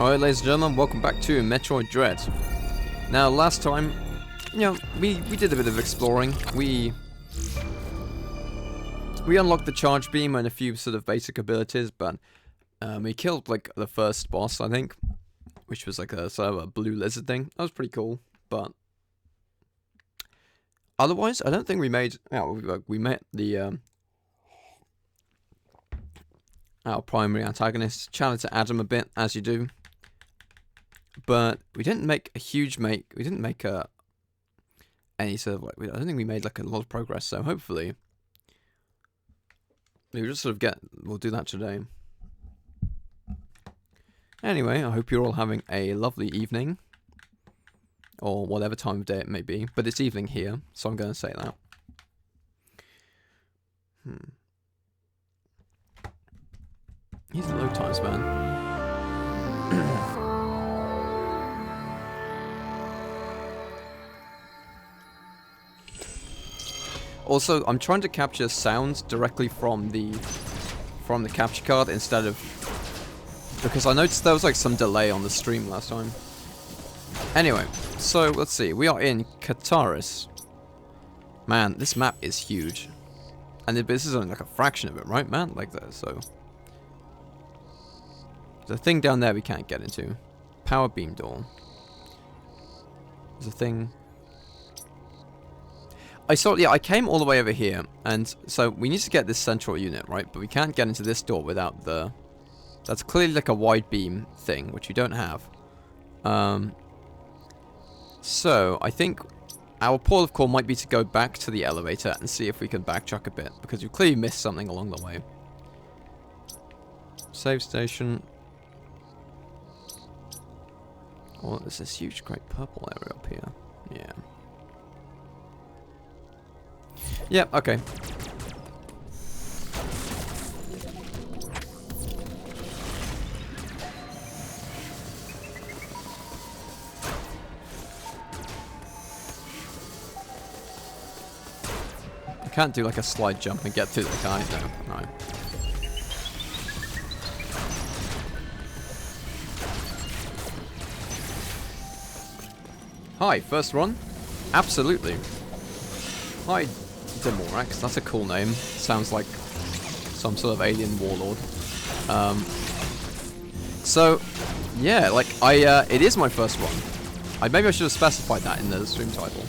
Alright, ladies and gentlemen, welcome back to Metroid Dread. Now, last time, we did a bit of exploring. We unlocked the charge beam and a few sort of basic abilities, but we killed like the first boss, I think, which was like a sort of a blue lizard thing. That was pretty cool, but otherwise, I don't think we made. We met the our primary antagonist. Challenged to Adam a bit, as you do. But we didn't make a huge We didn't make any sort of like. I don't think we made like a lot of progress. So hopefully, we'll just sort of We'll do that today. Anyway, I hope you're all having a lovely evening, or whatever time of day it may be. But it's evening here, so I'm going to say that. He's the load times, man. Also, I'm trying to capture sounds directly from the capture card instead of, because I noticed there was like some delay on the stream last time. Anyway, so let's see. We are in Kataris. Man, this map is huge, and this is only like a fraction of it, right, man? Like that. So there's a thing down there we can't get into. Power beam door. There's a thing. I came all the way over here, and so we need to get this central unit, right? But we can't get into this door without the... That's clearly like a wide beam thing, which we don't have. So, I think our port of call might be to go back to the elevator and see if we can backtrack a bit, because we've clearly missed something along the way. Save station. Oh, there's this huge, great purple area up here. Yeah. Yep, okay. I can't do like a slide jump and get through the guy. No, no. Hi, first run? Absolutely. Hi, Demorax, that's a cool name. Sounds like some sort of alien warlord. So, yeah, like, it is my first run. Maybe I should have specified that in the stream title.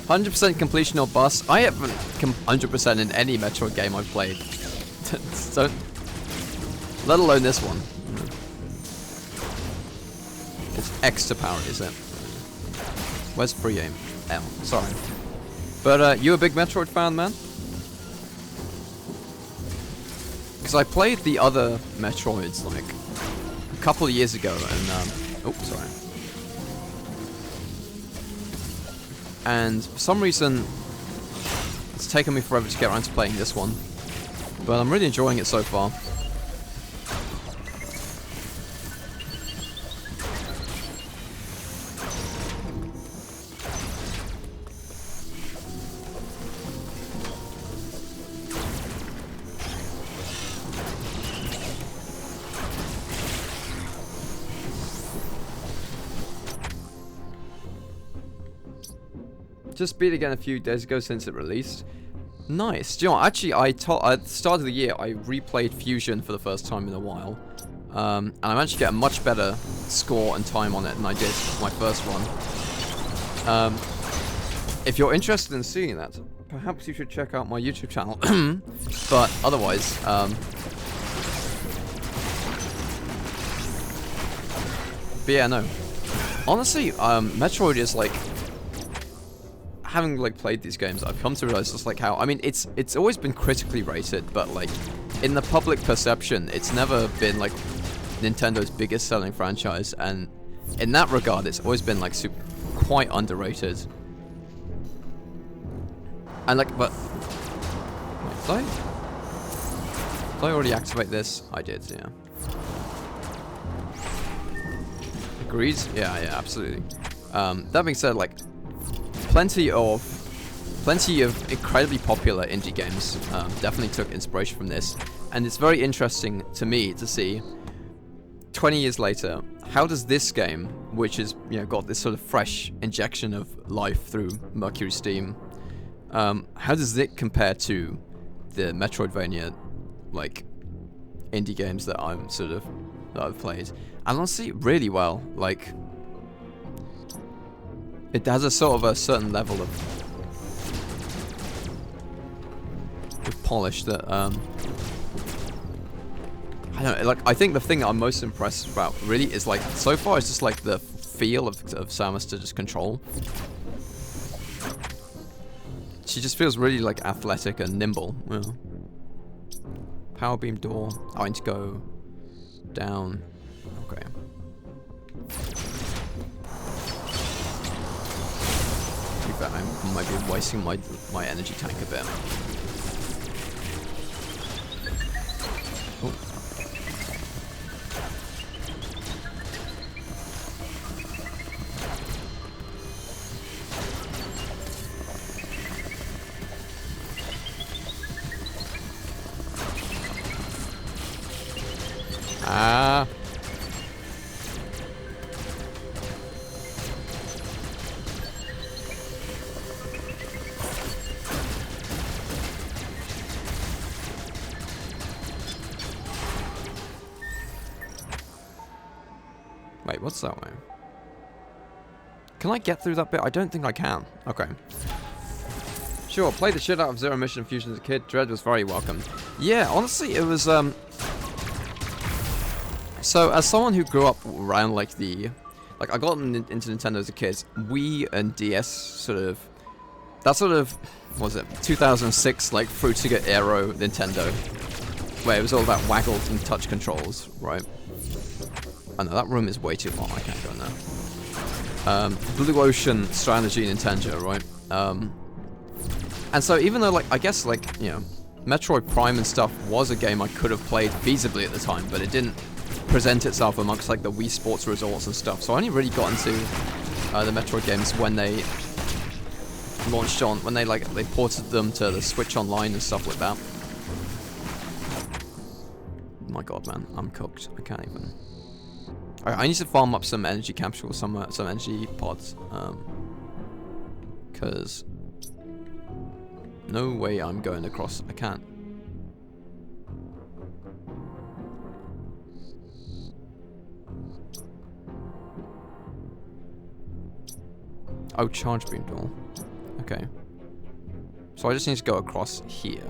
100% completion or bust. I haven't 100% in any Metroid game I've played. So, let alone this one. It's X to power, is it? Where's free aim? L, sorry. But, you a big Metroid fan, man? Because I played the other Metroids, like, a couple of years ago, and, oh, sorry. And, for some reason, it's taken me forever to get around to playing this one. But I'm really enjoying it so far. Just beat again a few days ago since it released. Nice. Do you know what? Actually, at the start of the year, I replayed Fusion for the first time in a while. And I managed to get a much better score and time on it than I did my first run. If you're interested in seeing that, perhaps you should check out my YouTube channel. But otherwise, but yeah, no. Honestly, Metroid is like... Having like played these games, I've come to realize just like how, I mean, it's always been critically rated, but like in the public perception, it's never been like Nintendo's biggest selling franchise, and in that regard, it's always been like quite underrated. And like, but wait, did I already activate this? I did, yeah. Agreed? Yeah, absolutely. That being said, like. Plenty of incredibly popular indie games definitely took inspiration from this, and it's very interesting to me to see 20 years later, how does this game, which is, you know, got this sort of fresh injection of life through Mercury Steam, how does it compare to the Metroidvania, like, indie games that I've played? And honestly, really well. Like, it has a sort of a certain level of polish that, I don't know, like, I think the thing that I'm most impressed about, really, is, like, so far, it's just, like, the feel of Samus to just control. She just feels really, like, athletic and nimble. Yeah. Power beam door. I need to go down. Okay. Too bad, I might be wasting my energy tank a bit. Oh. Ah. Wait, what's that way? Can I get through that bit? I don't think I can. Okay. Sure, played the shit out of Zero Mission Fusion as a kid. Dread was very welcome. Yeah, honestly, it was, So, as someone who grew up around, like, I got into Nintendo as a kid, Wii and DS what was it, 2006, like, Frutiger Aero Nintendo, where it was all about waggles and touch controls, right? Oh no, that room is way too hot, I can't go in there. Blue Ocean Strategy Nintendo, right? And so, even though, like, I guess, like, you know, Metroid Prime and stuff was a game I could have played feasibly at the time, but it didn't present itself amongst, like, the Wii Sports resorts and stuff. So I only really got into the Metroid games when they launched on, when they ported them to the Switch Online and stuff like that. My god, man, I'm cooked. I can't even. Alright, I need to farm up some energy capsules, some energy pods, because no way I'm going across. I can't. Oh, charge beam door. Okay. So I just need to go across here,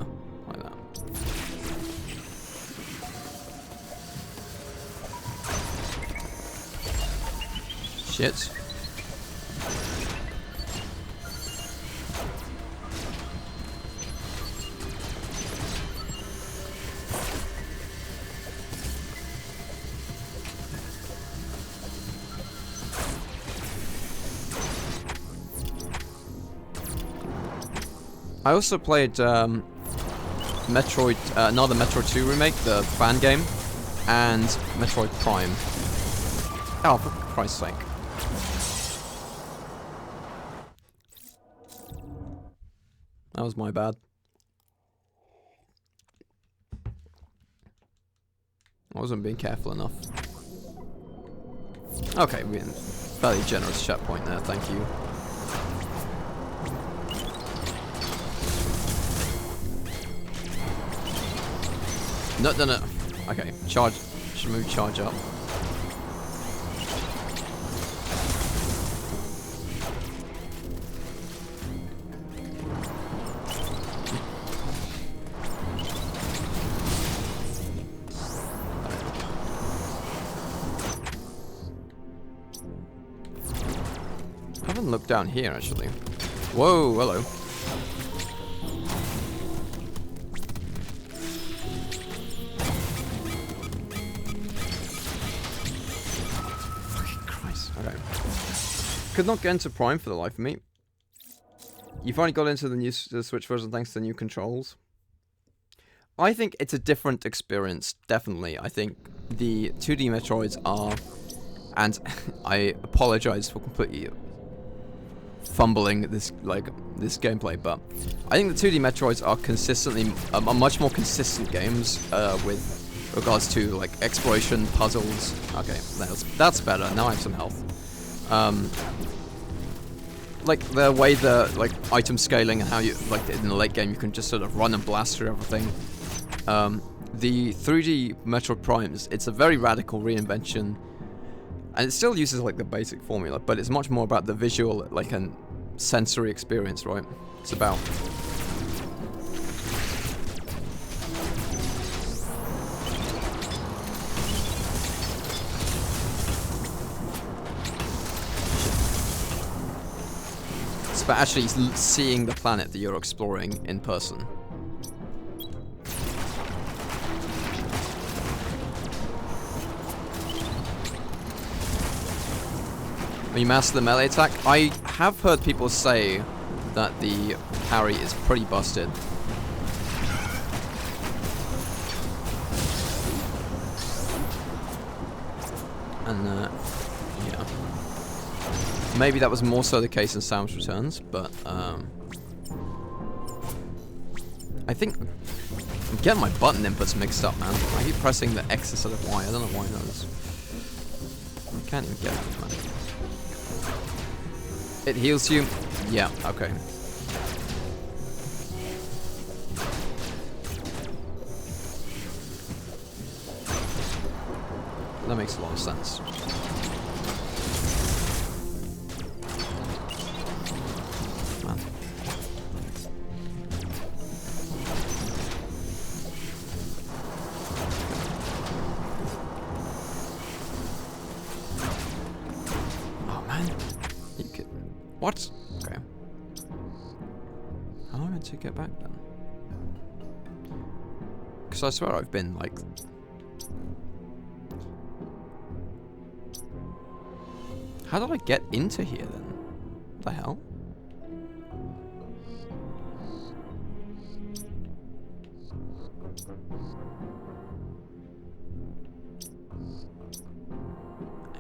like that. Shit. I also played Metroid, another Metroid 2 remake, the fan game, and Metroid Prime. Oh, for Christ's sake. That was my bad. I wasn't being careful enough. Okay, we're in a fairly generous checkpoint there, thank you. No. Okay, charge. Should move charge up. I haven't looked down here, actually. Whoa, hello. Could not get into Prime for the life of me. You finally got into the Switch version thanks to the new controls. I think it's a different experience, definitely. I think the 2D Metroids are, and I apologize for completely fumbling this gameplay, but I think the 2D Metroids are consistently, are much more consistent games with regards to like exploration puzzles. Okay, that's better. Now I have some health. Like the way the like item scaling and how you like in the late game you can just sort of run and blast through everything. The 3D Metroid Primes, it's a very radical reinvention, and it still uses like the basic formula, but it's much more about the visual, like, and sensory experience, right? It's about actually seeing the planet that you're exploring in person. When you master the melee attack, I have heard people say that the parry is pretty busted. And yeah. Maybe that was more so the case in Samus Returns, but I think I'm getting my button inputs mixed up, man. I keep pressing the X instead of Y. I don't know why that is. I can't even get it, man. It heals you? Yeah, okay. That makes a lot of sense. Man. Oh man. You could... What? Okay. How am I meant to get back then? Because I swear I've been like... How did I get into here then? What the hell?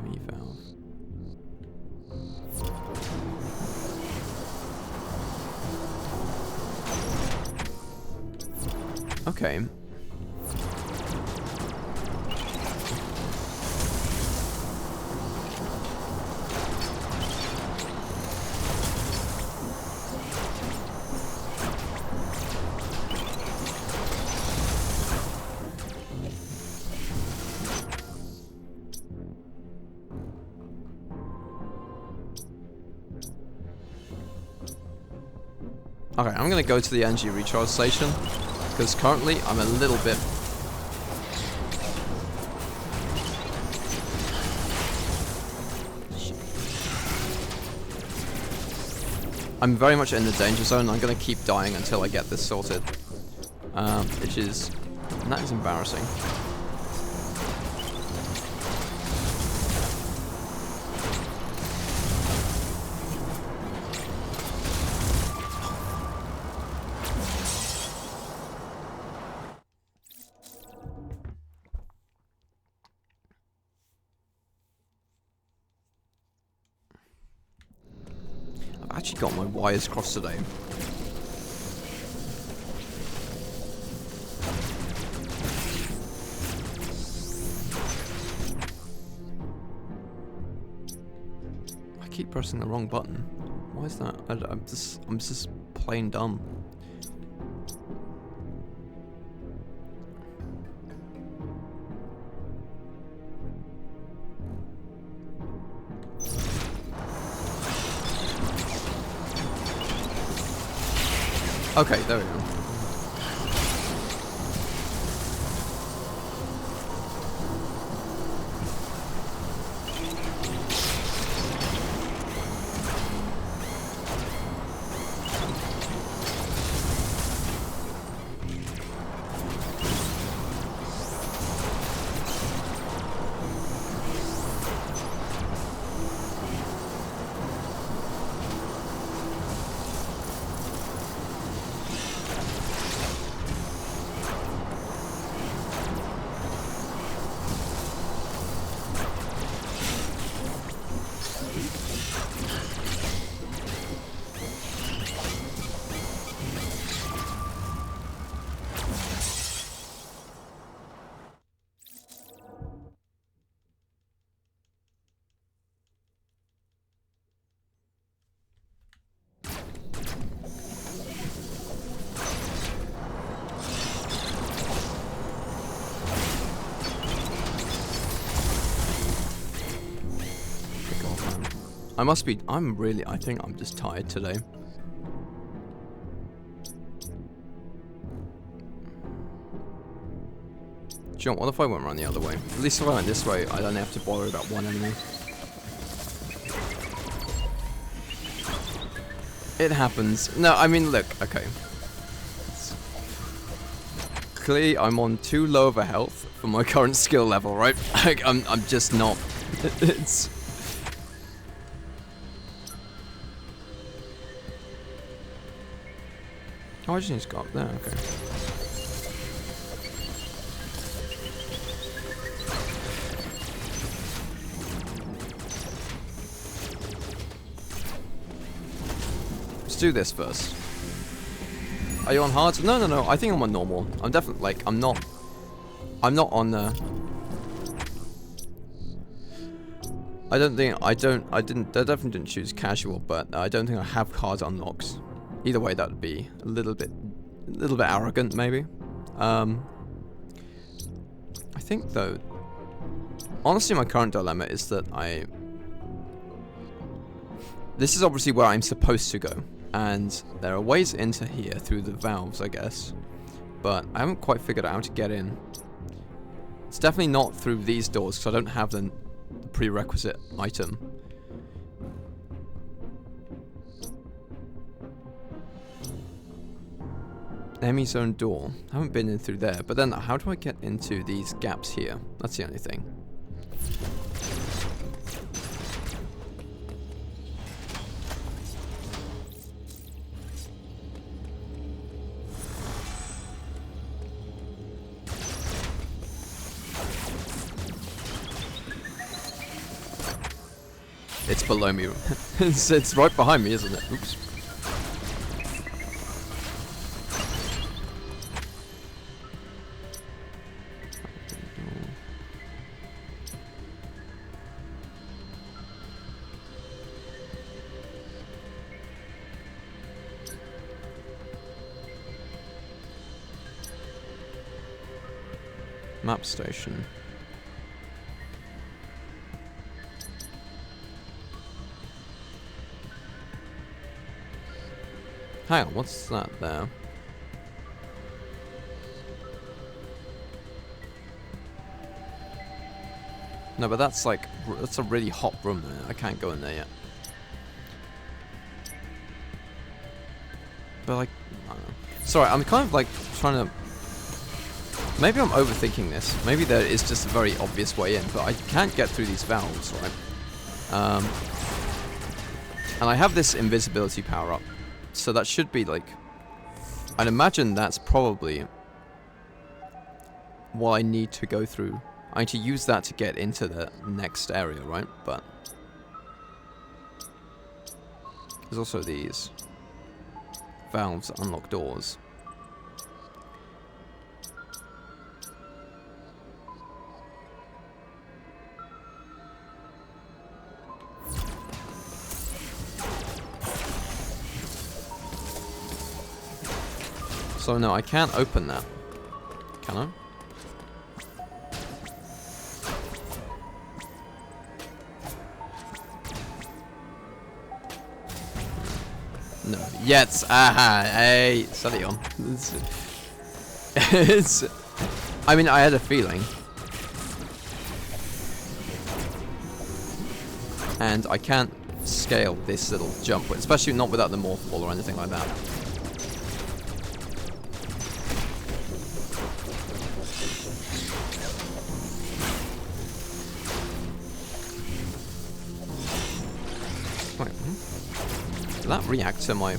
ME valve. Okay. Okay, I'm gonna go to the energy recharge station, because currently I'm a little bit... I'm very much in the danger zone. I'm gonna keep dying until I get this sorted. Which is... And that is embarrassing. I've actually got my wires crossed today. I keep pressing the wrong button. Why is that? I'm just plain dumb. Okay, there we go. I think I'm just tired today. John, what if I went around the other way? At least if I went this way, I don't have to bother about one enemy. It happens. No, I mean, look, okay. Clearly, I'm on too low of a health for my current skill level, right? Like, I'm just not. It's. Oh, I just need to go up there, okay. Let's do this first. Are you on hard? No, no, no. I think I'm on normal. I'm definitely like I'm not on the. I definitely didn't choose casual, but I don't think I have hard unlocks. Either way, that would be a little bit arrogant, maybe. I think though, honestly, my current dilemma is that this is obviously where I'm supposed to go. And there are ways into here through the valves, I guess. But I haven't quite figured out how to get in. It's definitely not through these doors, because I don't have the prerequisite item. Enemy zone door. I haven't been in through there. But then how do I get into these gaps here? That's the only thing. It's below me. It's right behind me, isn't it? Oops. Map station. Hang on, what's that there? No, but that's like, that's a really hot room there. I can't go in there yet. But like, I don't know. Sorry, I'm kind of like trying to... Maybe I'm overthinking this. Maybe there is just a very obvious way in, but I can't get through these valves, right? And I have this invisibility power up. So that should be like, I'd imagine that's probably what I need to go through. I need to use that to get into the next area, right? But there's also these valves that unlock doors. So no, I can't open that. Can I? No. Yes. Aha. Hey. Study on. It's. I mean, I had a feeling. And I can't scale this little jump, especially not without the morph ball or anything like that. Did that react to my...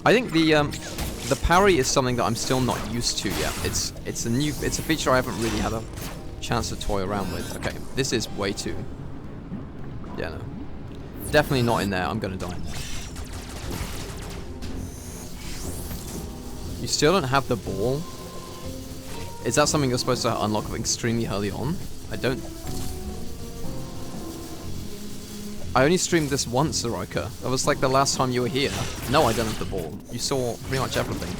I think the parry is something that I'm still not used to yet. It's a feature I haven't really had a chance to toy around with. Okay, this is way too... Yeah, no. Definitely not in there. I'm gonna die in there. You still don't have the ball? Is that something you're supposed to unlock extremely early on? I don't... I only streamed this once, Zorika. That was like the last time you were here. No, I don't have the ball. You saw pretty much everything.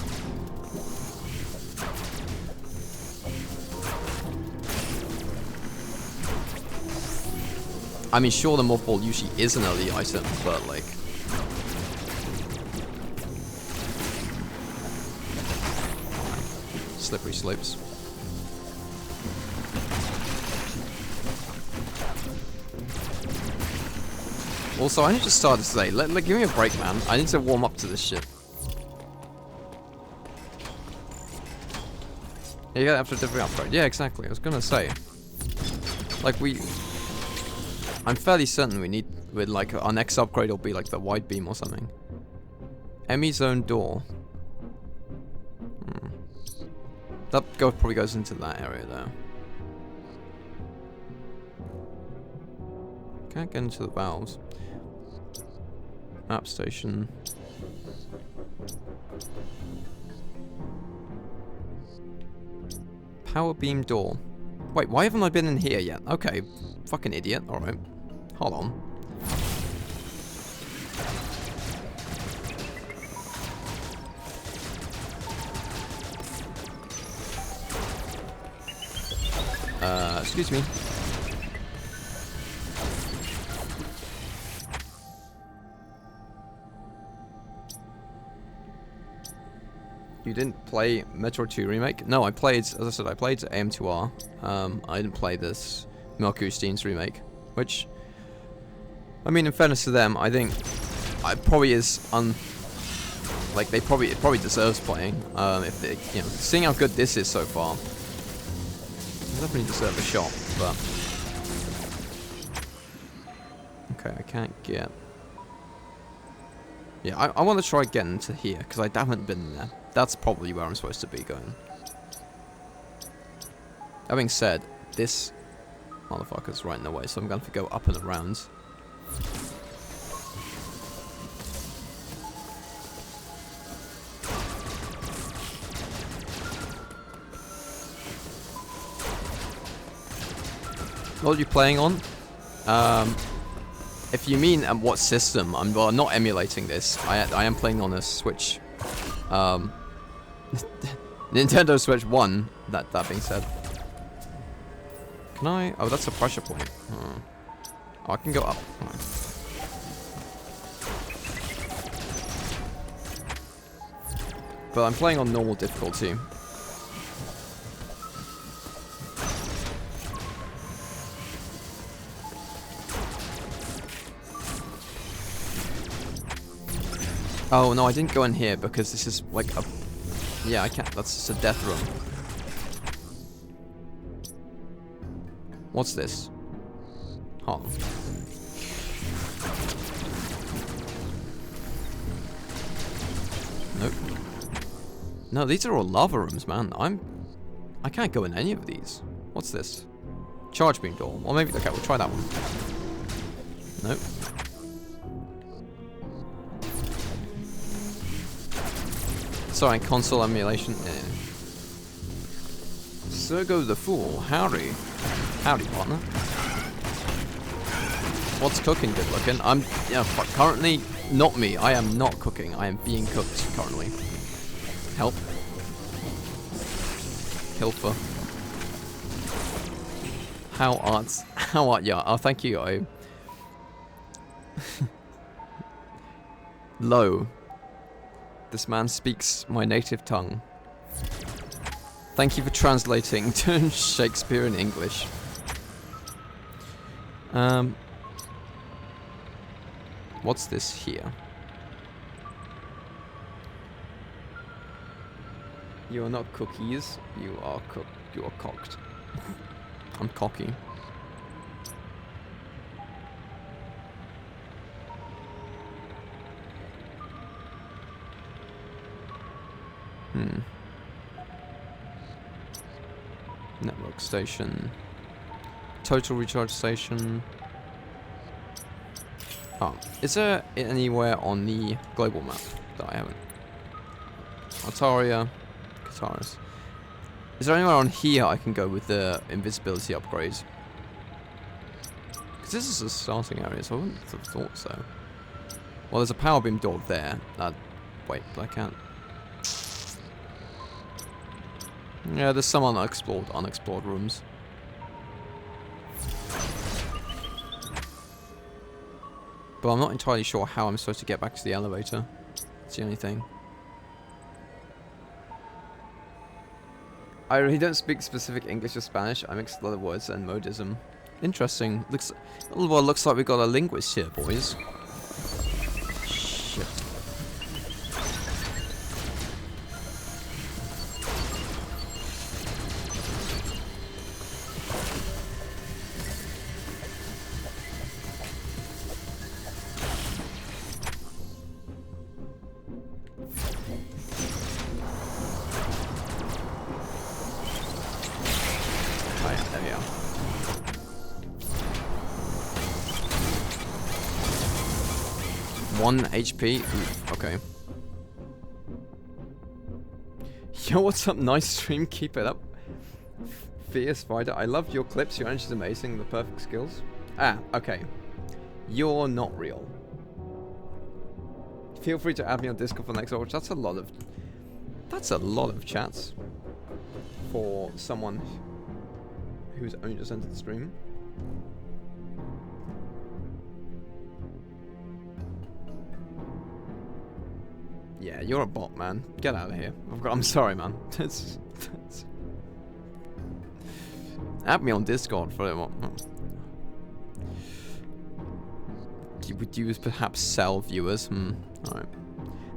I mean, sure, the morph ball usually is an early item, but like... Slippery slopes. Also, I need to start to say, give me a break, man. I need to warm up to this shit. You get after a different upgrade. Yeah, exactly. I was gonna say, like I'm fairly certain we need, with like our next upgrade will be like the wide beam or something. Emmy zone door. That probably goes into that area though. Can't get into the valves. Map station. Power beam door. Wait, why haven't I been in here yet? Okay, fucking idiot. Alright. Hold on. Excuse me. You didn't play Metroid 2 Remake? No, I played, as I said, I played AM2R. I didn't play this Mercury Steen's remake, which, I mean, in fairness to them, I think it probably is like it probably deserves playing. If they, you know, seeing how good this is so far, it definitely deserve a shot. But okay, I can't get. Yeah, I want to try getting to here because I haven't been there. That's probably where I'm supposed to be going. That being said, this motherfucker's right in the way, so I'm going to have to go up and around. What are you playing on? If you mean what system, I'm not emulating this. I am playing on a Switch. Nintendo Switch 1, that being said. Can I? Oh, that's a pressure point. Oh, I can go up. Oh. But I'm playing on normal difficulty. Oh no, I didn't go in here because this is like a... Yeah, I can't. That's just a death room. What's this? Hold on. Nope. No, these are all lava rooms, man. I can't go in any of these. What's this? Charge beam door. Well, maybe... Okay, we'll try that one. Nope. Sorry, console emulation. Sergo the Fool. Howdy. Howdy, partner. What's cooking good looking? Currently, not me. I am not cooking. I am being cooked currently. Help. Hilfer. How art, yeah. Oh, thank you. Low. This man speaks my native tongue. Thank you for translating to Shakespeare in English. What's this here? You are not cookies. You are You are cocked. I'm cocky. Network station. Total recharge station. Oh, is there anywhere on the global map that I haven't? Altaria, Kataris. Is there anywhere on here I can go with the invisibility upgrades? Because this is a starting area, so I wouldn't have thought so. Well, there's a power beam door there. Wait, but I can't. Yeah, there's some unexplored rooms. But I'm not entirely sure how I'm supposed to get back to the elevator. That's the only thing. I really don't speak specific English or Spanish. I mix a lot of words and modism. Interesting. Looks like we got a linguist here, boys. Shit. There we are. One HP. Ooh, okay. Yo, what's up? Nice stream. Keep it up. Fierce Fighter. I love your clips. Your energy is amazing. The perfect skills. Ah, okay. You're not real. Feel free to add me on Discord for next watch. That's a lot of chats for someone who's only just entered the stream. Yeah, you're a bot, man. Get out of here. I'm sorry, man. Add me on Discord for it. Would you perhaps sell viewers? Alright.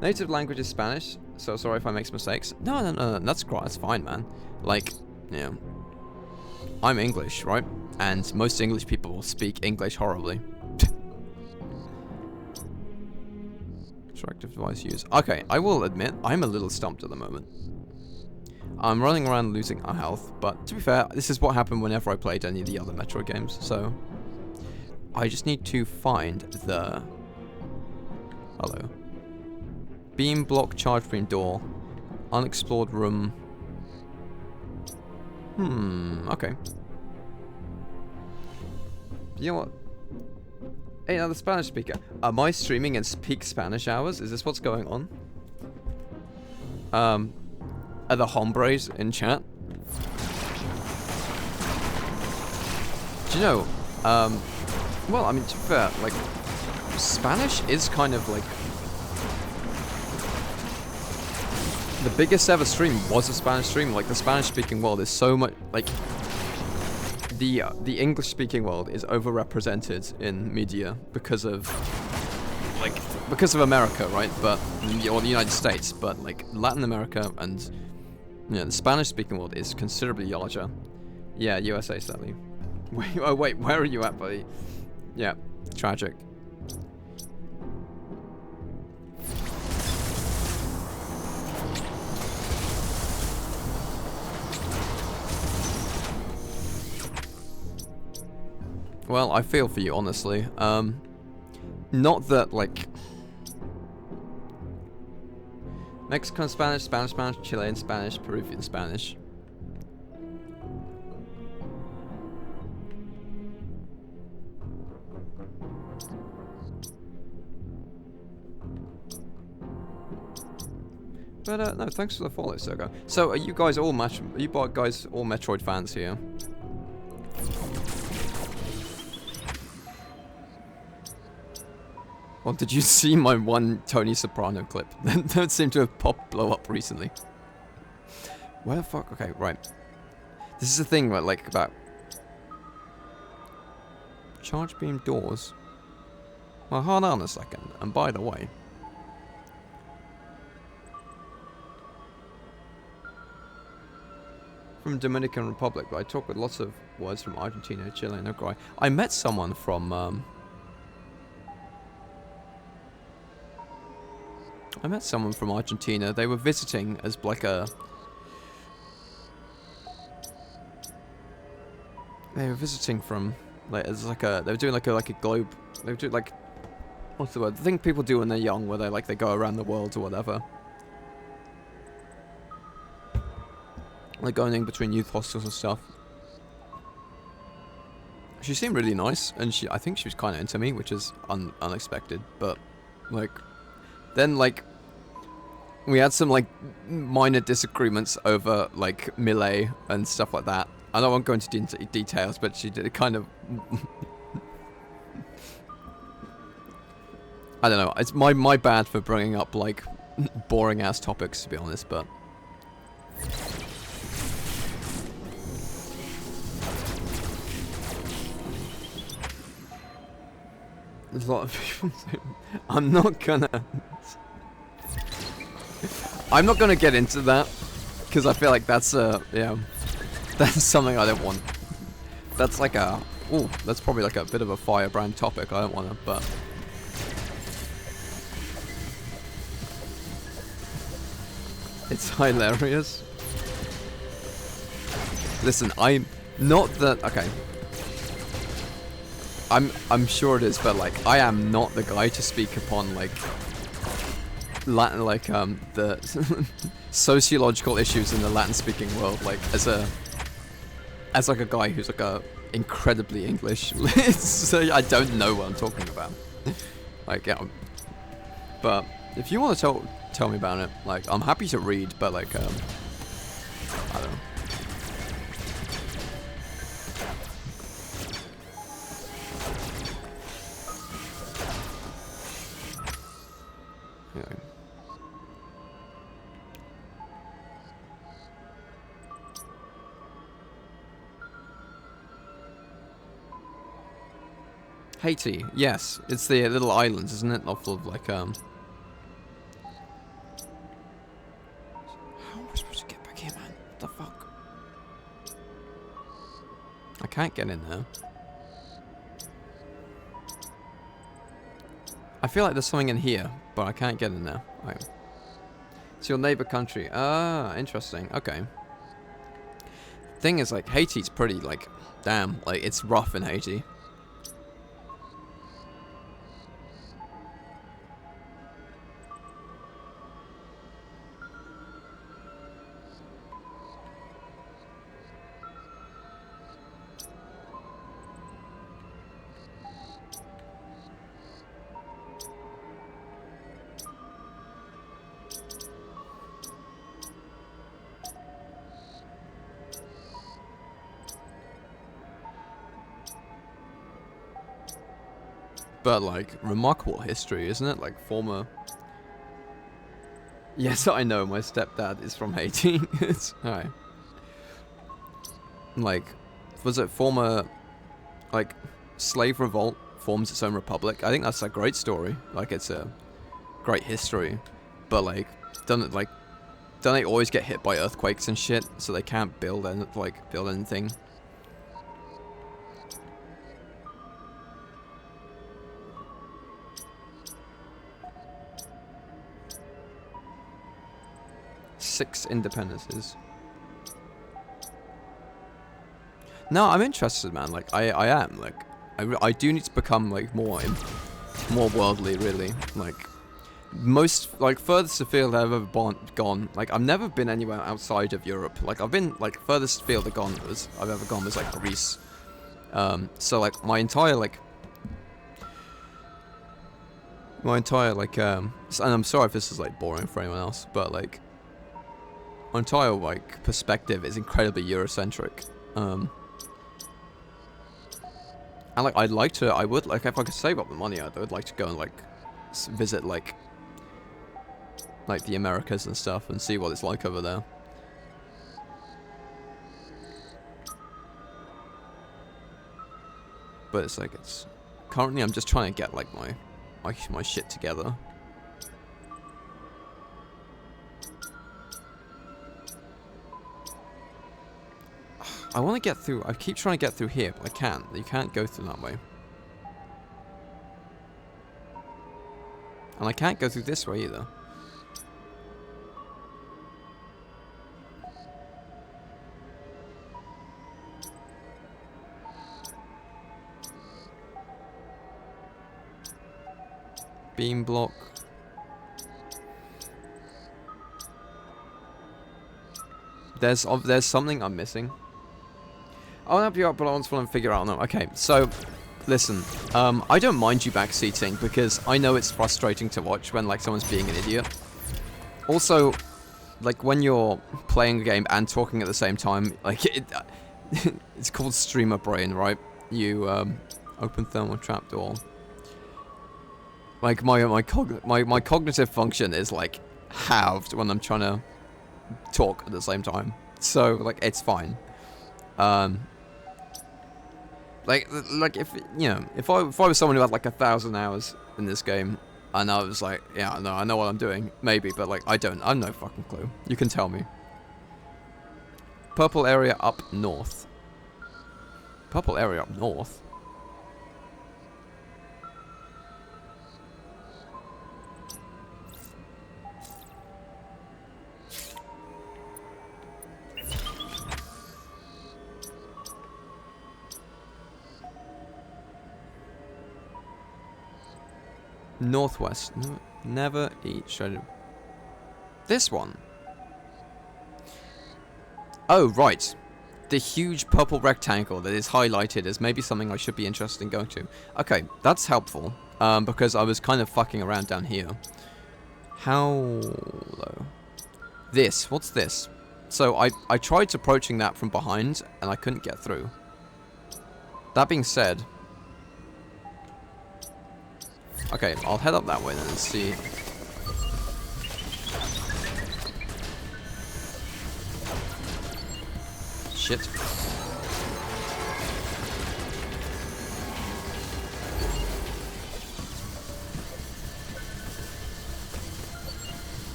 Native language is Spanish, so sorry if I make mistakes. No, that's great. That's fine, man. Like, yeah. I'm English, right? And most English people speak English horribly. Interactive device use. Okay, I will admit, I'm a little stumped at the moment. I'm running around losing our health, but to be fair, this is what happened whenever I played any of the other Metroid games, so... I just need to find the... Hello. Beam block, charge beam door, unexplored room... okay. You know what? Hey, now the Spanish speaker. Am I streaming in peak Spanish hours? Is this what's going on? Are the hombres in chat? Do you know, well, I mean, to be fair, like, Spanish is kind of like... The biggest ever stream was a Spanish stream. Like, the Spanish-speaking world is so much, like... The English-speaking world is overrepresented in media because of... Like, because of America, right? But, or the United States, but, like, Latin America and... You know, the Spanish-speaking world is considerably larger. Yeah, USA, sadly. Wait, oh, wait, where are you at, buddy? Yeah, tragic. Well, I feel for you, honestly. Not that, like... Mexican Spanish, Spanish Spanish, Chilean Spanish, Peruvian Spanish. But no, thanks for the follow, Sogo. So, are you guys all Metroid fans here? Well, did you see my one Tony Soprano clip? That seemed to have blow up recently. Where the fuck? Okay, right. This is the thing, right, like, about... Charge beam doors? Well, hold on a second. And by the way... From Dominican Republic, but I talk with lots of words from Argentina, Chile, and Uruguay. I met someone from, Argentina. They were visiting as like a... They were visiting from, like, as like a... They were doing like a globe... They were doing like... What's the word? The thing people do when they're young, where they go around the world or whatever. Like going in between youth hostels and stuff. She seemed really nice, and I think she was kind of into me, which is unexpected. But like, then like, we had some like minor disagreements over like Millet and stuff like that. I don't want to go into details, but she did kind of. I don't know. It's my bad for bringing up like boring ass topics, to be honest, but. There's a lot of people. I'm not gonna get into that because I feel like that's yeah, that's something I don't want. That's like a that's probably like a bit of a firebrand topic. I don't want to, but it's hilarious. Listen, I'm not that okay. I'm sure it is, but like I am not the guy to speak upon like Latin, like the sociological issues in the Latin-speaking world, like as like a guy who's like a incredibly English. So I don't know what I'm talking about. Like yeah, but if you want to tell me about it, like I'm happy to read, but like I don't know. Haiti, yes, it's the little islands, isn't it? Off of like How am I supposed to get back here, man? What the fuck? I can't get in there. I feel like there's something in here, but I can't get in there. Right. It's your neighbor country. Ah, interesting. Okay. Thing is, like, Haiti's pretty, like, damn, like, it's rough in Haiti. But, like, remarkable history, isn't it? Like, former... Yes, I know, my stepdad is from Haiti. It's... Alright. Like, was it former... Like, slave revolt forms its own republic? I think that's a great story. Like, it's a great history. But, like, don't they always get hit by earthquakes and shit? So they can't build anything? Six independences. No, I'm interested, man. Like, I am. Like, I do need to become, like, more worldly, really. Like, furthest afield I've ever gone. Like, I've never been anywhere outside of Europe. Like, I've been, like, furthest afield I've ever gone was, like, Greece. So, like, my entire, and I'm sorry if this is, like, boring for anyone else, but, like, my entire, like, perspective is incredibly Eurocentric. And, like, I would, like, if I could save up the money, I would like to go and, like, visit, like, the Americas and stuff and see what it's like over there. But it's, like, currently I'm just trying to get, like, my shit together. I want to get through. I keep trying to get through here, but I can't. You can't go through that way. And I can't go through this way either. Beam block. There's something I'm missing. I'll help you out, but I want to figure out now. Okay, so listen, I don't mind you backseating because I know it's frustrating to watch when, like, someone's being an idiot. Also, like, when you're playing a game and talking at the same time, like, it's called streamer brain, right? You open thermal trapdoor. Like my cognitive function is like halved when I'm trying to talk at the same time. So like it's fine. Like if you know if I was someone who had like 1,000 hours in this game and I was like, yeah, no, I know what I'm doing, maybe, but like I don't. I've no fucking clue. You can tell me. Purple area up north. Purple area up north. Northwest. No, never eat shredded. This one. Oh, right. The huge purple rectangle that is highlighted as maybe something I should be interested in going to. Okay, that's helpful. Because I was kind of fucking around down here. How low? This. What's this? So I tried approaching that from behind and I couldn't get through. That being said, okay, I'll head up that way then and see. Shit.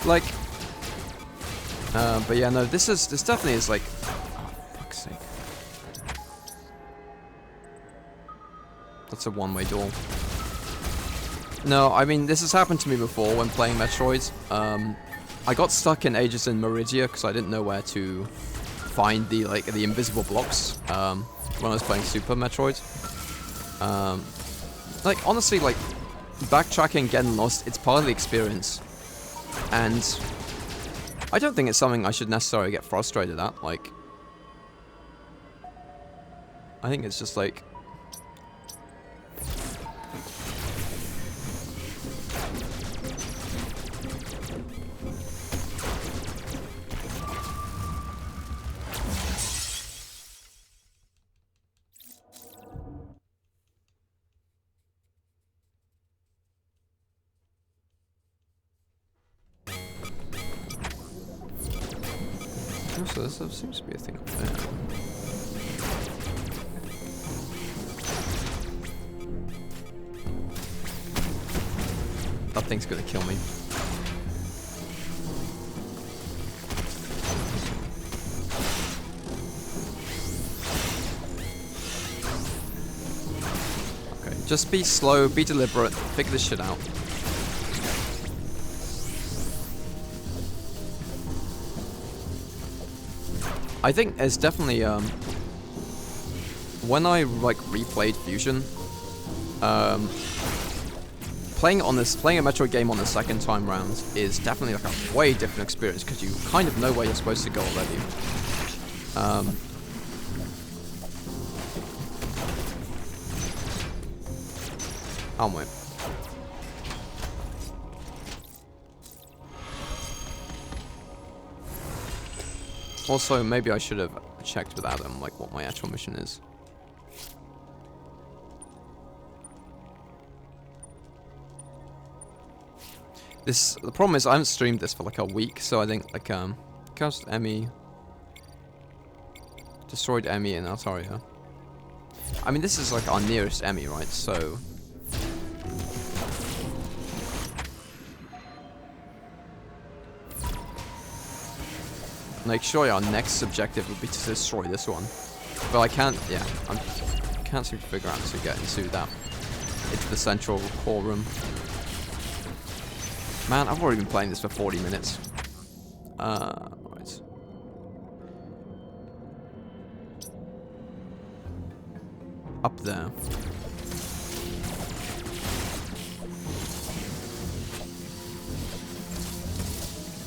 Like, but yeah, no, this definitely is like, oh, fuck's sake. That's a one-way door. No, I mean, this has happened to me before when playing Metroid. I got stuck in ages in Meridia because I didn't know where to find the, like, the invisible blocks, when I was playing Super Metroid. Like, honestly, like, backtracking, getting lost, it's part of the experience. And I don't think it's something I should necessarily get frustrated at, like, I think it's just like, so there seems to be a thing up there. That thing's gonna kill me. Okay, just be slow, be deliberate, figure this shit out. I think there's definitely, when I, like, replayed Fusion, playing a Metroid game on the second time round is definitely, like, a way different experience, because you kind of know where you're supposed to go already. Oh, wait. Also, maybe I should have checked with Adam, like, what my actual mission is. The problem is I haven't streamed this for like a week, so I think, like, cast Emmy, destroyed Emmy in Altaria. I mean, this is like our nearest Emmy, right? So like, surely our next objective would be to destroy this one. But I can't, yeah, I can't seem to figure out how to get into the central core room. Man, I've already been playing this for 40 minutes. Right. Up there.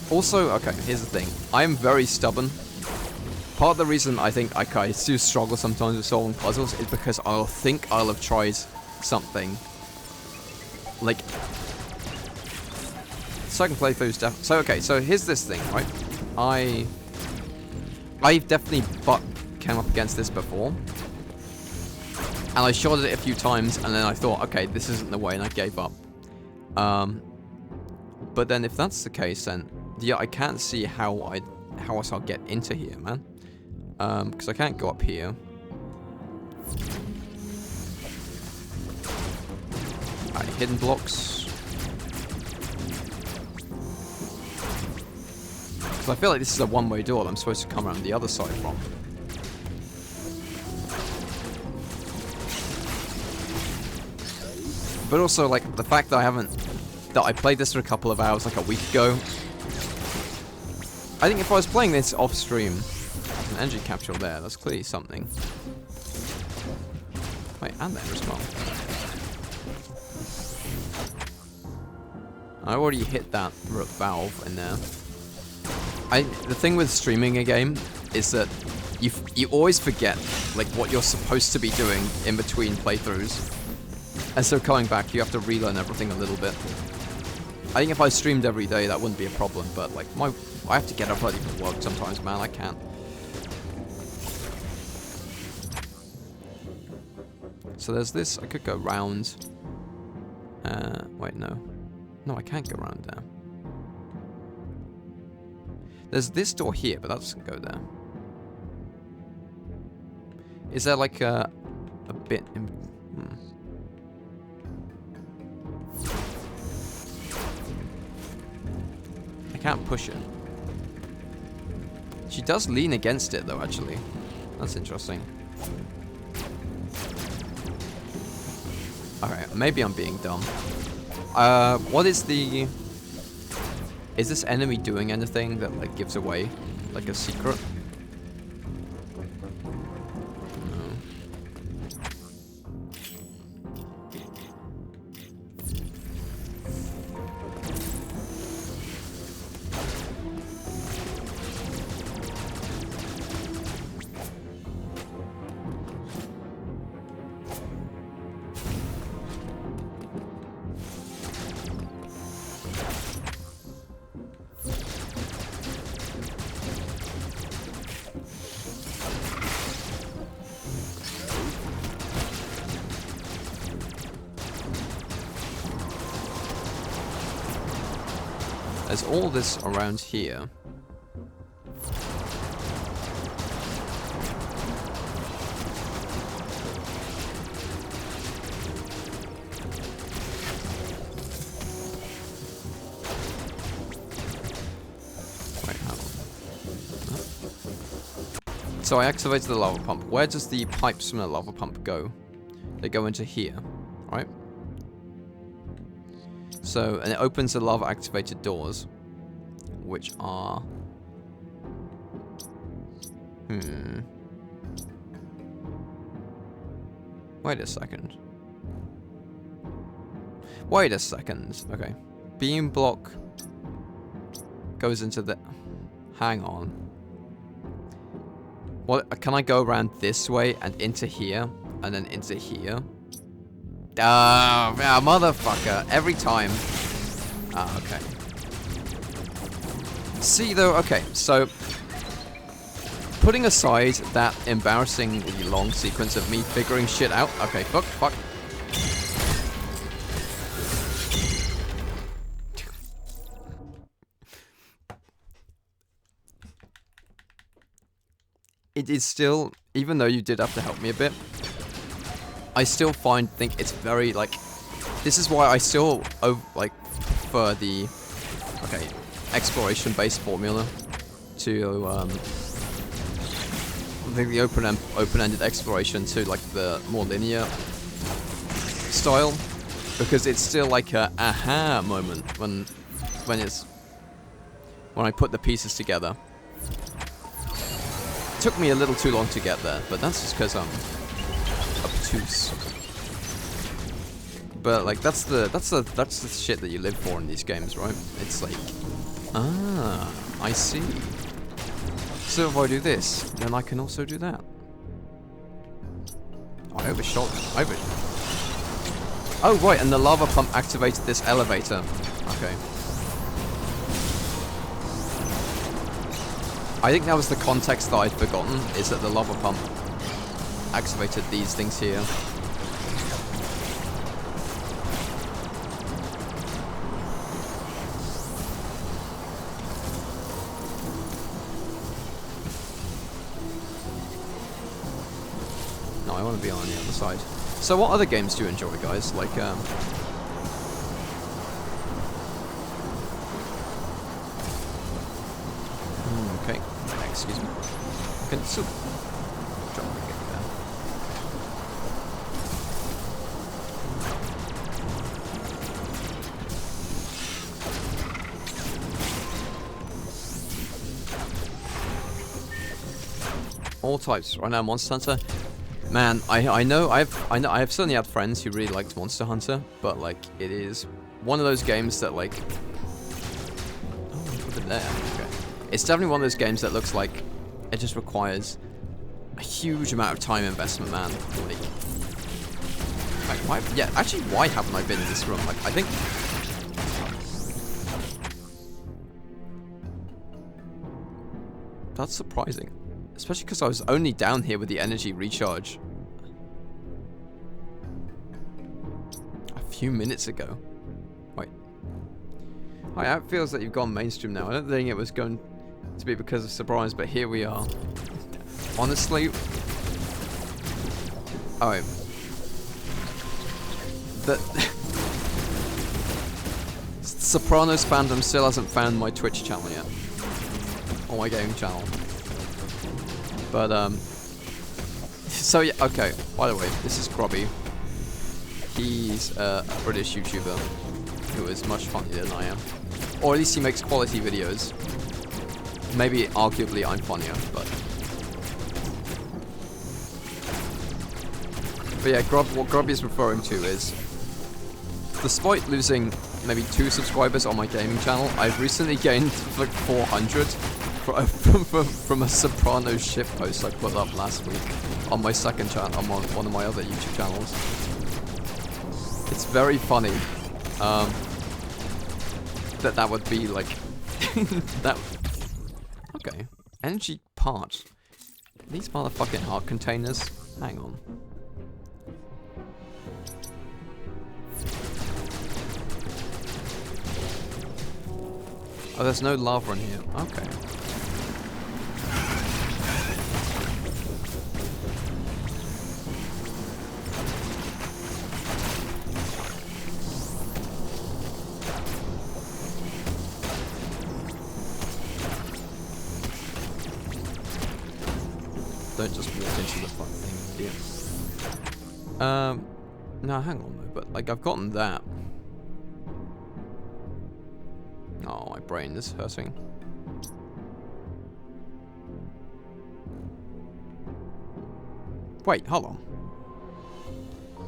Also, okay, here's the thing. I am very stubborn. part of the reason I think I do struggle sometimes with solving puzzles is because I'll think I'll have tried something. Like, second playthrough's definitely... So, okay, so here's this thing, right? I've definitely came up against this before. And I shot it a few times, and then I thought, okay, this isn't the way, and I gave up. But then if that's the case, then, yeah, I can't see how else I'll get into here, man. Because I can't go up here. Alright, hidden blocks. So I feel like this is a one-way door that I'm supposed to come around the other side from. But also, like, the fact that I played this for a couple of hours, like a week ago. I think if I was playing this off-stream, an energy capsule there, that's clearly something. Wait, and there as well. I already hit that valve in there. The thing with streaming a game is that you always forget like what you're supposed to be doing in between playthroughs. And so coming back, you have to relearn everything a little bit. I think if I streamed every day, that wouldn't be a problem, but like I have to get up early for work sometimes, man. I can't. So there's this. I could go round. Wait, no. No, I can't go around there. There's this door here, but that doesn't go there. Is there like a bit in... I can't push it. She does lean against it though, actually. That's interesting. Okay, maybe I'm being dumb. What is the... Is this enemy doing anything that like gives away like a secret? No. There's all this around here. Wait, how? So I activated the lava pump. Where does the pipes from the lava pump go? They go into here, right? So, and it opens the lava activated doors, which are... Wait a second. Wait a second. Okay. Beam block goes into the... Hang on. What? Can I go around this way and into here, and then into here? Yeah, motherfucker. Every time. Ah, okay. See, though, okay, so... Putting aside that embarrassingly long sequence of me figuring shit out... Okay, fuck. It is still... Even though you did have to help me a bit... I still think it's very, like... This is why I still, like, prefer the... Okay, exploration-based formula to, I think the open-ended exploration to, like, the more linear style. Because it's still like a aha moment when I put the pieces together. It took me a little too long to get there, but that's just because I'm obtuse. But like that's the shit that you live for in these games, right? It's like, ah, I see. So if I do this, then I can also do that. Oh, I overshot. Oh, right, and the lava pump activated this elevator. Okay. I think that was the context that I'd forgotten, is that the lava pump activated these things here. No, I want to be on the other side. So what other games do you enjoy, guys? Like, okay. Excuse me. Can still drop the game there. All types. Right now, Monster Hunter. Man, I know I've certainly had friends who really liked Monster Hunter, but like it is one of those games that like put it there. Okay. It's definitely one of those games that looks like it just requires a huge amount of time investment, man. Like why why haven't I been in this room? Like I think that's surprising. Especially because I was only down here with the energy recharge a few minutes ago. Wait. It feels like you've gone mainstream now. I don't think it was going to be because of surprise, but here we are. Honestly. Oh. The Sopranos fandom still hasn't found my Twitch channel yet. Or my gaming channel. But, so yeah, okay, by the way, this is Grubby. He's a British YouTuber who is much funnier than I am. Or at least he makes quality videos. Maybe, arguably, I'm funnier, but yeah, what Grubby is referring to is, despite losing maybe 2 subscribers on my gaming channel, I've recently gained like 400 from a Sopranos shit post I put up last week on my second channel, on one of my other YouTube channels. It's very funny that would be like that. Okay, energy part. These motherfucking heart containers. Hang on. Oh, there's no lava in here. Okay. Don't just walk into the fucking thing, idiot. No, hang on though, but like I've gotten that. Oh, my brain is hurting. Wait, hold on.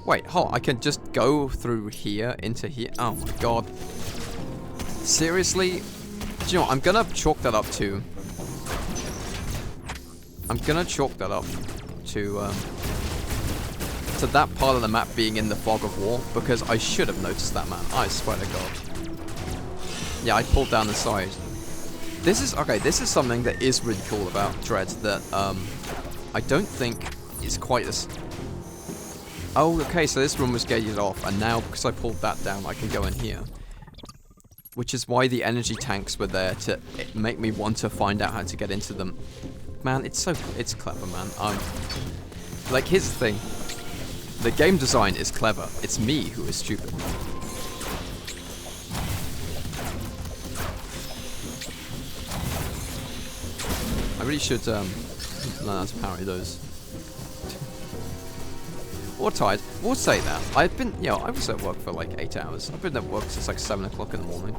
Wait, hold on. I can just go through here into here. Oh my god. Seriously? Do you know what? I'm gonna chalk that up to that part of the map being in the fog of war, because I should have noticed that, man. I swear to god. Yeah, I pulled down the side. This is something that is really cool about Dread that I don't think is quite as... Oh, okay, so this room was gated off, and now because I pulled that down, I can go in here. Which is why the energy tanks were there to make me want to find out how to get into them. Man, it's clever, man. Like, here's the thing. The game design is clever. It's me who is stupid. I really should learn how to parry those. Or tired. We'll say that. I've been, I was at work for like 8 hours. I've been at work since like 7 o'clock in the morning.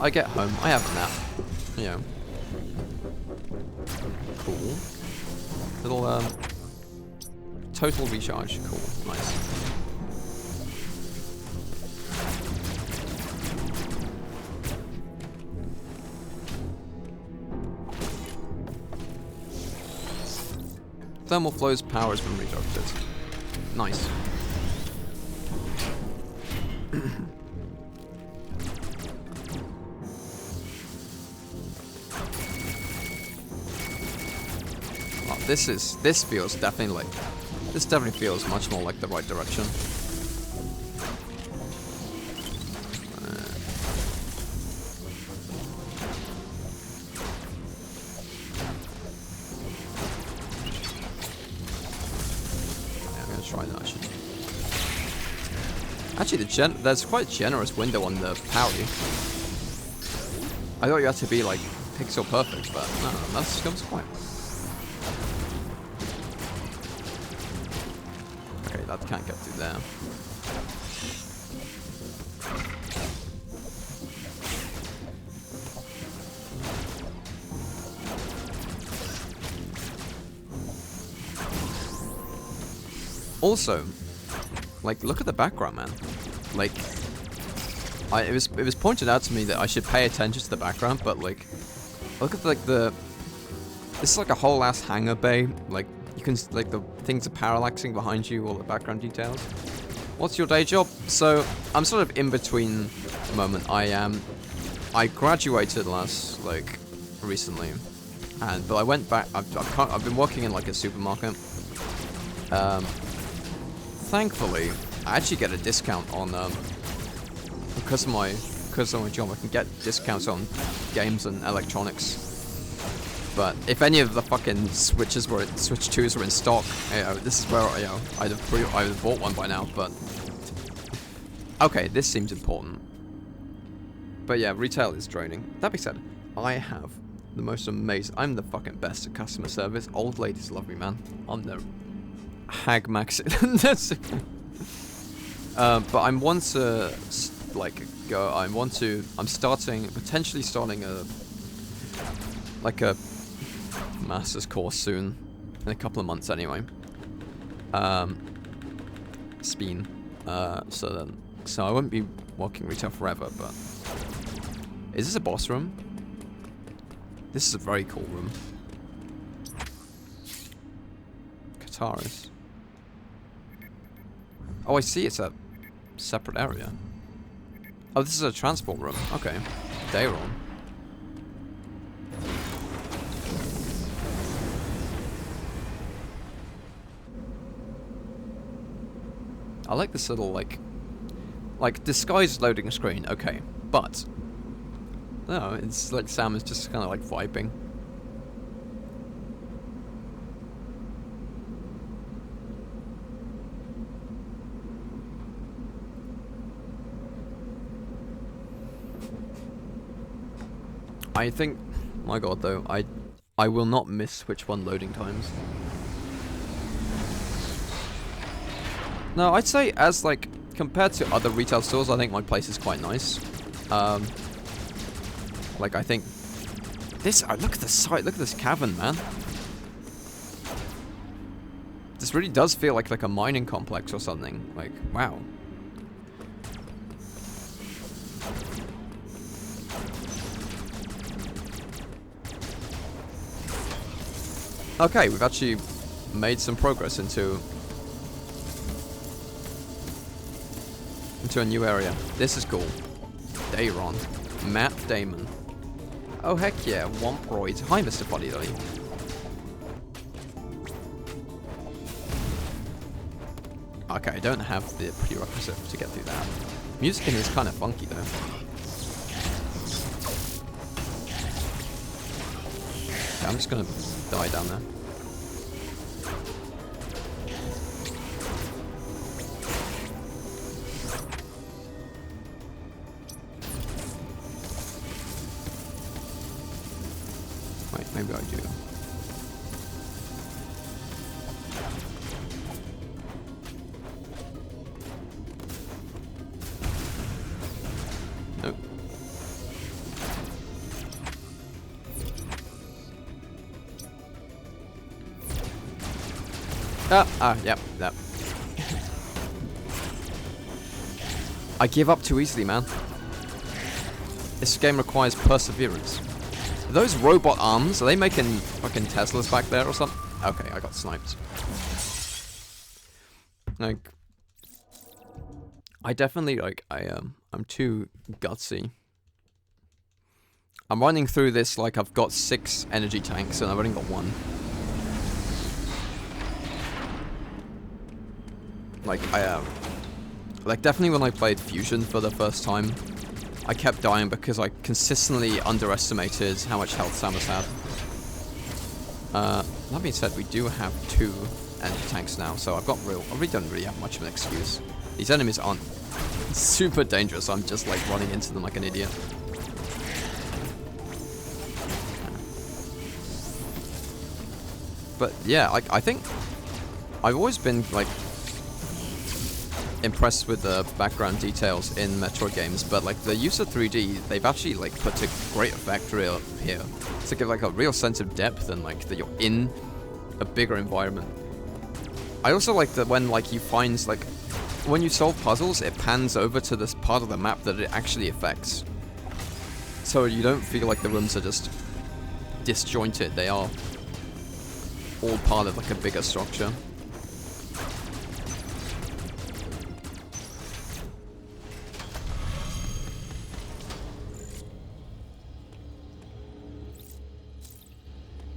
I get home, I have a nap. Cool. Little, total recharge. Cool. Nice. thermal flow's power has been redirected. Nice. Oh, this feels definitely like, this definitely feels much more like the right direction. Try that actually. Actually, there's quite a generous window on the parry. I thought you had to be like pixel perfect, but no, that's quite. Okay, that can't get through there. Also, like, look at the background, man. Like, it was pointed out to me that I should pay attention to the background, but like, look at like this is like a whole ass hangar bay. Like, you can like the things are parallaxing behind you, all the background details. What's your day job? So I'm sort of in between moment. I graduated recently, but I went back. I've been working in like a supermarket. Thankfully, I actually get a discount on because of my job. I can get discounts on games and electronics. But if any of the fucking Switch 2s were in stock, this is where I'd have bought one by now. But okay, this seems important. But yeah, retail is draining. That being said, I have the most amazing. I'm the fucking best at customer service. Old ladies love me, man. I'm the hag max. But I want to potentially starting a master's course soon, in a couple of months anyway. Speen. So I won't be working retail forever, but is this a boss room? This is a very cool room. Kataris. Oh, I see, it's a separate area. Oh, this is a transport room. Okay. Day room. I like this little, like disguised loading screen, okay. But, no, it's like Sam is just kind of like vibing. I think, my god though, I will not miss Switch 1 loading times. No, I'd say as like, compared to other retail stores, I think my place is quite nice. Like I think, look at the site, look at this cavern, man. This really does feel like a mining complex or something, like, wow. Okay, we've actually made some progress into a new area. This is cool. Dayron. Matt Damon. Oh heck yeah, Wamproid. Hi Mr. Buddy Dolly. Okay, I don't have the prerequisite to get through that. Music in here is kind of funky though. Okay, I'm just gonna die down there. Wait, maybe I do. Nope. Yep. I give up too easily, man. This game requires perseverance. Are those robot arms, are they making fucking Teslas back there or something? Okay, I got sniped. Like, I definitely, like, I'm too gutsy. I'm running through this like I've got 6 energy tanks and I've only got 1. Like, like, definitely when I played Fusion for the first time, I kept dying because I consistently underestimated how much health Samus had. That being said, we do have 2 energy tanks now, so I really don't really have much of an excuse. These enemies aren't super dangerous, I'm just like running into them like an idiot. But yeah, like, I think I've always been like impressed with the background details in Metroid games, but like the use of 3D, they've actually like put to great effect here to give like a real sense of depth and like that you're in a bigger environment. I also like that when like you find like when you solve puzzles, it pans over to this part of the map that it actually affects, so you don't feel like the rooms are just disjointed. They are all part of like a bigger structure.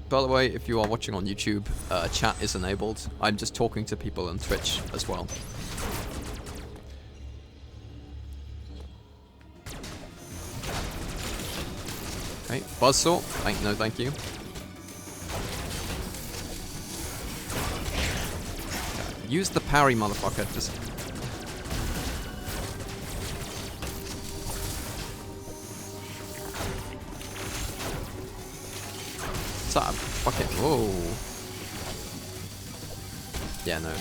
By the way, if you are watching on YouTube, chat is enabled. I'm just talking to people on Twitch as well. Okay, buzzsaw. No, thank you. Use the parry, motherfucker. Just. What's that? Fucking. Whoa. Yeah, no.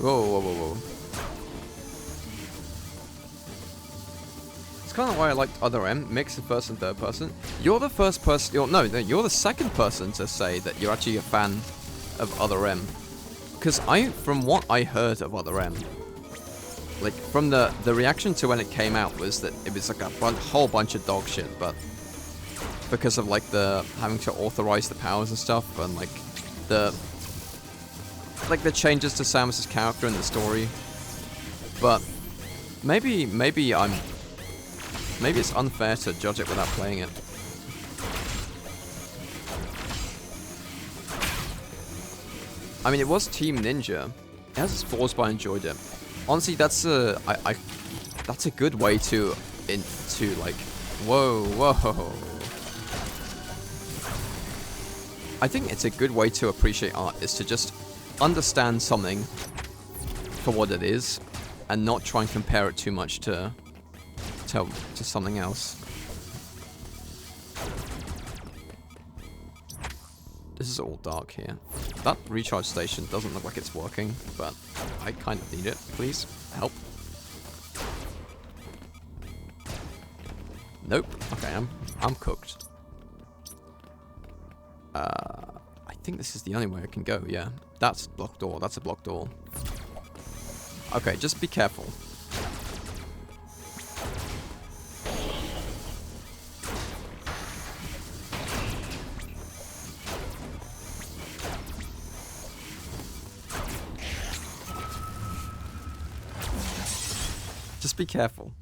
Whoa, whoa, whoa, whoa. It's kind of why I liked Other M, mix of first and third person. You're the first person, you're the second person to say that you're actually a fan of Other M. Because from what I heard of Other M, like, from the reaction to when it came out was that it was like a whole bunch of dog shit, but because of like the having to authorize the powers and stuff, and like the changes to Samus's character in the story. But maybe it's unfair to judge it without playing it. I mean, it was Team Ninja. It has its flaws, but I enjoyed it. Honestly, that's a good way to like, whoa. I think it's a good way to appreciate art, is to just understand something for what it is, and not try and compare it too much to something else. This is all dark here. That recharge station doesn't look like it's working, but I kind of need it. Please, help. Nope. Okay, I'm cooked. I think this is the only way I can go, yeah. That's a blocked door, that's a blocked door. Okay, just be careful. Just be careful.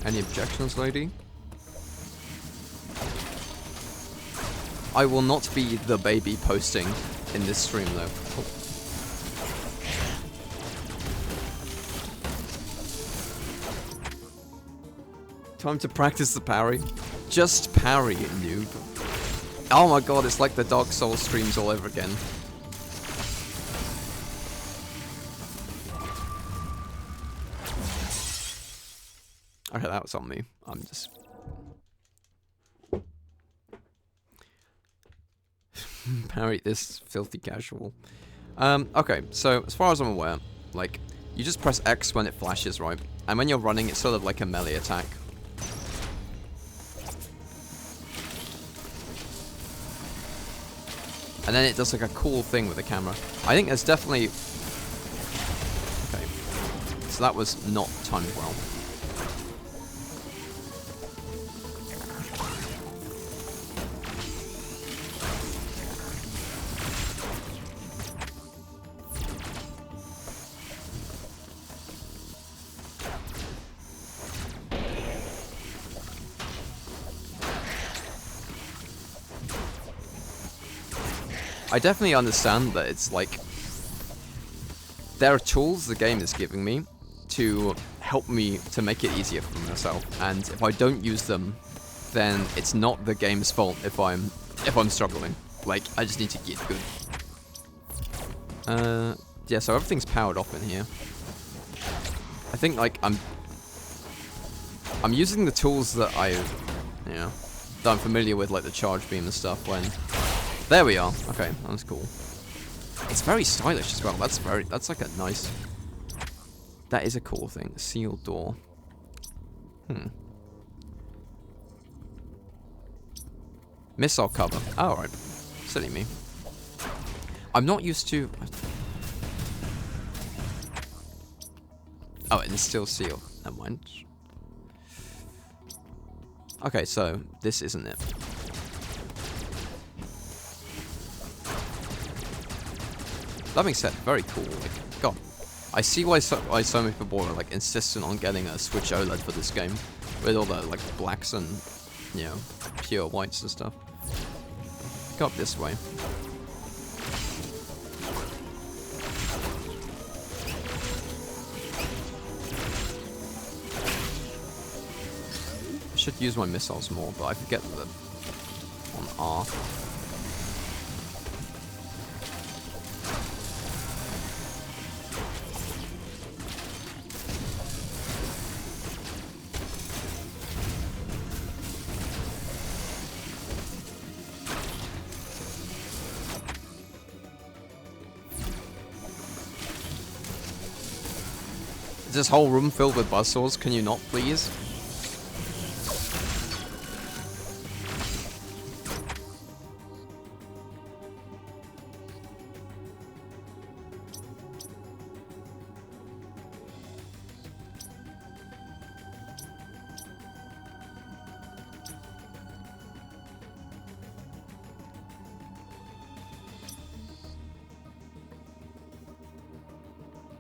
Any objections, lady? I will not be the baby posting in this stream, though. Oh. Time to practice the parry. Just parry, noob. Oh my god, it's like the Dark Souls streams all over again. Sorry, that was on me. I'm just... parry this filthy casual. Okay, so as far as I'm aware, like, you just press X when it flashes, right? And when you're running, it's sort of like a melee attack. And then it does like a cool thing with the camera. I think there's definitely... Okay. So that was not timed well. I definitely understand that it's like, there are tools the game is giving me to help me to make it easier for myself, and if I don't use them, then it's not the game's fault if I'm struggling. Like, I just need to get good. Yeah, so everything's powered off in here. I think like I'm using the tools that that I'm familiar with, like the charge beam and stuff. When there we are. Okay, that's cool. It's very stylish as well. That's like a nice... That is a cool thing. Sealed door. Missile cover. Oh, alright. Silly me. I'm not used to... Oh, and it's still sealed. Never mind. Okay, so this isn't it. That being said, very cool. Like, God, I see why so many people are like insistent on getting a Switch OLED for this game, with all the like blacks and pure whites and stuff. Go up this way. I should use my missiles more, but I forget that on R. Is this whole room filled with buzzsaws? Can you not, please?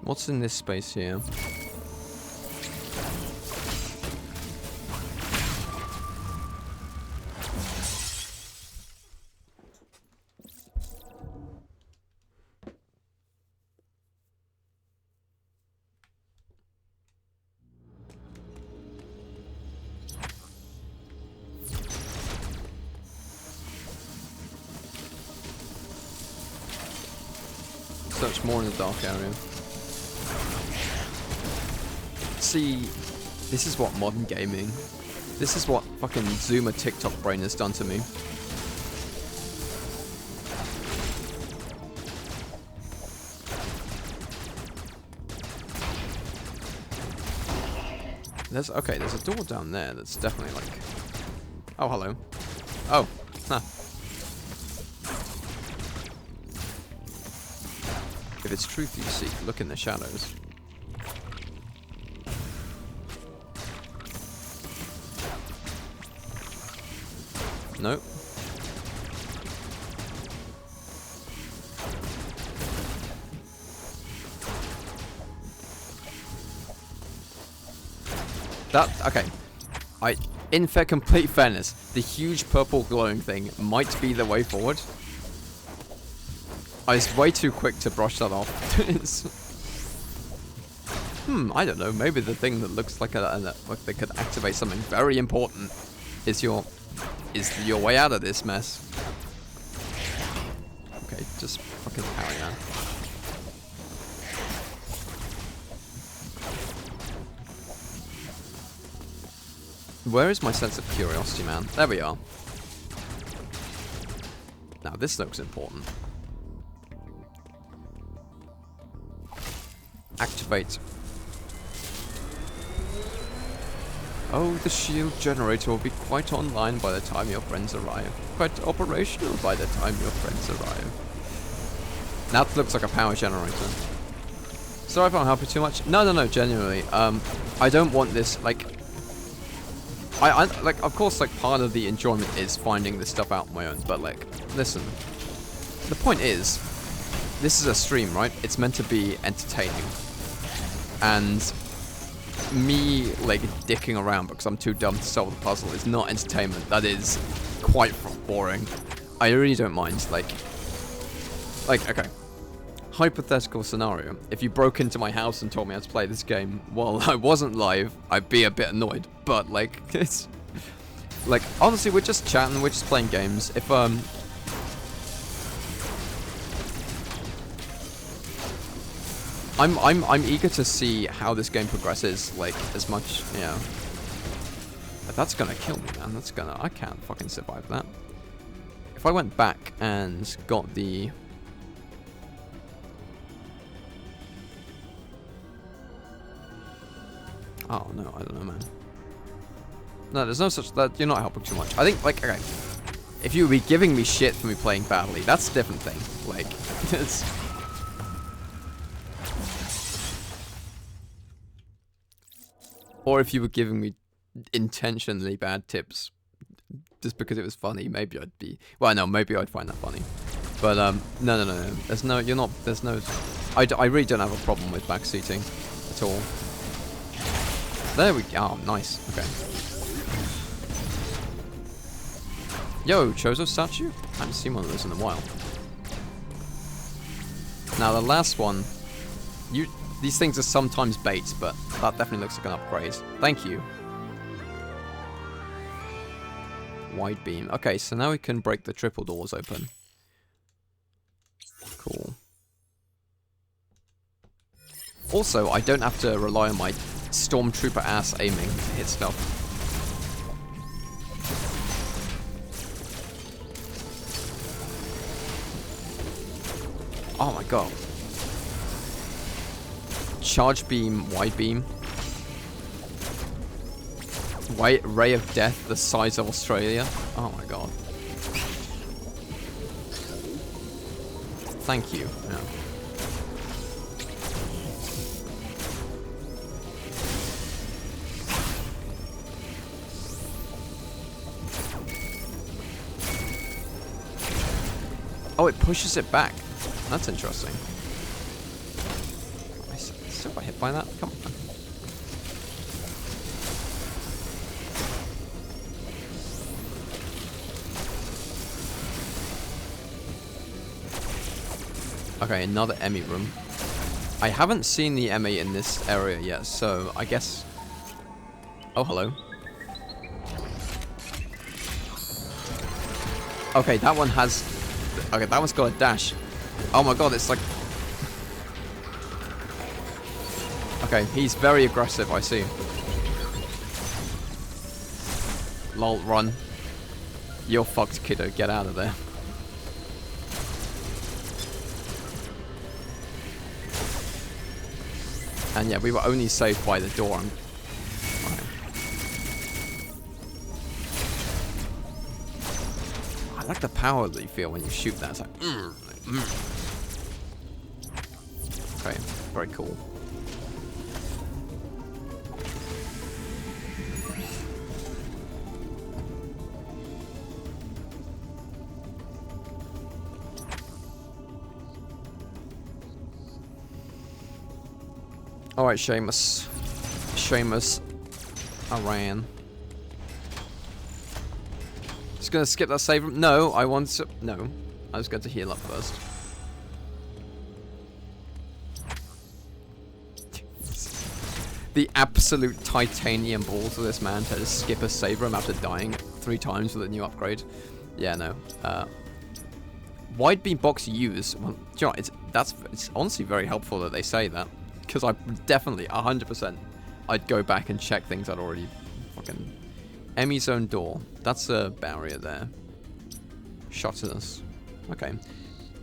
What's in this space here? Search more in the dark area. See, this is what modern gaming, this is what fucking Zoomer TikTok brain has done to me. There's a door down there that's definitely like... Oh, hello. Oh, huh. If it's truth you seek, look in the shadows. Nope. Okay. In complete fairness, the huge purple glowing thing might be the way forward. I was way too quick to brush that off. I don't know. Maybe the thing that looks like like they could activate something very important is your way out of this mess. Okay, just fucking carry on. Where is my sense of curiosity, man? There we are. Now, this looks important. Activate. Oh, the shield generator will be quite online by the time your friends arrive. Quite operational by the time your friends arrive. That looks like a power generator. Sorry if I'm helping too much. No, genuinely. I don't want this, like... like, of course, like, part of the enjoyment is finding this stuff out on my own, but, like, listen. The point is, this is a stream, right? It's meant to be entertaining. And me, like, dicking around because I'm too dumb to solve the puzzle is not entertainment. That is quite boring. I really don't mind, like, okay. Hypothetical scenario. If you broke into my house and told me how to play this game while I wasn't live, I'd be a bit annoyed. But, like, it's... like, honestly, we're just chatting, we're just playing games. If, I'm eager to see how this game progresses, like, as much, you know. But that's gonna kill me, man. That's gonna... I can't fucking survive that. If I went back and got the... oh, no, I don't know, man. No, there's no such... that you're not helping too much. I think, like, okay. If you would be giving me shit for me playing badly, that's a different thing. Like, it's... or if you were giving me intentionally bad tips just because it was funny, maybe I'd be... well, no, maybe I'd find that funny. But, no. There's no... you're not... there's no... I really don't have a problem with backseating at all. There we go. Oh, nice. Okay. Yo, Chozo statue? I haven't seen one of those in a while. Now, the last one... these things are sometimes baits, but that definitely looks like an upgrade. Thank you. Wide beam. Okay, so now we can break the triple doors open. Cool. Also, I don't have to rely on my stormtrooper ass aiming to hit stuff. Oh my god. Charge beam, wide beam. Ray of death the size of Australia. Oh my god. Thank you. Yeah. Oh, it pushes it back. That's interesting. I still got hit by that? Come on. Okay, another Emmy room. I haven't seen the Emmy in this area yet, so I guess... oh, hello. Okay, that one has... okay, that one's got a dash. Oh my god, it's like... okay, he's very aggressive, I see. Lol, run. You're fucked, kiddo. Get out of there. And yeah, we were only saved by the door. Okay. I like the power that you feel when you shoot that. It's like, okay, very cool. Alright, Seamus. I ran. Just gonna skip that save room. No, I want to... no. I was going to heal up first. The absolute titanium balls of this man to skip a save room after dying 3 times with a new upgrade. Yeah, no. Wide beam box use. Well, do you know what, it's honestly very helpful that they say that. Because I definitely, 100%, I'd go back and check things I'd already fucking Emmy zone door. That's a barrier there. Shot at us. Okay.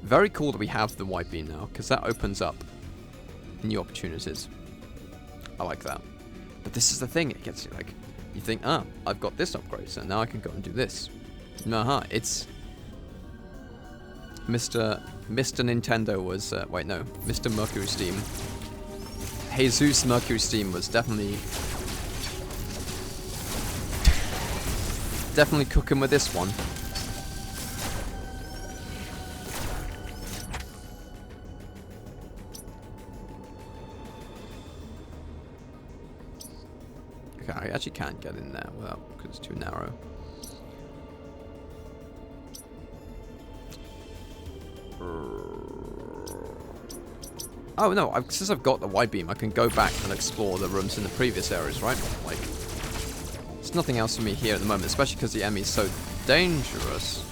Very cool that we have the white beam now, because that opens up new opportunities. I like that. But this is the thing, it gets you like, you think, ah, I've got this upgrade, so now I can go and do this. Nah, it's... Mr. Nintendo was, wait, no, Mr. Mercury Steam. Jesus Mercury Steam was definitely cooking with this one. Okay, I actually can't get in there without, because it's too narrow. Oh no, since I've got the wide beam, I can go back and explore the rooms in the previous areas, right? Like, there's nothing else for me here at the moment, especially because the enemy is so dangerous.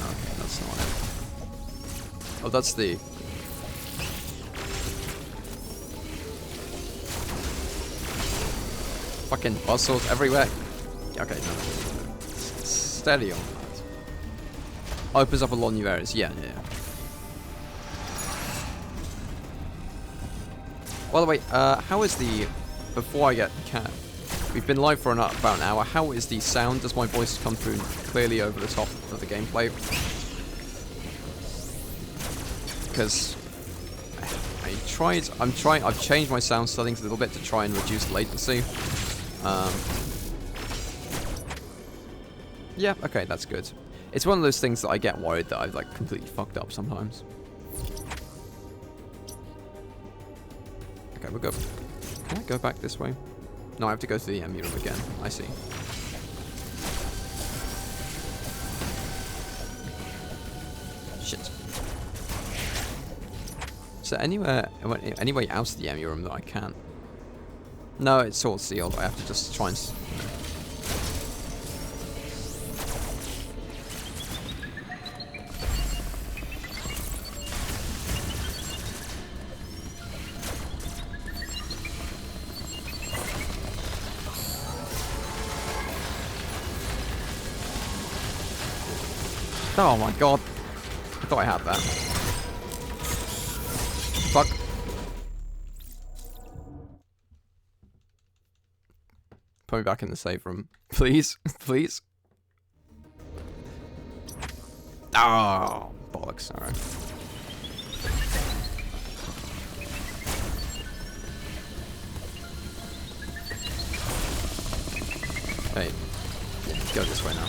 Okay, that's not it. Oh, that's the... Fucking buzzsaws everywhere. Okay, no. Steady on that. Opens up a lot of new areas. Yeah. By the way, how is the... Before I get cat... We've been live for about an hour. How is the sound? Does my voice come through clearly over the top of the gameplay? Because... I've changed my sound settings a little bit to try and reduce latency. Yeah, okay, that's good. It's one of those things that I get worried that I've like completely fucked up sometimes. Okay, we'll go. Can I go back this way? No, I have to go to the MU room again. I see. Shit. Is there any way out of the MU room that I can? No, it's all sealed. I have to just try and... Oh my god. I thought I had that. Fuck. Put me back in the save room. Please. Please. Oh, bollocks. Alright. Hey. Go this way now.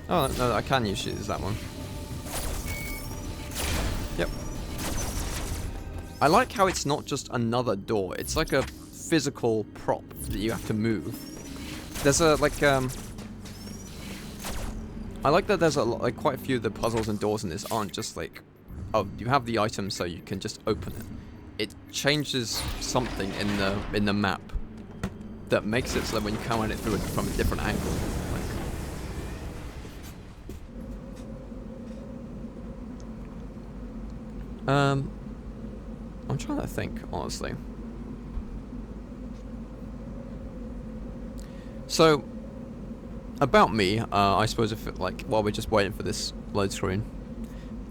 Oh, no, I can use it as that one. Yep. I like how it's not just another door. It's like a physical prop that you have to move. There's a, like, I like that there's like quite a few of the puzzles and doors in this aren't just like, oh, you have the item so you can just open it. It changes something in the map that makes it so that when you come at it through it from a different angle. I'm trying to think, honestly. So, about me, I suppose if it, like, while we're just waiting for this load screen,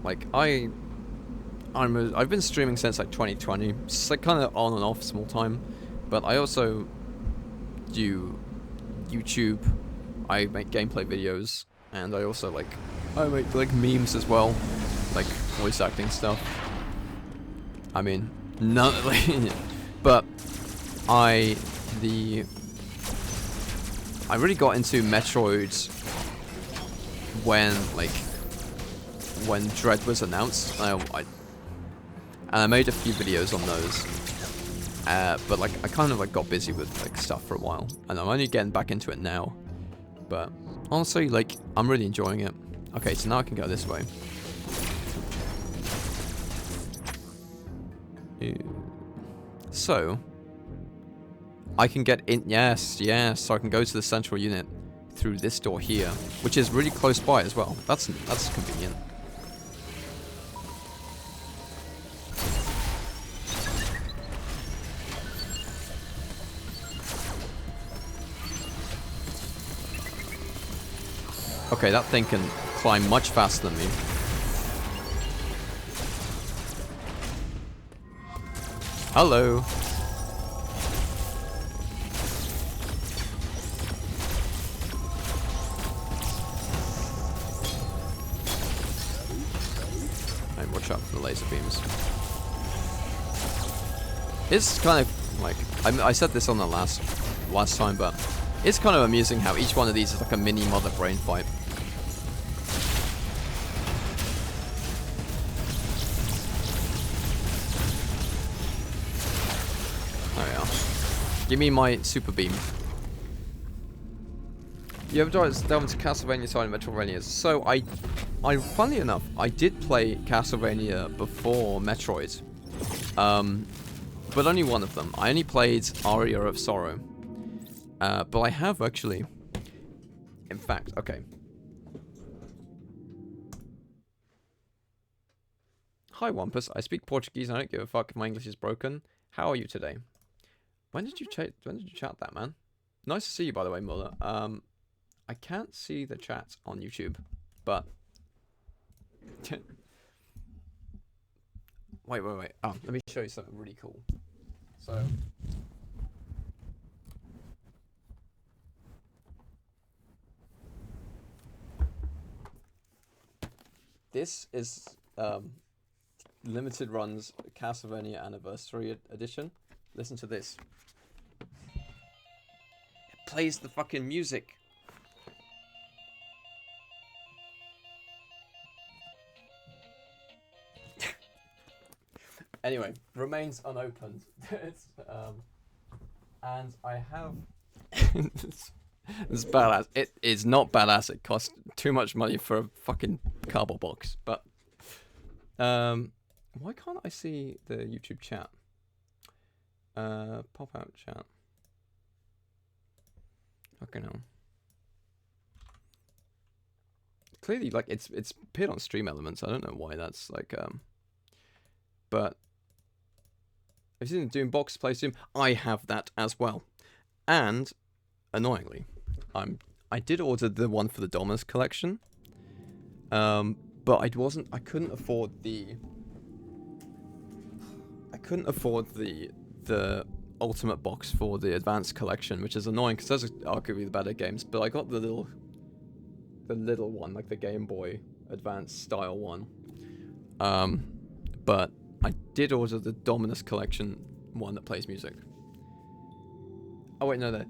like, I've been streaming since like 2020. It's like kind of on and off, small time, but I also do YouTube. I make gameplay videos, and I also I make like memes as well, like voice acting stuff. I mean, none, but I really got into Metroid when Dread was announced. And I made a few videos on those. But like I kind of like got busy with like stuff for a while, and I'm only getting back into it now. But honestly, like I'm really enjoying it. Okay, so now I can go this way. So I can get in. Yes. So I can go to the central unit through this door here, which is really close by as well. That's convenient. Okay, that thing can climb much faster than me. Hello. And watch out for the laser beams. It's kind of like I said this on the last time, but it's kind of amusing how each one of these is like a mini mother brain fight. There we are. Give me my super beam. You ever delved into Castlevania side of Metroidvania? So I funnily enough, I did play Castlevania before Metroid. But only one of them. I only played Aria of Sorrow. But I have actually. In fact, okay. Hi Wampus, I speak Portuguese and I don't give a fuck if my English is broken. How are you today? When did you chat that, man? Nice to see you, by the way, Muller. I can't see the chat on YouTube, but wait. Oh, let me show you something really cool. So this is limited runs Castlevania Anniversary Edition. Listen to this. It plays the fucking music. Anyway, remains unopened. It's, and I have. It's badass. It is not badass. It costs too much money for a fucking cardboard box. But why can't I see the YouTube chat? Pop out chat. Fucking hell. Clearly, like it's appeared on Stream Elements. I don't know why that's like but have you seen the Doom box plays Doom? I have that as well. And annoyingly, I did order the one for the Dominus collection. But I couldn't afford the ultimate box for the advanced collection, which is annoying because those are arguably the better games. But I got the little one, like the Game Boy Advance style one. But I did order the Dominus collection one that plays music. Oh wait, no, the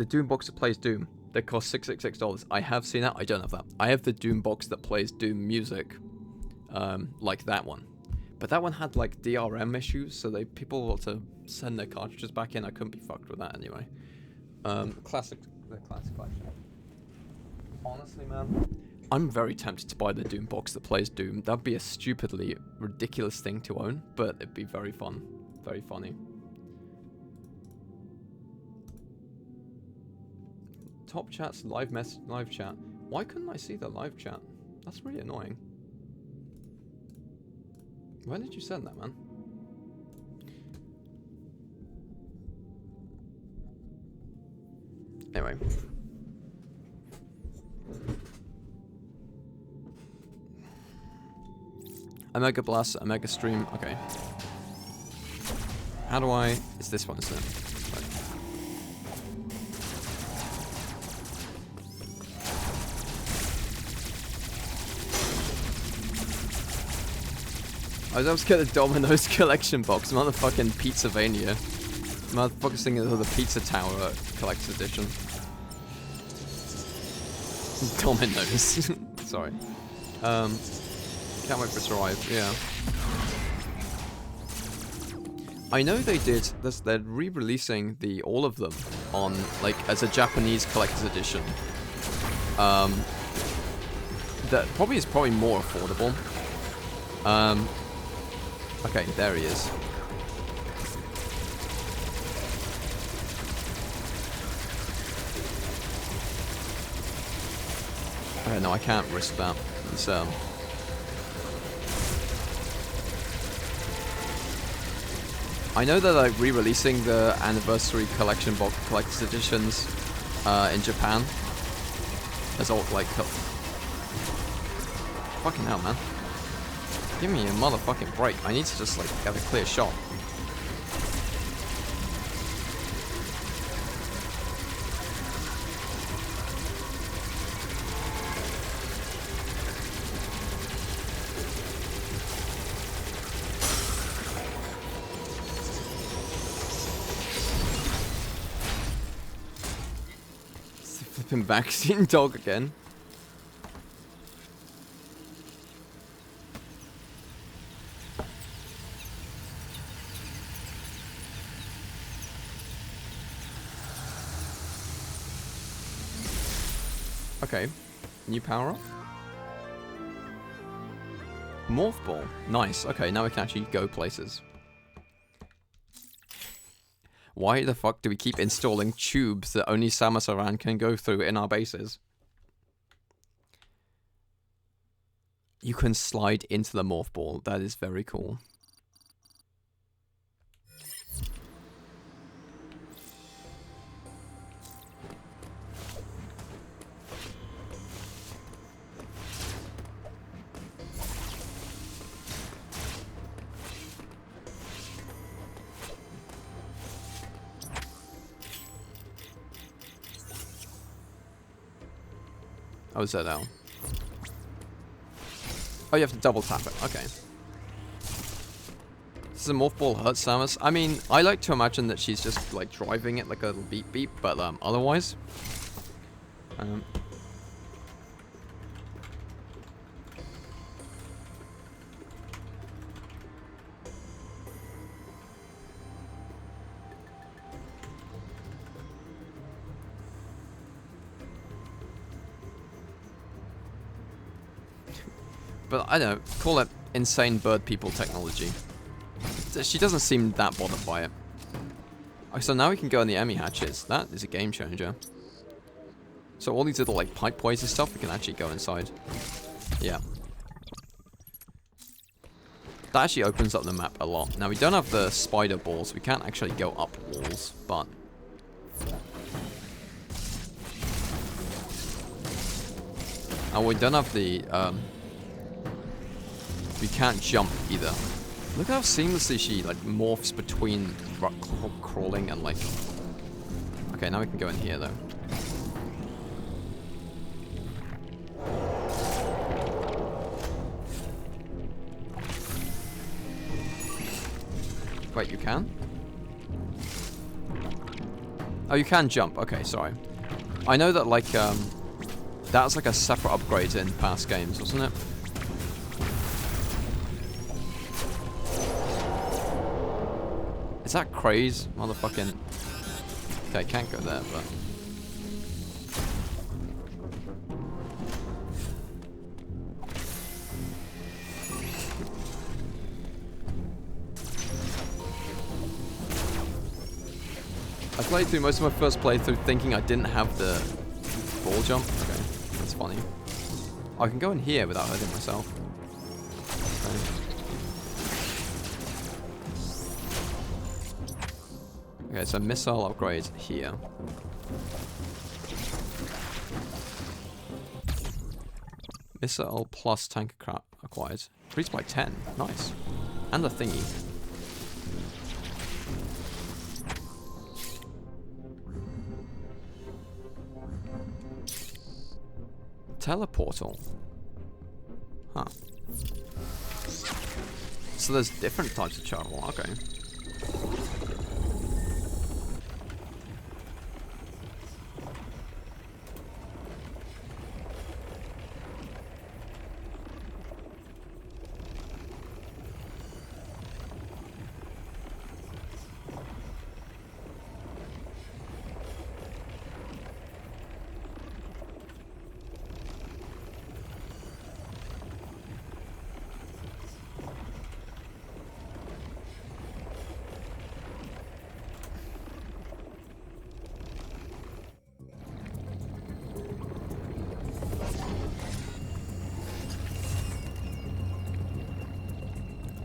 Doom box that plays Doom. That costs $666. I have seen that. I don't have that. I have the Doom box that plays Doom music, like that one. But that one had like DRM issues, so people want to send their cartridges back in. I couldn't be fucked with that anyway. The classic collection. Honestly, man, I'm very tempted to buy the Doom box that plays Doom. That'd be a stupidly ridiculous thing to own, but it'd be very fun, very funny. Top chat's live chat. Why couldn't I see the live chat? That's really annoying. When did you send that, man? Anyway. Omega Blast, Omega Stream. Okay. How do I... It's this one, isn't it? Right. I was able to get the Domino's collection box. Motherfucking Pizzavania. Motherfucker's thinking of the Pizza Tower Collector's Edition. Domino's. Sorry. Can't wait for it to arrive. Yeah. I know they did this. They're re-releasing all of them on like as a Japanese collector's edition. That probably is more affordable. Okay, there he is. No, I can't risk that. It's, I know that they're re-releasing the anniversary collection box collector's editions in Japan. As all like, fucking hell, man! Give me a motherfucking break. I need to just like have a clear shot. Flipping vaccine dog again. Okay, new power up. Morph ball, nice. Okay, now we can actually go places. Why the fuck do we keep installing tubes that only Samus Aran can go through in our bases? You can slide into the morph ball. That is very cool. Oh, is that L? Oh, you have to double tap it. Okay. Does the morph ball hurt Samus? I mean, I like to imagine that she's just like driving it like a little beep beep, but otherwise. But I don't know, call it insane bird people technology. She doesn't seem that bothered by it. Oh, so now we can go on the Emmy hatches. That is a game changer. So all these little like pipeways and stuff, we can actually go inside. Yeah. That actually opens up the map a lot. Now we don't have the spider balls, we can't actually go up walls, but... Oh, we don't have the, we can't jump either. Look how seamlessly she like morphs between crawling and like... Okay, now we can go in here though. Wait, you can? Oh, you can jump. Okay, sorry. I know that like that was like a separate upgrade in past games, wasn't it? Is that Kraid? Motherfucking... Okay, I can't go there, but... I played through most of my first playthrough thinking I didn't have the ball jump. Okay, that's funny. Oh, I can go in here without hurting myself. Okay, so missile upgrade here. Missile plus tank acquired. Increased by 10. Nice. And the thingy. Teleportal. Huh. So there's different types of travel. Okay.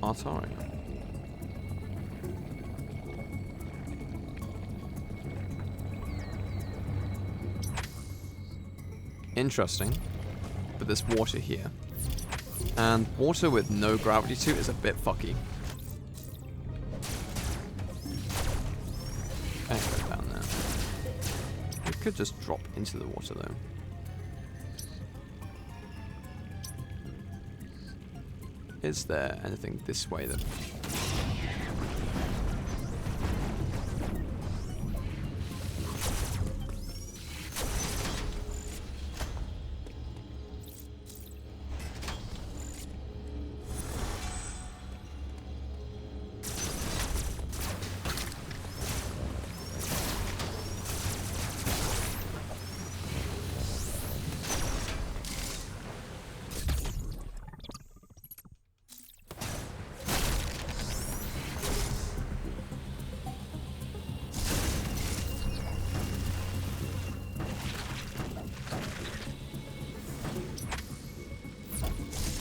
Atari. Interesting. But there's water here. And water with no gravity to it is a bit fucky. Can't go down there. We could just drop into the water though. Is there anything this way that...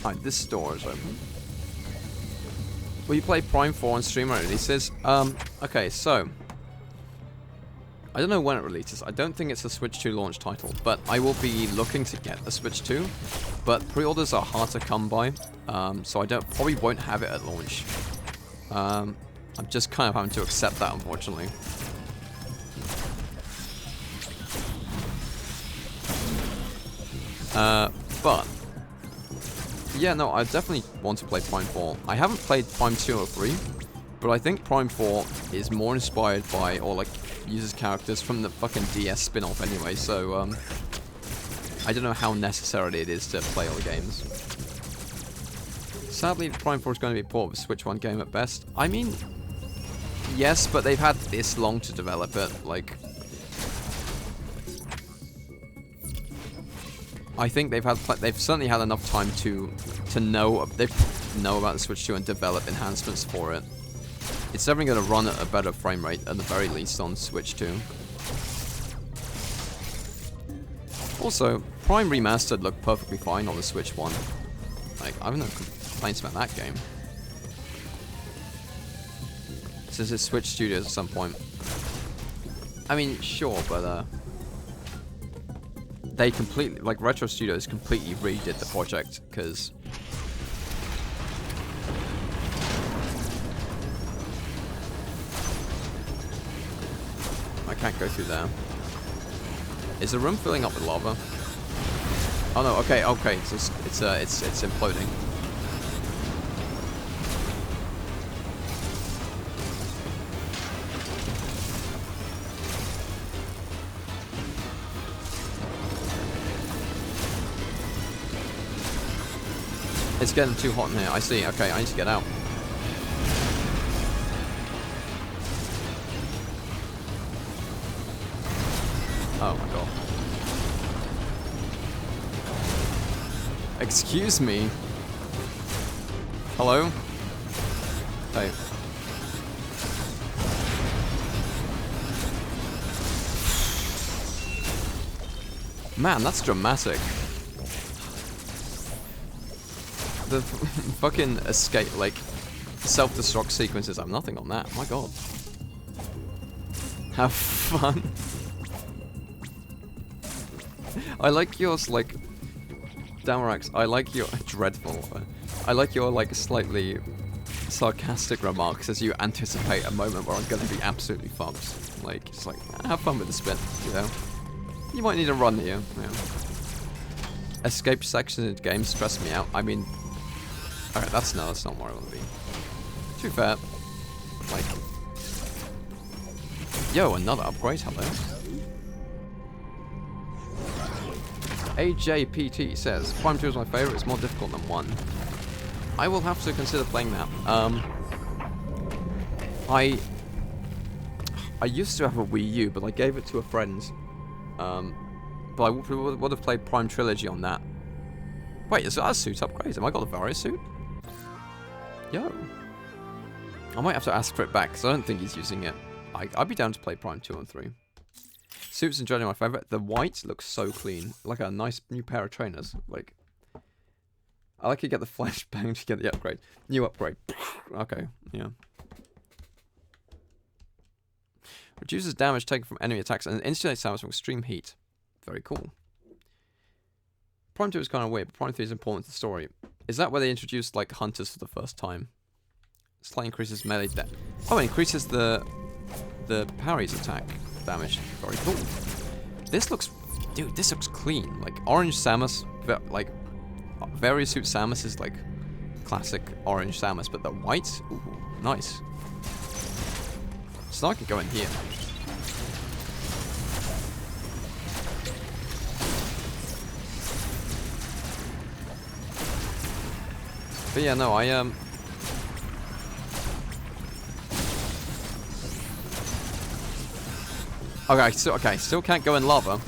Alright, this door is open. Will you play Prime 4 on stream when it releases? Okay, so... I don't know when it releases. I don't think it's a Switch 2 launch title, but I will be looking to get a Switch 2. But pre-orders are hard to come by, so I probably won't have it at launch. I'm just kind of having to accept that, unfortunately. But... yeah, no, I definitely want to play Prime 4. I haven't played Prime 2 or 3, but I think Prime 4 is more inspired by, or like, uses characters from the fucking DS spin-off anyway, so, I don't know how necessary it is to play all the games. Sadly, Prime 4 is going to be a port of a Switch 1 game at best. I mean, yes, but they've had this long to develop it, like... I think they've certainly had enough time to know about the Switch 2 and develop enhancements for it. It's definitely going to run at a better frame rate at the very least on Switch 2. Also, Prime Remastered looked perfectly fine on the Switch 1. Like, I have no complaints about that game. Since it's Switch Studios at some point. I mean, sure, but they completely, like, Retro Studios completely redid the project, because... I can't go through there. Is the room filling up with lava? Oh no, okay, it's imploding. It's getting too hot in here. I see. Okay, I need to get out. Oh my god. Excuse me. Hello? Hey. Man, that's dramatic. The fucking escape, like, self-destruct sequences, I'm nothing on that. My god. Have fun. I like yours, like, Damarax, I like your, dreadful. I like your, like, slightly sarcastic remarks as you anticipate a moment where I'm gonna be absolutely fucked. Like, it's like, have fun with the spin, you know? You might need a run here, yeah. Escape sections in games stress me out. I mean... Alright, that's not where I want to be. To be fair, like... Yo, another upgrade, hello. AJPT says, Prime 2 is my favourite, it's more difficult than 1. I will have to consider playing that. I used to have a Wii U, but I gave it to a friend. But I would have played Prime Trilogy on that. Wait, so that's suit upgrades. Have I got a Varia suit? Yo. I might have to ask for it back, because I don't think he's using it. I'd be down to play Prime 2 and 3. Suits and generally my favourite. The white looks so clean. Like a nice new pair of trainers. Like, I like to get the flashbang to get the upgrade. New upgrade. Okay, yeah. Reduces damage taken from enemy attacks and insulates damage from extreme heat. Very cool. Prime 2 is kind of weird, but Prime 3 is important to the story. Is that where they introduced, like, hunters for the first time? Slightly increases melee damage. Oh, it increases the parry's attack damage. Very cool. This looks... Dude, this looks clean. Like, orange Samus, like, various suit Samus is, like, classic orange Samus, but the white? Ooh, nice. So now I can go in here. But yeah, no, Okay, still can't go in lava.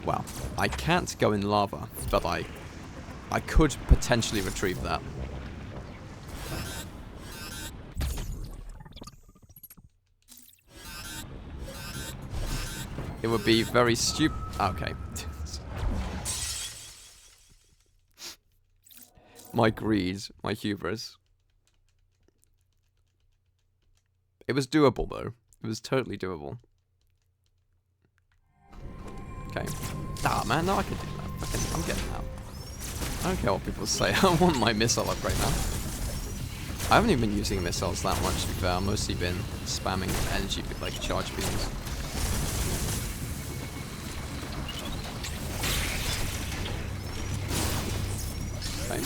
Well, I can't go in lava, but I could potentially retrieve that. It would be very stupid. Okay. My greed, my hubris. It was doable, though. It was totally doable. Okay. Ah, man, no, I can do that. I'm getting that. I don't care what people say. I want my missile upgrade now. I haven't even been using missiles that much, to be fair. I've mostly been spamming energy, like, charge beams. Okay.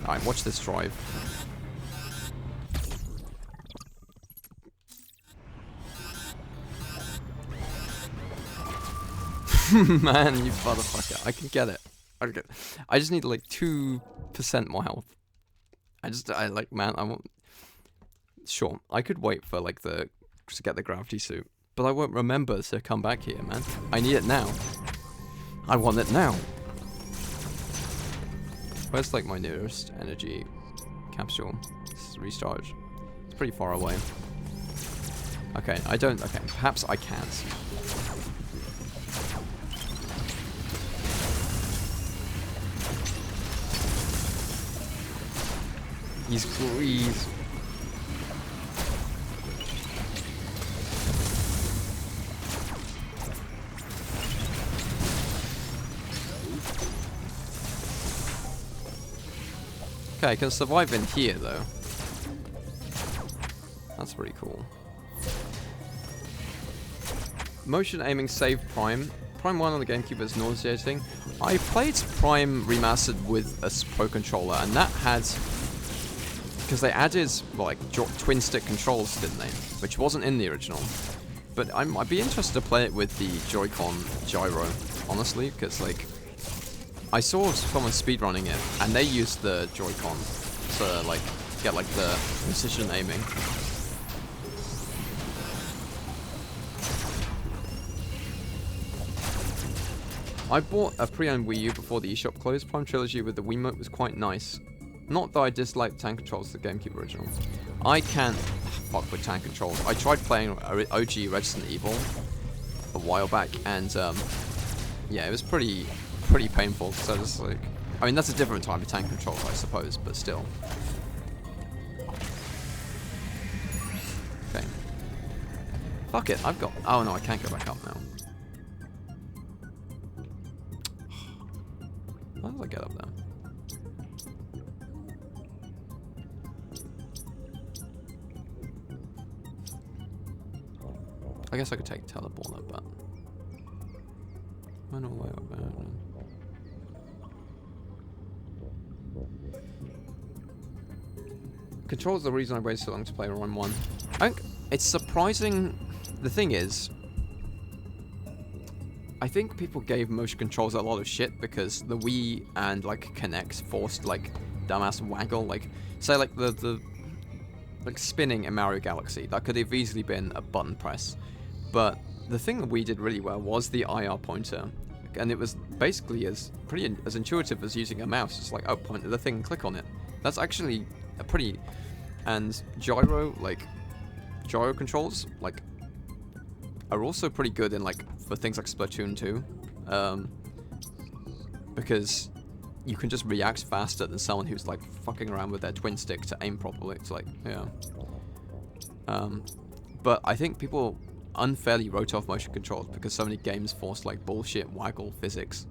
Alright, watch this drive. Man, you motherfucker. I can get it. I just need like 2% more health. Man, I want... Sure, I could wait for like to get the gravity suit. But I won't remember to come back here, man. I need it now. I want it now. Where's like my nearest energy capsule? This is recharge. It's pretty far away. Okay, okay, perhaps I can't. He's greed. Okay, I can survive in here though. That's pretty cool. Motion aiming save Prime. Prime 1 on the GameCube is nauseating. I played Prime Remastered with a Pro controller, and that had... Because they added, well, like, twin stick controls, didn't they? Which wasn't in the original. But I'd be interested to play it with the Joy-Con gyro, honestly, because, like... I saw someone speedrunning it, and they used the Joy-Con to, like, get, like, the precision aiming. I bought a pre-owned Wii U before the eShop closed. Prime Trilogy with the Wiimote was quite nice. Not that I dislike tank controls to the GameCube original. I can't fuck with tank controls. I tried playing OG Resident Evil a while back, and yeah, it was pretty painful. So just like, I mean, that's a different type of tank controls, I suppose, but still. Okay. Fuck it, I've got... Oh no, I can't go back up now. How did I get up there? I guess I could take teleporter, but I know way up there. Control's the reason I waited so long to play Run 1. I think it's surprising. The thing is, I think people gave motion controls a lot of shit because the Wii and like Kinect forced like dumbass waggle, like say like the like spinning in Mario Galaxy. That could have easily been a button press. But the thing that we did really well was the IR pointer, and it was basically as intuitive as using a mouse. It's like, oh, point at the thing, click on it. That's actually a pretty... And gyro controls, like, are also pretty good in, like, for things like Splatoon 2. because you can just react faster than someone who's like fucking around with their twin stick to aim properly. It's like, yeah. But I think people unfairly wrote off motion controls because so many games forced like bullshit waggle physics.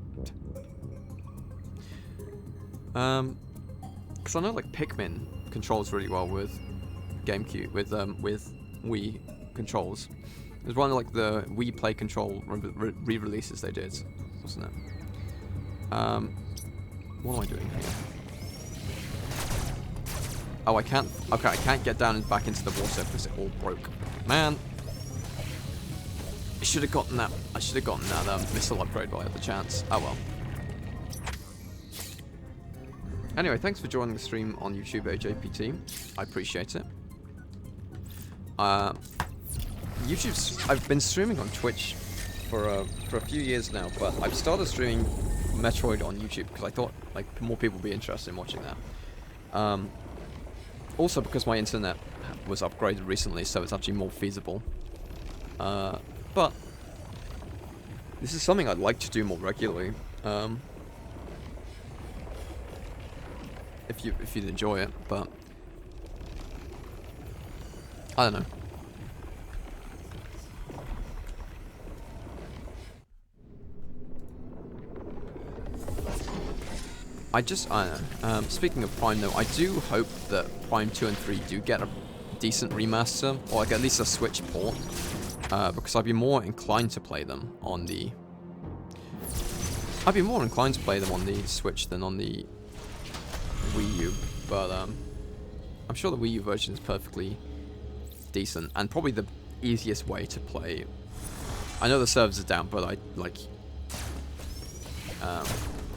Because I know like Pikmin controls really well with GameCube, with Wii controls. It was one of like the Wii Play Control re-releases they did, wasn't it? What am I doing here? Oh, I can't. Okay, I can't get down and back into the water because it all broke. Man, I should have gotten that. I should have gotten that missile upgrade while I had the chance. Oh well. Anyway, thanks for joining the stream on YouTube, AJPT. I appreciate it. I've been streaming on Twitch for a few years now, but I've started streaming Metroid on YouTube because I thought like more people would be interested in watching that. Also because my internet was upgraded recently, so it's actually more feasible. But this is something I'd like to do more regularly. If you'd enjoy it, but I don't know. I don't know. Speaking of Prime though, I do hope that Prime 2 and 3 do get a decent remaster, or like at least a Switch port, because I'd be more inclined to play them on the Switch than on the Wii U, but I'm sure the Wii U version is perfectly decent and probably the easiest way to play. I know the servers are down, but I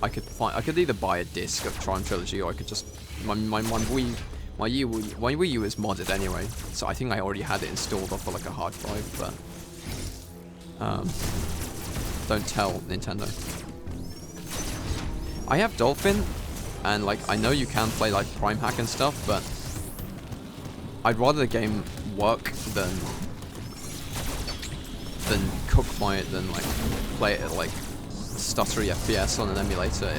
could either buy a disc of Triumph Trilogy, or I could just my Wii U is modded anyway, so I think I already had it installed off of like a hard drive, but don't tell Nintendo. I have Dolphin, and like I know you can play like Prime Hack and stuff, but I'd rather the game work than like play it at like stuttery FPS on an emulator.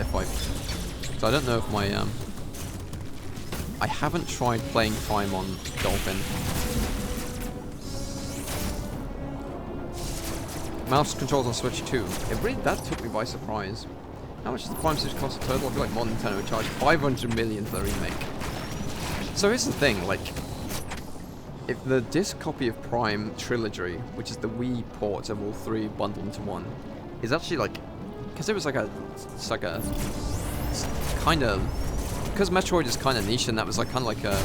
So I don't know if my I haven't tried playing Prime on Dolphin. Mouse controls on Switch 2. That took me by surprise. How much does the Prime Switch cost in total? I feel like more Nintendo would charge 500 million for the remake. So here's the thing, like, if the disc copy of Prime Trilogy, which is the Wii port of all three bundled into one, is actually like, because it was like it's kind of, because Metroid is kind of niche, and that was like kind of like a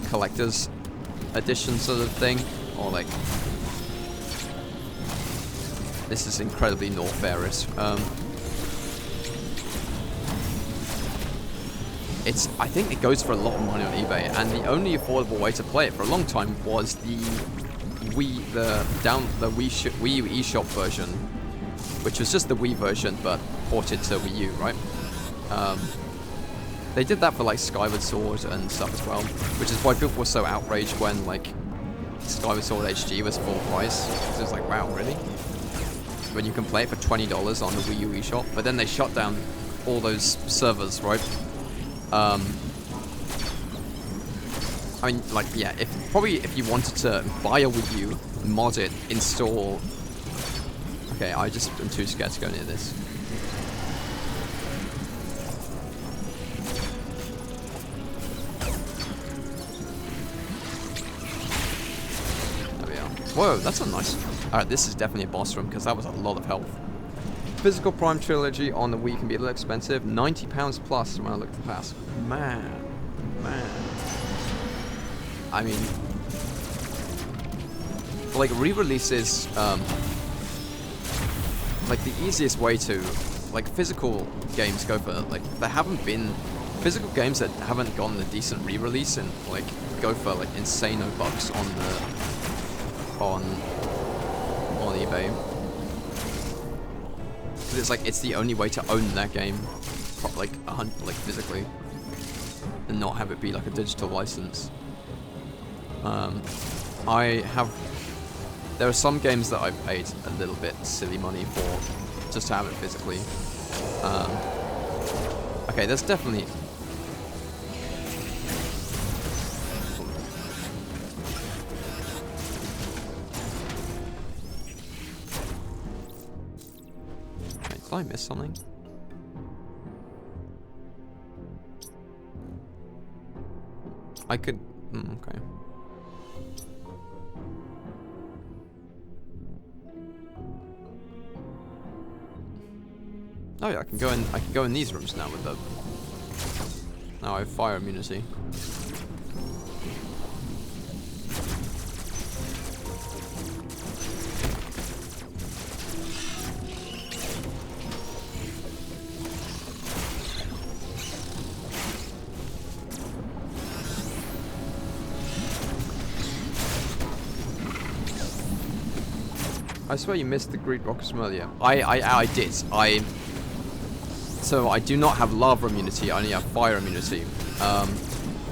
collector's edition sort of thing, or like, this is incredibly not fairish. I think it goes for a lot of money on eBay, and the only affordable way to play it for a long time was the Wii U eShop version, which was just the Wii version but ported to Wii U, right? They did that for like Skyward Sword and stuff as well, which is why people were so outraged when like Skyward Sword HD was full price. So it was like, wow, really? When you can play it for $20 on the Wii U eShop, but then they shut down all those servers, right? I mean, like, yeah, if you wanted to buy a Wii U, mod it, install. Okay, I just am too scared to go near this. There we are. Whoa, that's a nice. Alright, this is definitely a boss room because that was a lot of health. Physical Prime Trilogy on the Wii can be a little expensive. £90 plus when I look at the past. Man. I mean, like re-releases, like the easiest way to, like physical games go for, like there haven't been physical games that haven't gotten a decent re-release and like go for like insane bucks on eBay. It's like it's the only way to own that game, like physically, and not have it be like a digital license. There are some games that I've paid a little bit silly money for just to have it physically. Okay, there's definitely... Wait, did I miss something? I could... okay. Oh yeah, I can go in these rooms now with the... Now I have fire immunity. I swear you missed the Greed rockets from earlier. I did. So I do not have lava immunity, I only have fire immunity.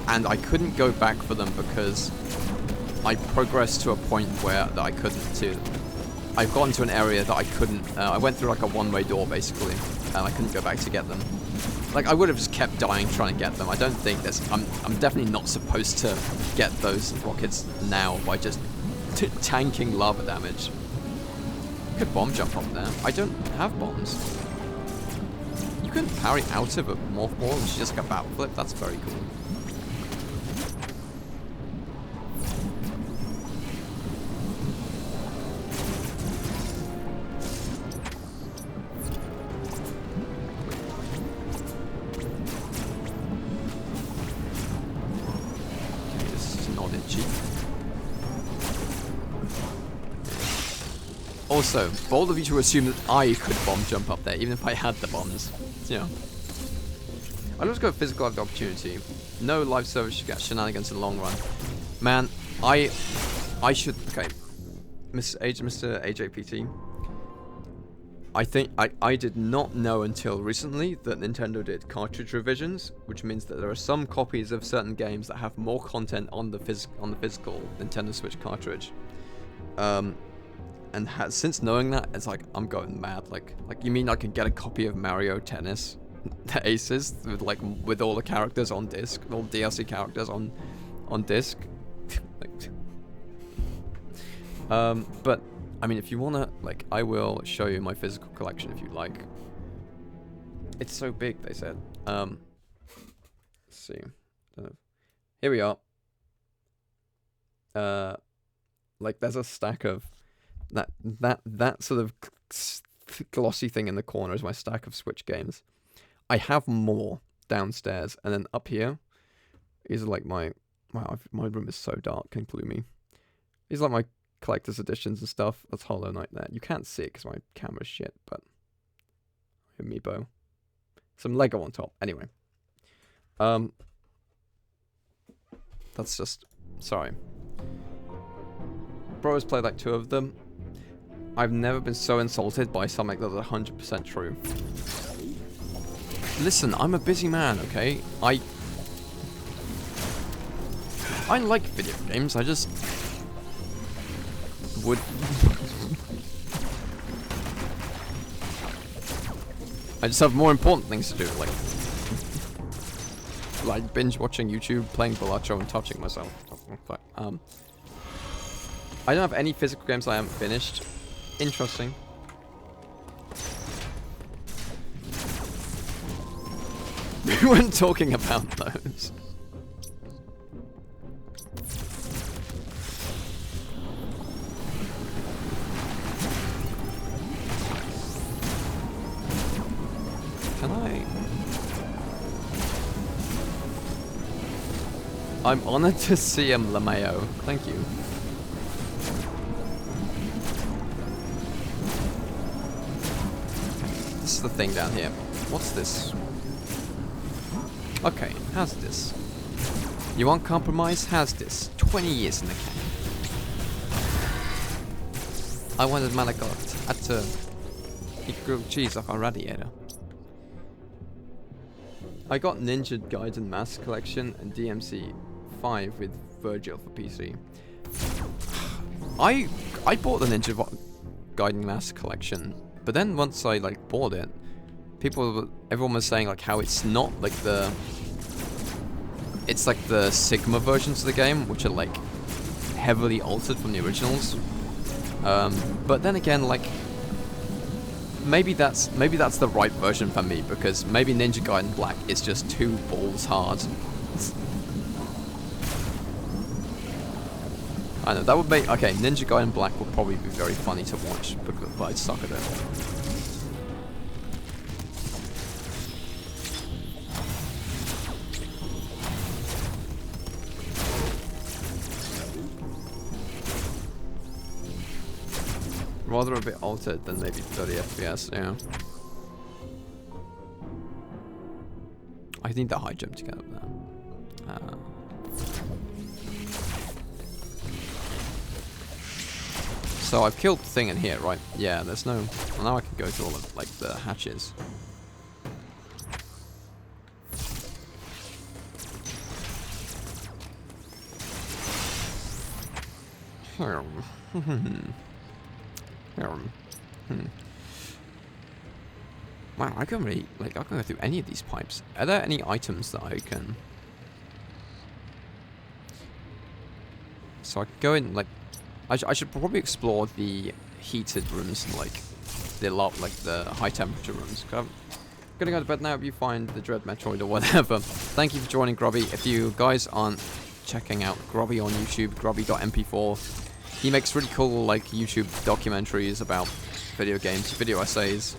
And I couldn't go back for them because I progressed to a point where I couldn't I've gotten to an area that I couldn't, I went through like a one-way door basically, and I couldn't go back to get them. Like, I would have just kept dying trying to get them. I don't think there's, I'm definitely not supposed to get those rockets now by just tanking lava damage. Could bomb jump up there. I don't have bombs. You can parry out of a morph ball and she just got battle flip. That's very cool. Okay, this is not itchy. Also, bold of you to assume that I could bomb jump up there, even if I had the bombs. You know. I'll just go physical of the opportunity. No live service shenanigans in the long run. Man, I should... Okay. Mr. AJPT. I think... I did not know until recently that Nintendo did cartridge revisions, which means that there are some copies of certain games that have more content on the physical Nintendo Switch cartridge. And since knowing that, it's like, I'm going mad. Like you mean I can get a copy of Mario Tennis, the Aces, with all the characters on disc, all DLC characters on disc? But, I mean, if you wanna, like, I will show you my physical collection if you like. It's so big, they said. Let's see. Here we are. Like, there's a stack of... That sort of glossy thing in the corner is my stack of Switch games. I have more downstairs, and then up here is like my room is so dark and gloomy. These are like my collector's editions and stuff. That's Hollow Knight there. You can't see it because my camera's shit, but amiibo, some Lego on top. Anyway, that's just sorry. Bro has played like 2 of them. I've never been so insulted by something that's 100% true. Listen, I'm a busy man, okay? I like video games, I just would... I just have more important things to do, like binge watching YouTube, playing Balatro, and touching myself. I don't have any physical games I haven't finished. Interesting. We weren't talking about those. Can I? I'm honored to see him, LeMayo. Thank you. This is the thing down here. What's this? Okay, how's this? You want compromise? How's this? 20 years in the can. I wanted Malagot at he grilled cheese off our radiator. I got Ninja Gaiden Master Collection and DMC 5 with Virgil for PC. I bought the Ninja Gaiden Master Collection But then once I like bought it, everyone was saying like how it's not like it's like the Sigma versions of the game, which are like heavily altered from the originals. But then again, like maybe that's the right version for me, because maybe Ninja Gaiden Black is just too balls hard. I know, that would make... Okay, Ninja Gaiden Black would probably be very funny to watch, but I'd suck at it. Rather a bit altered than maybe 30 FPS, yeah. I need the high jump to get up there. So I've killed the thing in here, right? Yeah, there's no... Well, now I can go to all of, like, the hatches. Wow, I can't really... Like, I can go through any of these pipes. Are there any items that I can... So I can go in, like... I should probably explore the heated rooms and like the high temperature rooms. I'm gonna go to bed now. If you find the Dread Metroid or whatever, thank you for joining Grubby. If you guys aren't checking out Grubby on YouTube, grubby.mp4, he makes really cool like YouTube documentaries about video games, video essays.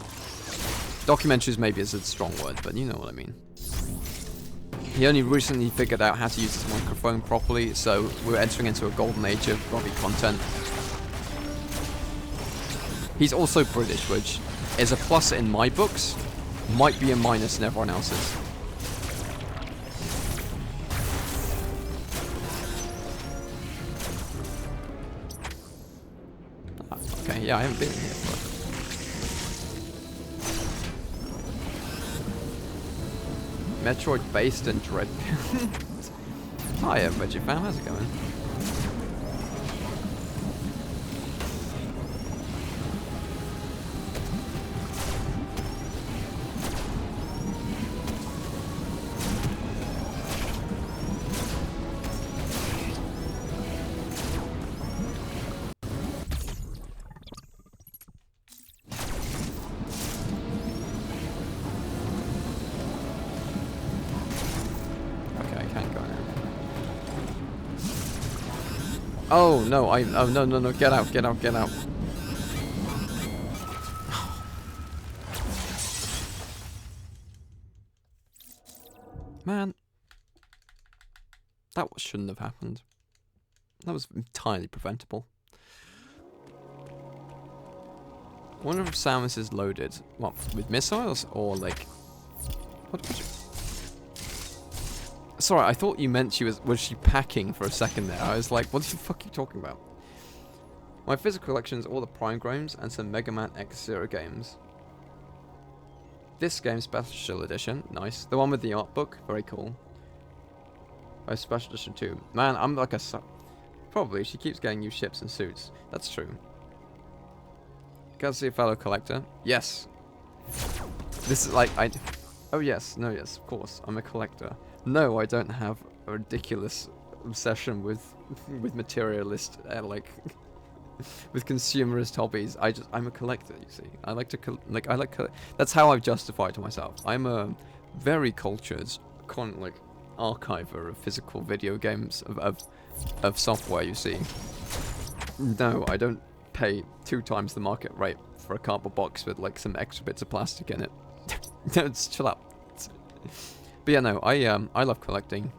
Documentaries maybe is a strong word, but you know what I mean. He only recently figured out how to use his microphone properly, so we're entering into a golden age of Grubby content. He's also British, which is a plus in my books, might be a minus in everyone else's. Okay, yeah, I haven't been in here for Metroid based and Dread. Hiya, Veggie Fam, how's it going? Oh no, oh no, get out. Man. That shouldn't have happened. That was entirely preventable. I wonder if Samus is loaded. What, with missiles or like... What did you... Sorry, I thought you meant was she packing for a second there. I was like, what the fuck are you talking about? My physical collection is all the Prime games and some Mega Man X-Zero games. This game, Special Edition, nice. The one with the art book, very cool. Oh, Special Edition 2. Man, I'm like a... Probably, she keeps getting new ships and suits. That's true. Can I see a fellow collector? Yes. This is like, Oh yes, no yes, of course, I'm a collector. No, I don't have a ridiculous obsession with materialist, like, with consumerist hobbies. I'm a collector, you see. I like to, that's how I've justified to myself. I'm a very cultured, archiver of physical video games, of software, you see. No, I don't pay 2 times the market rate for a cardboard box with, like, some extra bits of plastic in it. Just chill out. But yeah, no, I love collecting.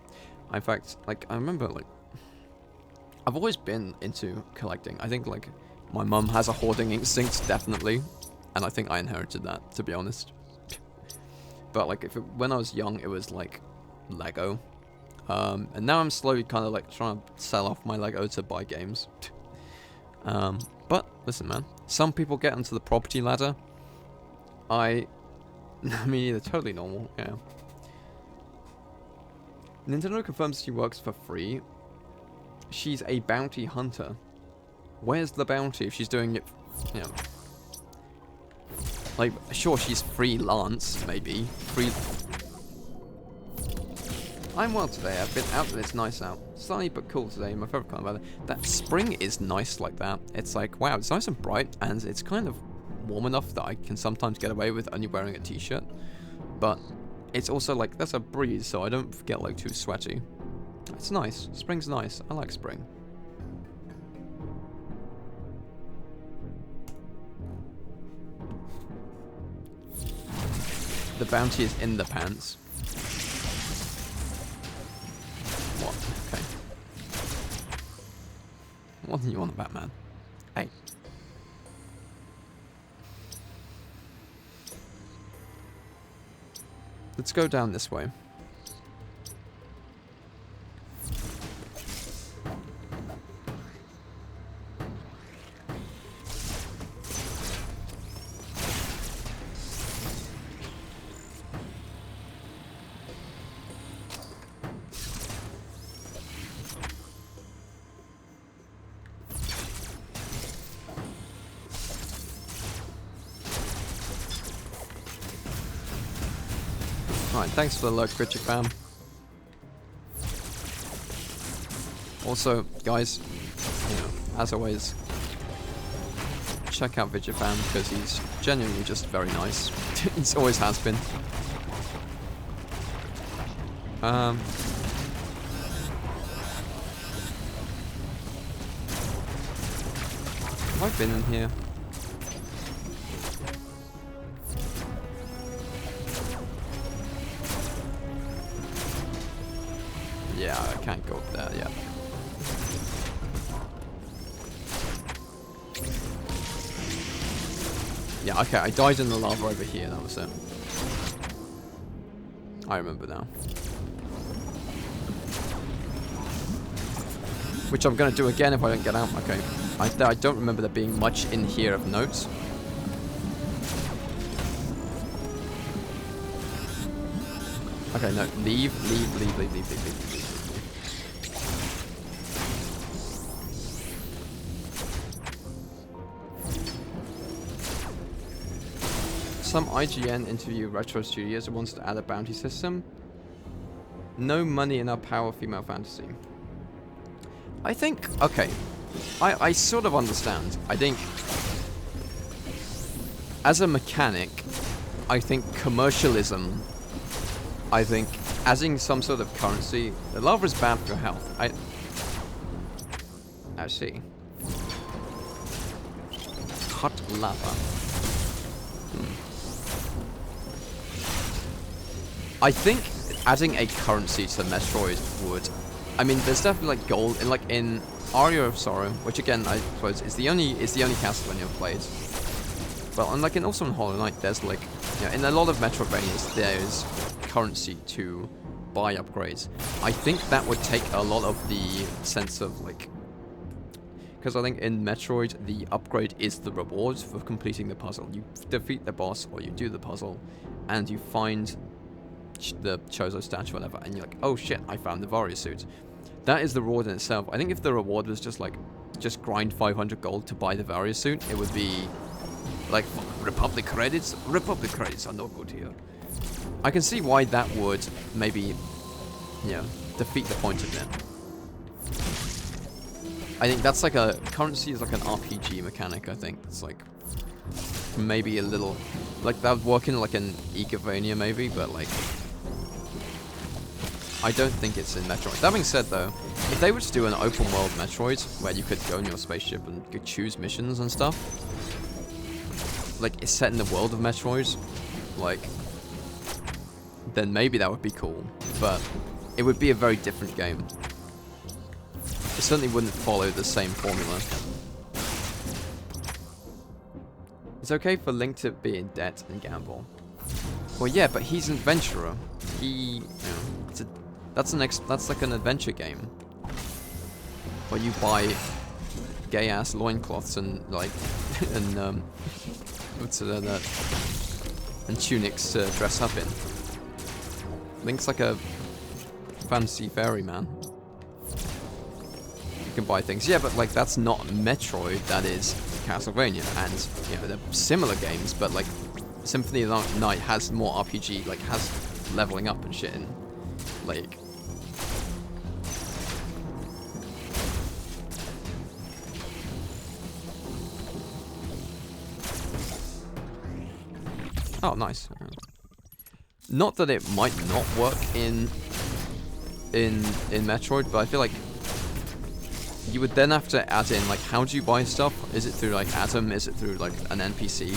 In fact, like, I remember, like, I've always been into collecting. I think, like, my mum has a hoarding instinct, definitely, and I think I inherited that, to be honest. But, like, when I was young, it was, like, Lego. And now I'm slowly kind of, like, trying to sell off my Lego to buy games. But, listen, man, some people get onto the property ladder. I mean, they're totally normal, yeah. Nintendo confirms she works for free. She's a bounty hunter. Where's the bounty if she's doing it, you know? Like, sure, she's freelance, maybe. I'm well today. I've been out and it's nice out. Sunny but cool today. My favorite kind of weather. That spring is nice like that. It's like, wow, it's nice and bright, and it's kind of warm enough that I can sometimes get away with only wearing a t-shirt. But it's also like, there's a breeze, so I don't get like too sweaty. It's nice. Spring's nice. I like spring. The bounty is in the pants. What? Okay. What do you want, Batman? Hey. Let's go down this way. Alright, thanks for the lurk, Richard fam. Also, guys, you know, as always, check out Vigifam because he's genuinely just very nice. He always has been. Have I been in here? Yeah, I can't go up there yet. Yeah, okay, I died in the lava over here, that was it. I remember now. Which I'm gonna do again if I don't get out. Okay. I don't remember there being much in here of note. Okay, no, leave. Some IGN interview Retro Studios who wants to add a bounty system. No money in our power female fantasy. I think, okay, I sort of understand. I think, as a mechanic, I think commercialism, I think adding some sort of currency, the lava is bad for your health. I see. Hot lava. I think adding a currency to Metroid would, I mean, there's definitely like gold in Aria of Sorrow, which again I suppose is the only Castlevania I've played. Well, and like also in Hollow Knight, there's like, you know, in a lot of Metroidvanias there's currency to buy upgrades. I think that would take a lot of the sense of like, because I think in Metroid the upgrade is the reward for completing the puzzle. You defeat the boss or you do the puzzle, and you find the Chozo statue, whatever, and you're like, oh shit, I found the Varia suit. That is the reward in itself. I think if the reward was just like, just grind 500 gold to buy the Varia suit, it would be like, Republic credits? Republic credits are no good here. I can see why that would maybe, you know, defeat the point of it. I think that's like a, currency is like an RPG mechanic, I think. It's like, maybe a little, like that would work in like an Egavania maybe, but like, I don't think it's in Metroid. That being said though, if they were to do an open world Metroid, where you could go in your spaceship and you could choose missions and stuff, like it's set in the world of Metroid, like, then maybe that would be cool, but it would be a very different game. It certainly wouldn't follow the same formula. It's okay for Link to be in debt and gamble. Well, yeah, but he's an adventurer. He, you know, that's like an adventure game where you buy gay ass loincloths and like and and tunics to dress up in. Link's like a fantasy ferryman. You can buy things, yeah, but like that's not Metroid. That is Castlevania, and you know they're similar games, but like Symphony of the Night has more RPG, like has leveling up and shit in, like. Oh, nice. Not that it might not work in Metroid, but I feel like you would then have to add in, like, how do you buy stuff? Is it through, like, Atom? Is it through, like, an NPC?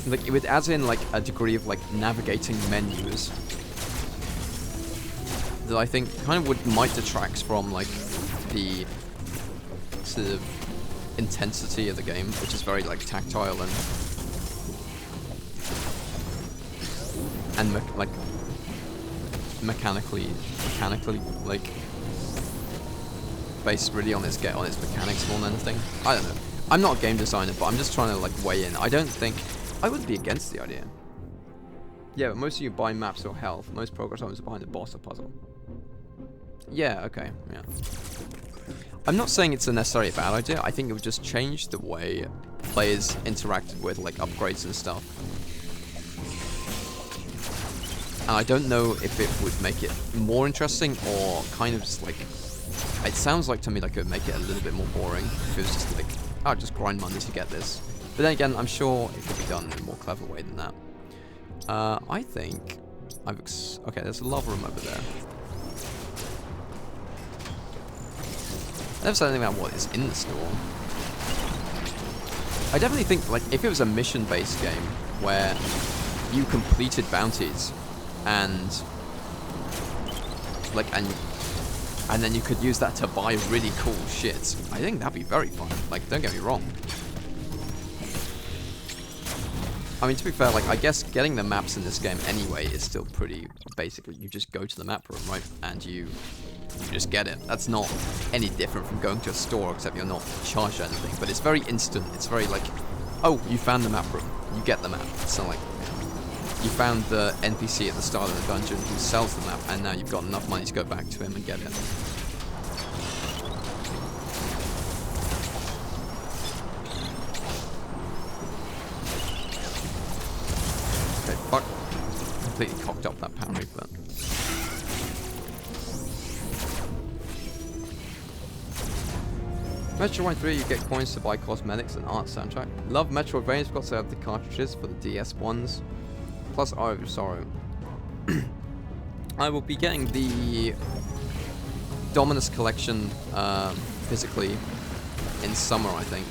Like, it would add in, like, a degree of, like, navigating menus that I think kind of might detract from, like, the sort of intensity of the game, which is very, like, tactile and like mechanically like based really on its mechanics more than anything. I don't know. I'm not a game designer, but I'm just trying to like weigh in. I wouldn't be against the idea. Yeah, but most of you buy maps or health. Most progress items are behind the boss or puzzle. Yeah, okay, yeah. I'm not saying it's a necessarily a bad idea. I think it would just change the way players interacted with like upgrades and stuff. And I don't know if it would make it more interesting or kind of just like... It sounds like to me like it would make it a little bit more boring if it was just like, oh, just grind money to get this. But then again, I'm sure it could be done in a more clever way than that. I think okay, there's a lava room over there. I never said anything about what is in the store. I definitely think, like, if it was a mission-based game where you completed bounties and like and then you could use that to buy really cool shit, I think that'd be very fun. Like, don't get me wrong. I mean, to be fair, like, I guess getting the maps in this game anyway is still pretty... Basically, you just go to the map room, right? And you just get it. That's not any different from going to a store, except you're not charged anything. But it's very instant. It's very like, oh, you found the map room. You get the map. It's not like you found the NPC at the start of the dungeon who sells the map, and now you've got enough money to go back to him and get it. Okay, fuck. Completely cocked up that power reef, but... Metroid 3, you get coins to buy cosmetics and art soundtrack. Love Metroidvanias, forgot to have the cartridges for the DS ones. Plus Eye of Sorrow. I will be getting the Dominus collection physically in summer, I think.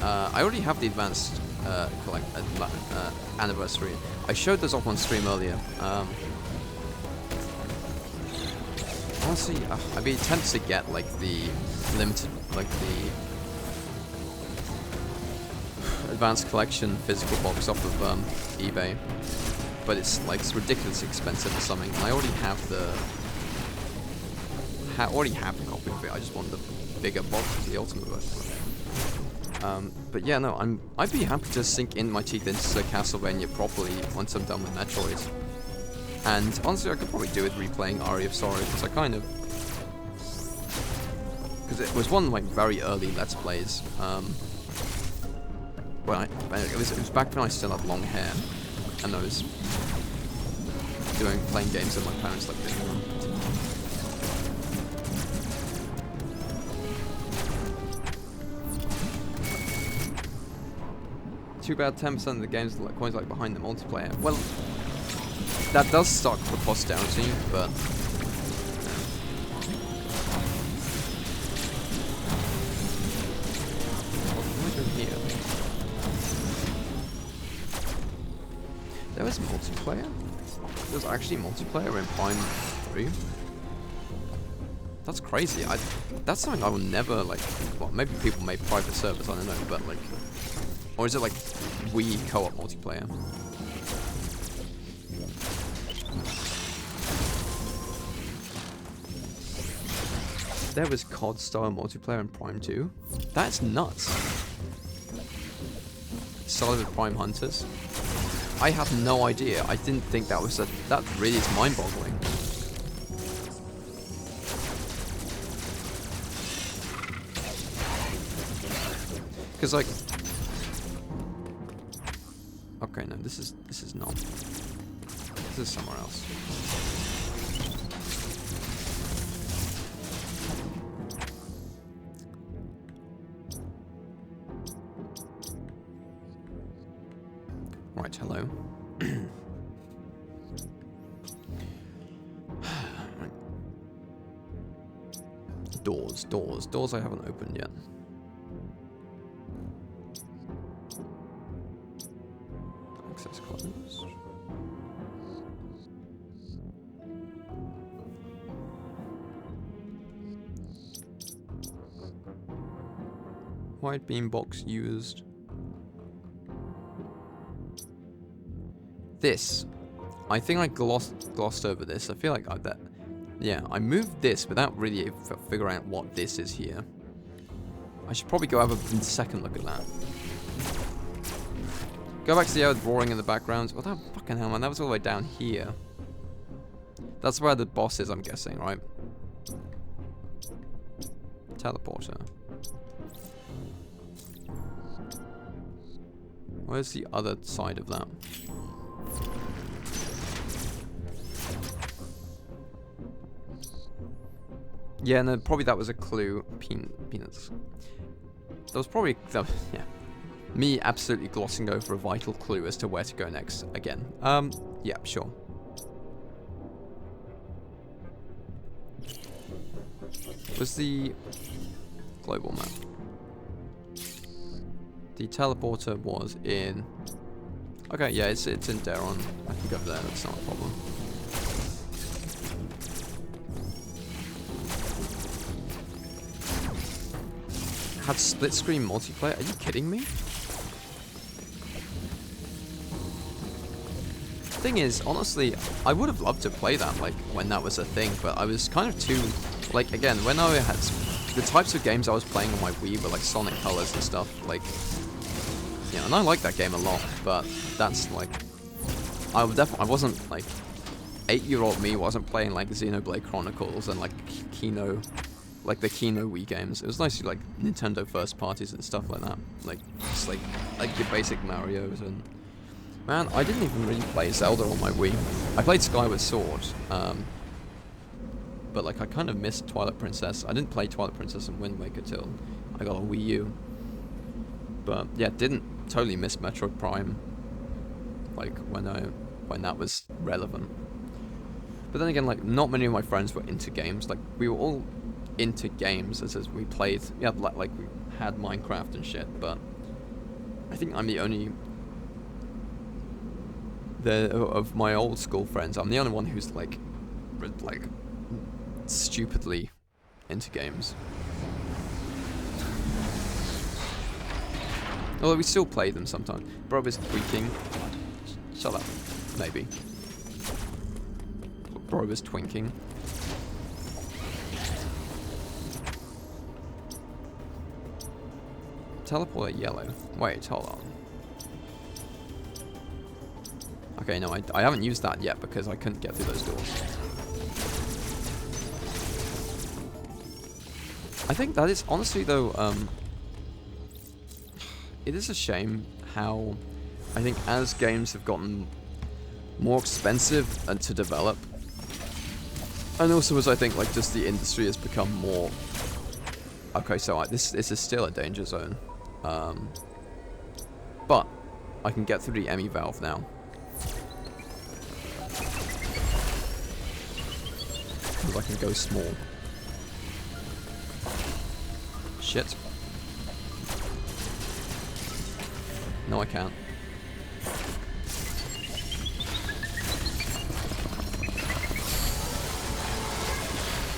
I already have the advanced anniversary. I showed those off on stream earlier. Honestly, I'd be tempted to get like the limited, like the advanced collection physical box off of eBay, but it's like it's ridiculously expensive or something. And I already have the copy of it. I just want the bigger box, the ultimate version. But yeah, no, I'd be happy to sink in my teeth into Castlevania properly once I'm done with Metroid. And honestly, I could probably do it replaying Eye of Sorrow, because I kind of... Because it was one of my very early Let's Plays. It was back when I still had long hair, and I was playing games in my parents' living room. Too bad 10% of the games are like coins like behind the multiplayer. Well, that does suck for posterity, but what am I doing here? There was multiplayer? There's actually multiplayer in Prime 3? That's crazy. That's something I will never, like... Well, maybe people make private servers, I don't know, but like... Or is it like Wii co-op multiplayer? There was COD style multiplayer in Prime 2? That's nuts. Started with Prime Hunters. I have no idea. I didn't think that was that really is mind-boggling. Because like Okay, no, this is not. This is somewhere else. Right, hello. Right. Doors I haven't opened yet. Access closed. White beam box used. This. I think I glossed over this. I feel like yeah, I moved this without really figuring out what this is here. I should probably go have a second look at that. Go back to the old roaring in the background. Oh, that fucking hell, man. That was all the way down here. That's where the boss is, I'm guessing, right? Teleporter. Where's the other side of that? Yeah, no, probably that was a clue. Peanuts. That was probably... yeah. Me absolutely glossing over a vital clue as to where to go next again. Yeah, sure. Was the global map? The teleporter was in... Okay, yeah, it's in Daron. I can go there, that's not a problem. Had split screen multiplayer? Are you kidding me? Thing is, honestly, I would have loved to play that, like, when that was a thing, but I was kind of too, like, again, when I had, the types of games I was playing on my Wii were, like, Sonic Colors and stuff, like, yeah, and I like that game a lot, but that's, like, I wasn't, like, 8-year-old me wasn't playing, like, Xenoblade Chronicles and, like, Kino, like, the Kino Wii games. It was nice to, like, Nintendo first parties and stuff like that, like, just, like your basic Marios and... Man, I didn't even really play Zelda on my Wii. I played Skyward Sword, but like I kind of missed Twilight Princess. I didn't play Twilight Princess and Wind Waker till I got a Wii U. But yeah, didn't totally miss Metroid Prime, like when that was relevant. But then again, like not many of my friends were into games. Like we were all into games as we played. Yeah, like we had Minecraft and shit. But I think I'm the only. Of my old school friends, I'm the only one who's like stupidly into games. Although we still play them sometimes. Bro is tweaking. Shut up. Maybe. Bro is twinking. Teleporter yellow. Wait, hold on. Okay, no, I haven't used that yet because I couldn't get through those doors. I think that is, honestly though, it is a shame how, I think as games have gotten more expensive and to develop, and also as I think like just the industry has become more, okay, so this is still a danger zone, but I can get through the ME valve now. I can go small. Shit. No, I can't.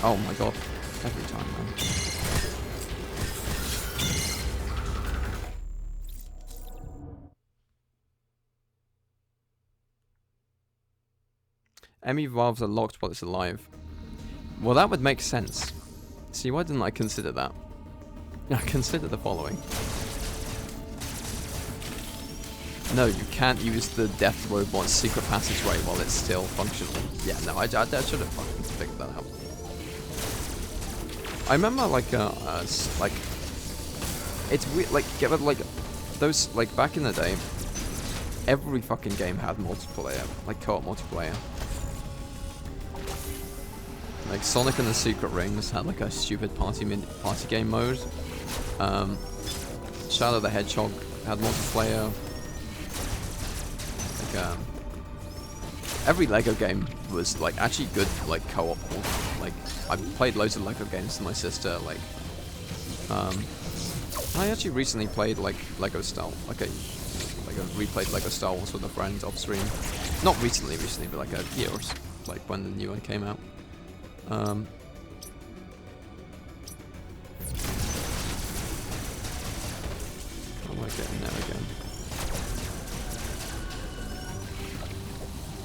Oh my god. Every time, man. ME valves are locked while it's alive. Well, that would make sense. See, why didn't I consider that? I consider the following. No, you can't use the death robot's secret passageway while it's still functional. Yeah, no, I should have fucking figured that out. I remember, like, it's weird, like, those, like, back in the day, every fucking game had multiplayer, like co-op multiplayer. Like Sonic and the Secret Rings had like a stupid party game mode. Shadow the Hedgehog had multiplayer. Like every Lego game was like actually good like co-op. Like I played loads of Lego games with my sister. Like I actually recently played like Lego Star, like I replayed Lego Star Wars with a friend off stream. Not recently, but like a year or so, like when the new one came out. How do I get in there again?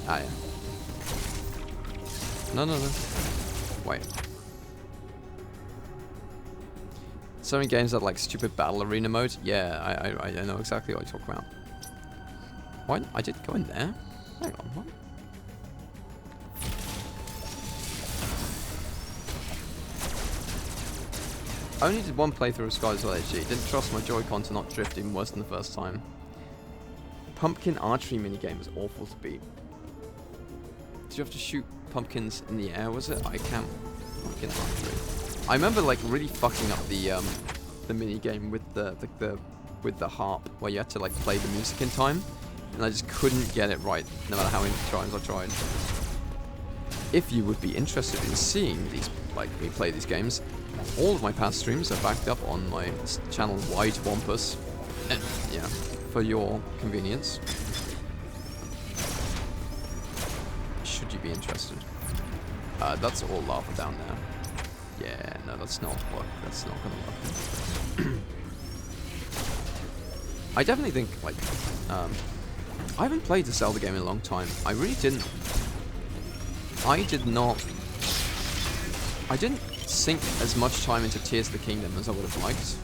Ah, yeah. No. Wait. So many games that like stupid battle arena mode. Yeah, I know exactly what you're talking about. What? I did go in there? Hang on, what? I only did one playthrough of Skies LHG. Didn't trust my Joy-Con to not drift even worse than the first time. Pumpkin archery minigame was awful to beat. Did you have to shoot pumpkins in the air, was it? I can't. Pumpkin archery. I remember like really fucking up the minigame with the harp, where you had to like play the music in time, and I just couldn't get it right, no matter how many times I tried. If you would be interested in seeing these, like me play these games, all of my past streams are backed up on my channel Wide Wampus. Yeah, for your convenience. Should you be interested? That's all lava down there. Yeah, no, that's not work. That's not gonna work. I definitely think like I haven't played a Zelda game in a long time. I really didn't. I didn't sink as much time into Tears of the Kingdom as I would have liked.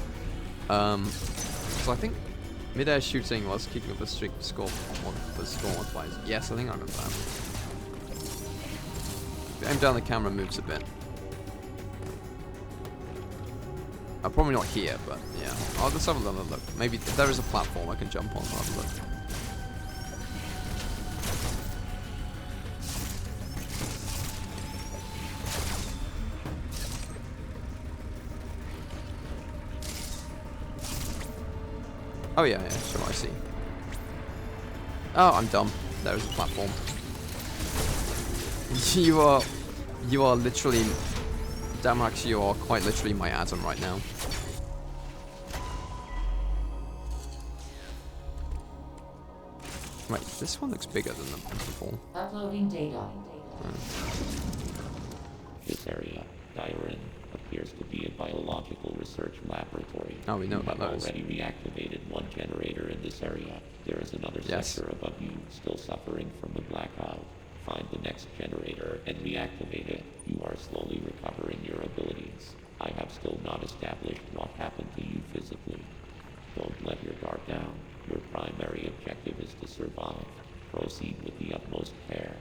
So I think mid-air shooting was keeping up a streak for score modifiers. Yes, I think I remember that. If you aim down, the camera moves a bit. Probably not here, but yeah. Oh, let's have a little look. Maybe if there is a platform I can jump on, I'll have a look. Oh yeah, sure, I see. Oh, I'm dumb. There is a platform. You are literally, Damax, you are quite literally my atom right now. Wait, this one looks bigger than the one before. Uploading data. This area, Dyren, appears to be a biological research laboratory. Oh, we know about those. You have already reactivated one generator in this area. There is another sector above you still suffering from the blackout. Find the next generator and reactivate it. You are slowly recovering your abilities. I have still not established what happened to you physically. Don't let your guard down. Your primary objective is to survive. Proceed with the utmost care.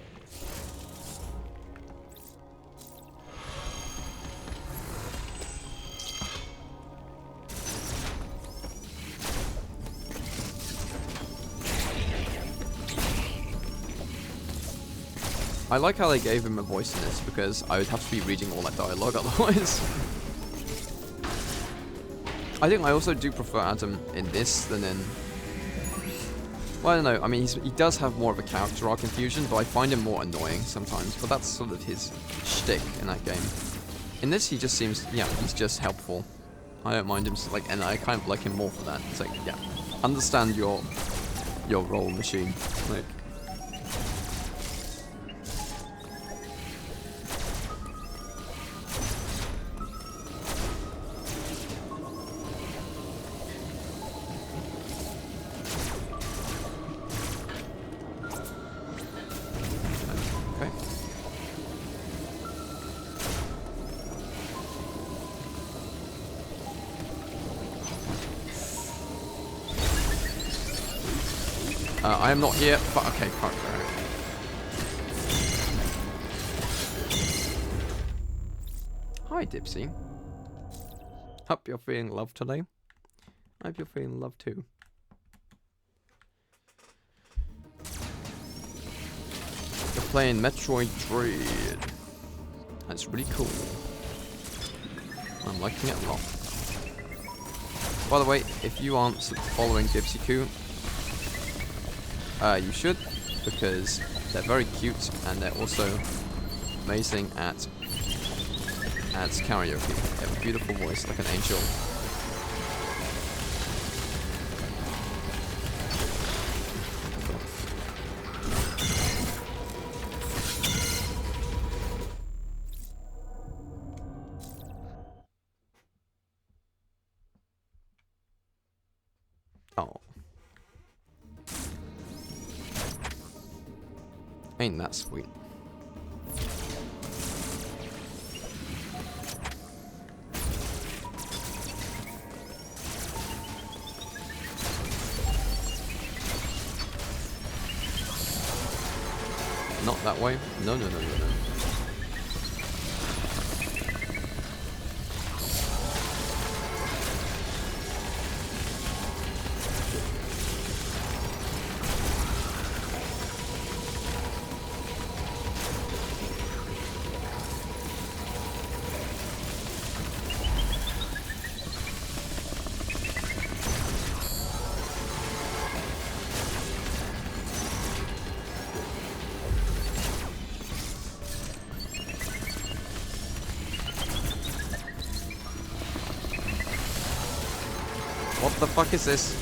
I like how they gave him a voice in this, because I would have to be reading all that dialogue otherwise. I think I also do prefer Adam in this than in... Well, I don't know. I mean, he does have more of a character arc in Fusion, but I find him more annoying sometimes. But that's sort of his shtick in that game. In this, he just seems... Yeah, he's just helpful. I don't mind him, like, and I kind of like him more for that. It's like, yeah, understand your role, machine. Like... I am not here, but okay, fuck. Hi, Dipsy. Hope you're feeling love today. Hope you're feeling love too. playing Metroid Kraid. That's really cool. I'm liking it a lot. By the way, if you aren't following Dipsy you should, because they're very cute and they're also amazing at karaoke. They have a beautiful voice, like an angel. Oh. Ain't that sweet. Not that way. No, no, no, no, no. What the fuck is this?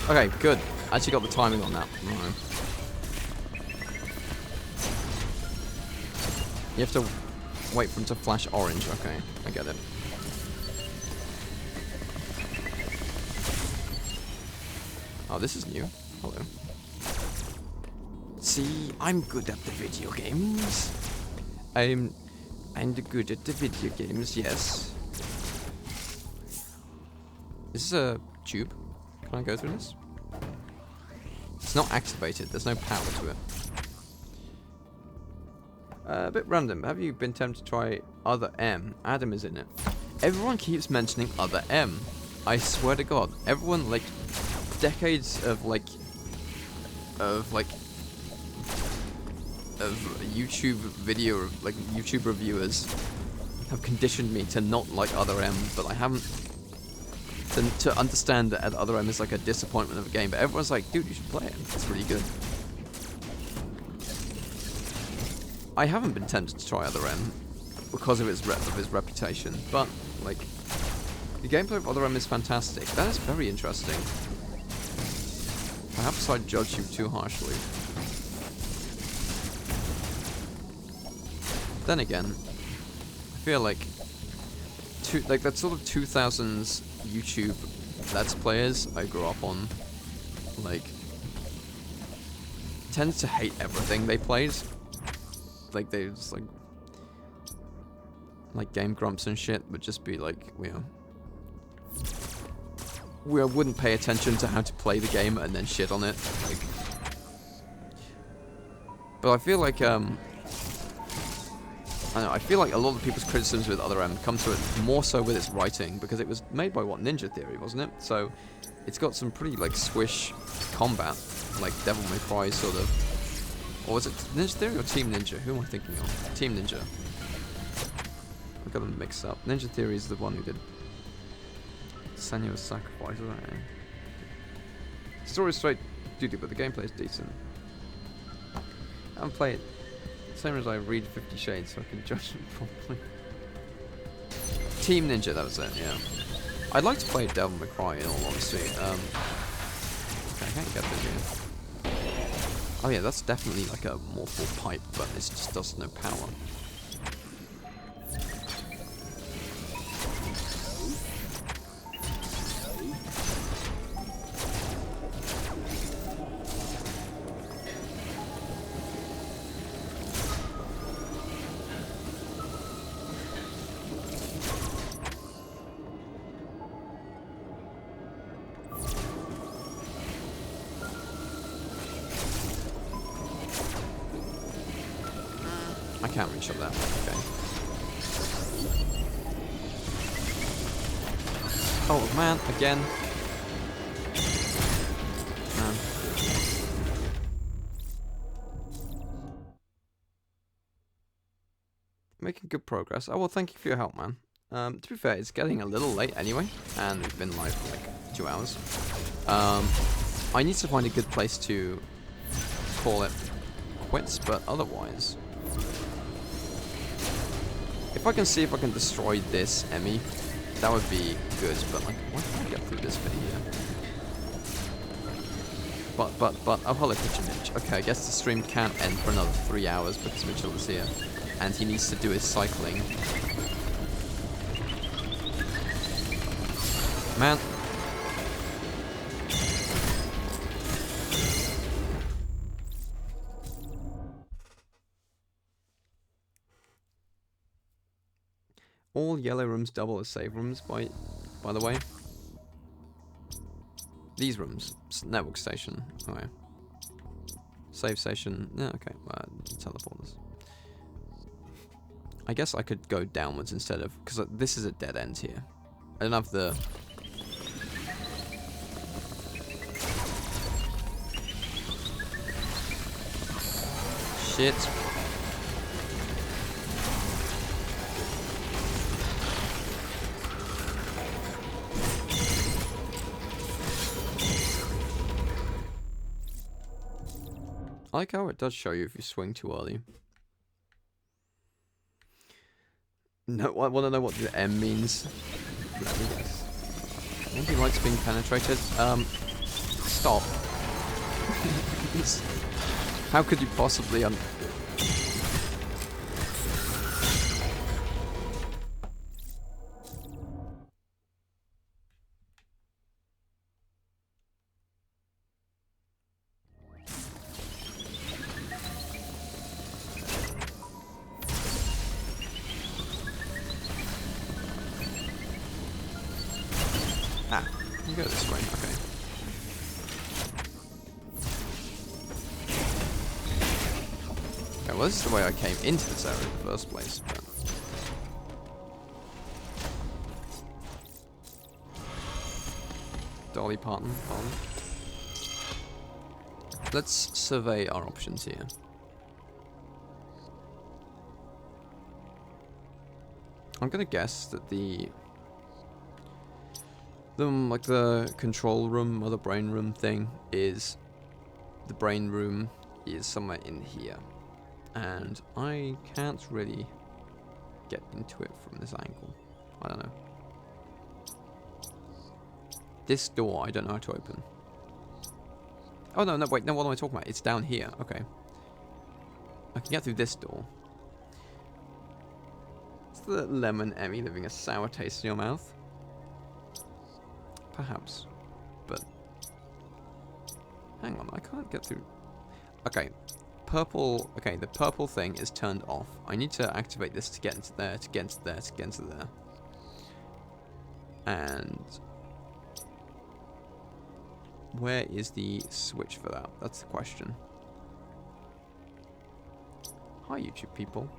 Okay, good. I actually got the timing on that. Right. You have to wait for him to flash orange. Okay, I get it. Oh, this is new. Hello. See, I'm good at the video games. I'm good at the video games, yes. Is this a tube? Can I go through this? It's not activated, there's no power to it. A bit random, have you been tempted to try Other M? Adam is in it. Everyone keeps mentioning Other M. I swear to God, everyone, like, decades of YouTube video, like YouTube reviewers have conditioned me to not like Other M, but I haven't to understand that Other M is like a disappointment of a game, but everyone's like, dude, you should play it, it's really good. I haven't been tempted to try Other M because of his reputation, but like the gameplay of Other M is fantastic. That is very interesting. Perhaps I judged you too harshly. Then again, I feel like that sort of 2000s YouTube Let's Players I grew up on, like, tends to hate everything they played. Like, they just, like Game Grumps and shit would just be like, we wouldn't pay attention to how to play the game and then shit on it. Like, but I feel like, I don't know, I feel like a lot of people's criticisms with Other M come to it more so with its writing, because it was made by, what, Ninja Theory, wasn't it? So, it's got some pretty, like, swish combat, like Devil May Cry sort of. Or was it Ninja Theory or Team Ninja? Who am I thinking of? Team Ninja. I got them mixed up. Ninja Theory is the one who did Senua's Sacrifice, isn't it? Story is straight duty, but the gameplay is decent. I haven't played it. Same as I read 50 Shades, so I can judge it properly. Team Ninja, that was it, yeah. I'd like to play Devil May Cry, in all honesty. Okay, I can't get this here. Oh yeah, that's definitely like a mortal pipe, but it just does no power. I can't reach up that. Okay. Oh man, again. Man. Making good progress. Oh, well, thank you for your help, man. To be fair, it's getting a little late anyway, and we've been live for like 2 hours. I need to find a good place to call it quits, but otherwise... If I can see if I can destroy this Emmy, that would be good, but like, why can't I get through this video? But, oh, hello, Picture Mitch. Okay, I guess the stream can't end for another 3 hours because Mitchell is here. And he needs to do his cycling. Man. All yellow rooms double as save rooms, by the way. These rooms. Network station. Okay. Save station. Yeah, okay. Teleporters. I guess I could go downwards instead of... Because this is a dead end here. I don't have the... Shit. I like how it does show you if you swing too early. No, I want to know what the M means. Let me guess. Nobody likes being penetrated. Stop. How could you possibly you go this way, okay. Okay, well this is the way I came into this area in the first place, but... Dolly Parton, pardon. Let's survey our options here. I'm gonna guess that like the control room or the brain room thing is... The brain room is somewhere in here. And I can't really get into it from this angle. I don't know. This door, I don't know how to open. Oh, no, wait, no, what am I talking about? It's down here, okay. I can get through this door. Is the lemon Emmy leaving a sour taste in your mouth? Perhaps. But... Hang on, I can't get through... Okay. Purple... Okay, the purple thing is turned off. I need to activate this to get into there, to get into there, to get into there. And... Where is the switch for that? That's the question. Hi, YouTube people.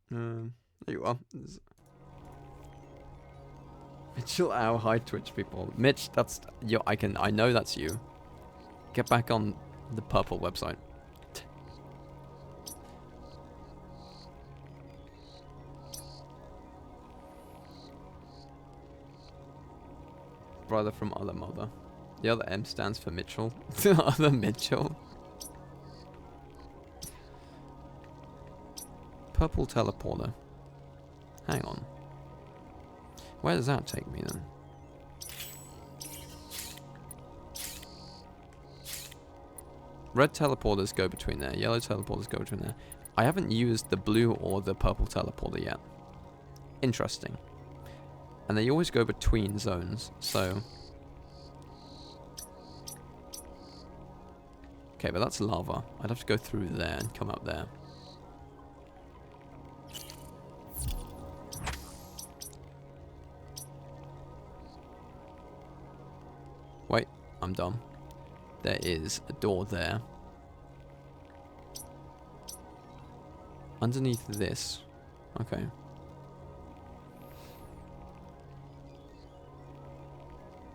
There you are. Mitchell, ow, hi Twitch people. Mitch, that's you. I know that's you. Get back on the purple website. Brother from other mother. The other M stands for Mitchell. The other Mitchell. Purple teleporter. Hang on. Where does that take me then? Red teleporters go between there. Yellow teleporters go between there. I haven't used the blue or the purple teleporter yet. Interesting. And they always go between zones, so... Okay, but that's lava. I'd have to go through there and come up there. Wait, I'm dumb. There is a door there. Underneath this. Okay.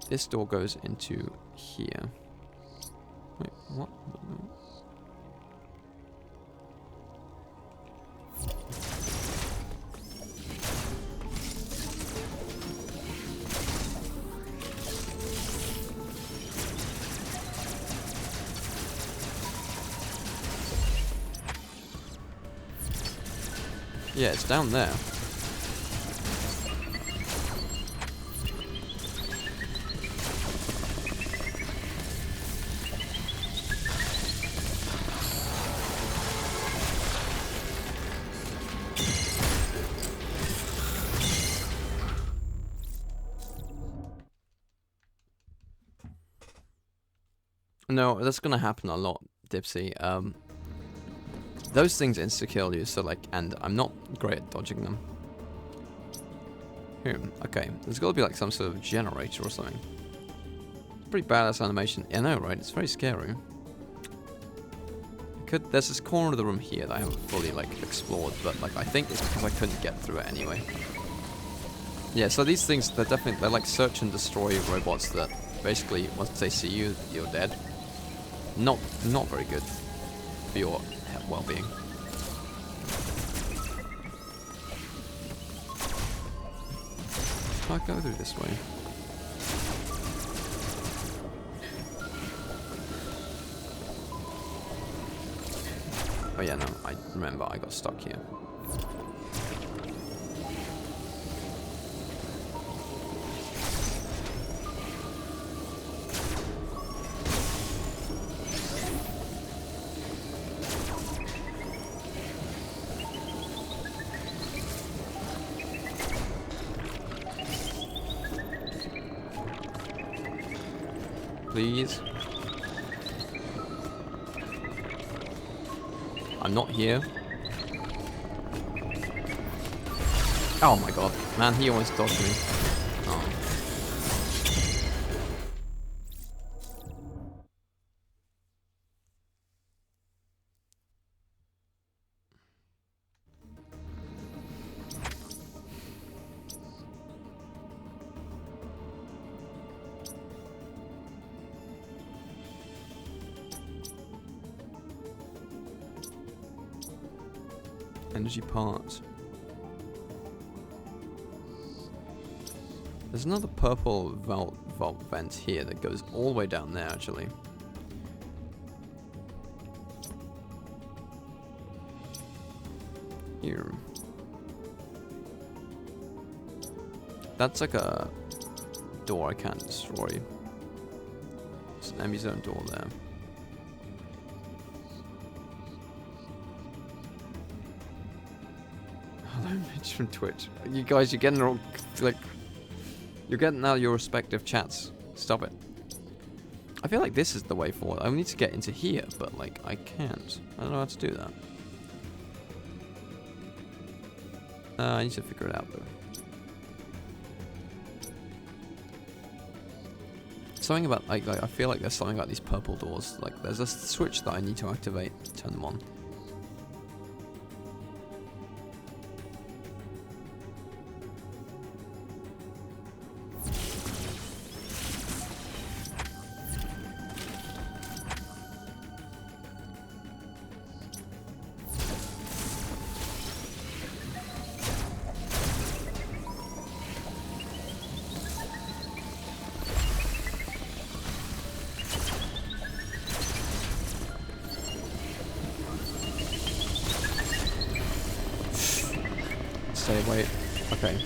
This door goes into here. Wait. What? Yeah, it's down there. No, that's gonna happen a lot, Dipsy. Those things insta-kill you, so like, and I'm not great at dodging them. Here, okay, there's gotta be like some sort of generator or something. Pretty badass animation. I know, right? It's very scary. There's this corner of the room here that I haven't fully like explored, but like I think it's because I couldn't get through it anyway. Yeah, so these things, they're like search and destroy robots that basically once they see you, you're dead. Not very good for your well-being. Can I go through this way? Oh yeah, no, I remember I got stuck here. Please. I'm not here. Oh my god. Man, he always dodged me. Oh. Energy parts. There's another purple vault vent here that goes all the way down there, actually. Here. That's like a door I can't destroy. It's an enemy zone door there. Hello, Mitch from Twitch. You guys, you're getting all, like, you're getting out of your respective chats. Stop it. I feel like this is the way forward. I need to get into here, but, like, I can't. I don't know how to do that. I need to figure it out, though. Something about, like, I feel like there's something about these purple doors. Like, there's a switch that I need to activate to turn them on. Wait. Okay.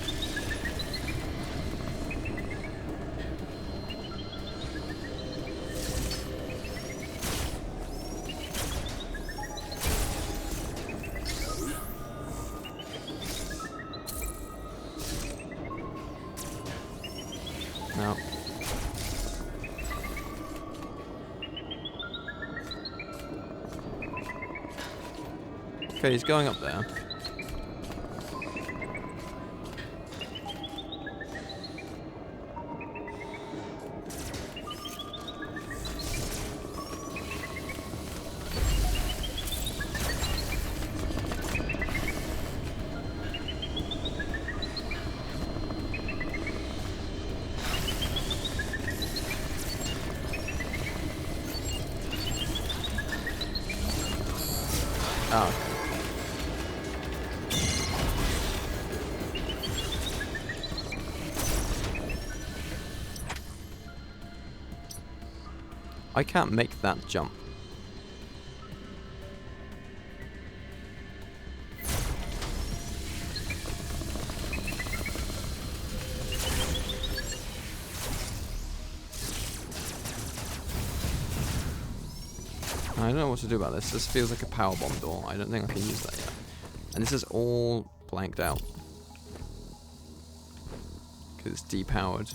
No. Okay, he's going up there. Oh, okay. I can't make that jump. I don't know what to do about this. This feels like a power bomb door. I don't think I can use that yet. And this is all blanked out. Because it's depowered.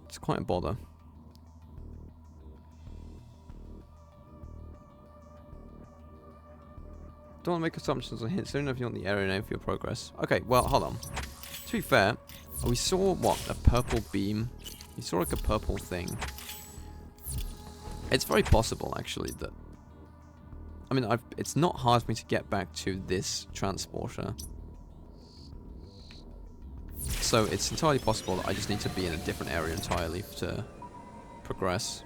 It's quite a bother. Don't want to make assumptions or hints. Let me know if you want the area name for your progress. Okay, well, hold on. To be fair, we saw, what, a purple beam? We saw like a purple thing. It's very possible, actually, that... I mean, it's not hard for me to get back to this transporter. So it's entirely possible that I just need to be in a different area entirely to progress.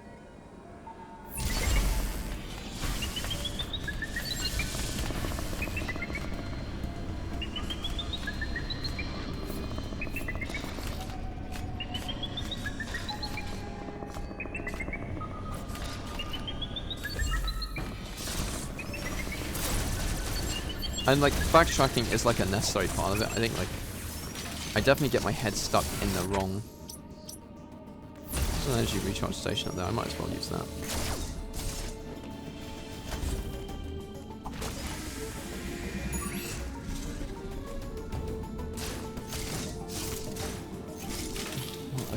And like backtracking is like a necessary part of it. I think like I definitely get my head stuck in the wrong. There's an energy recharge station up there. I might as well use that.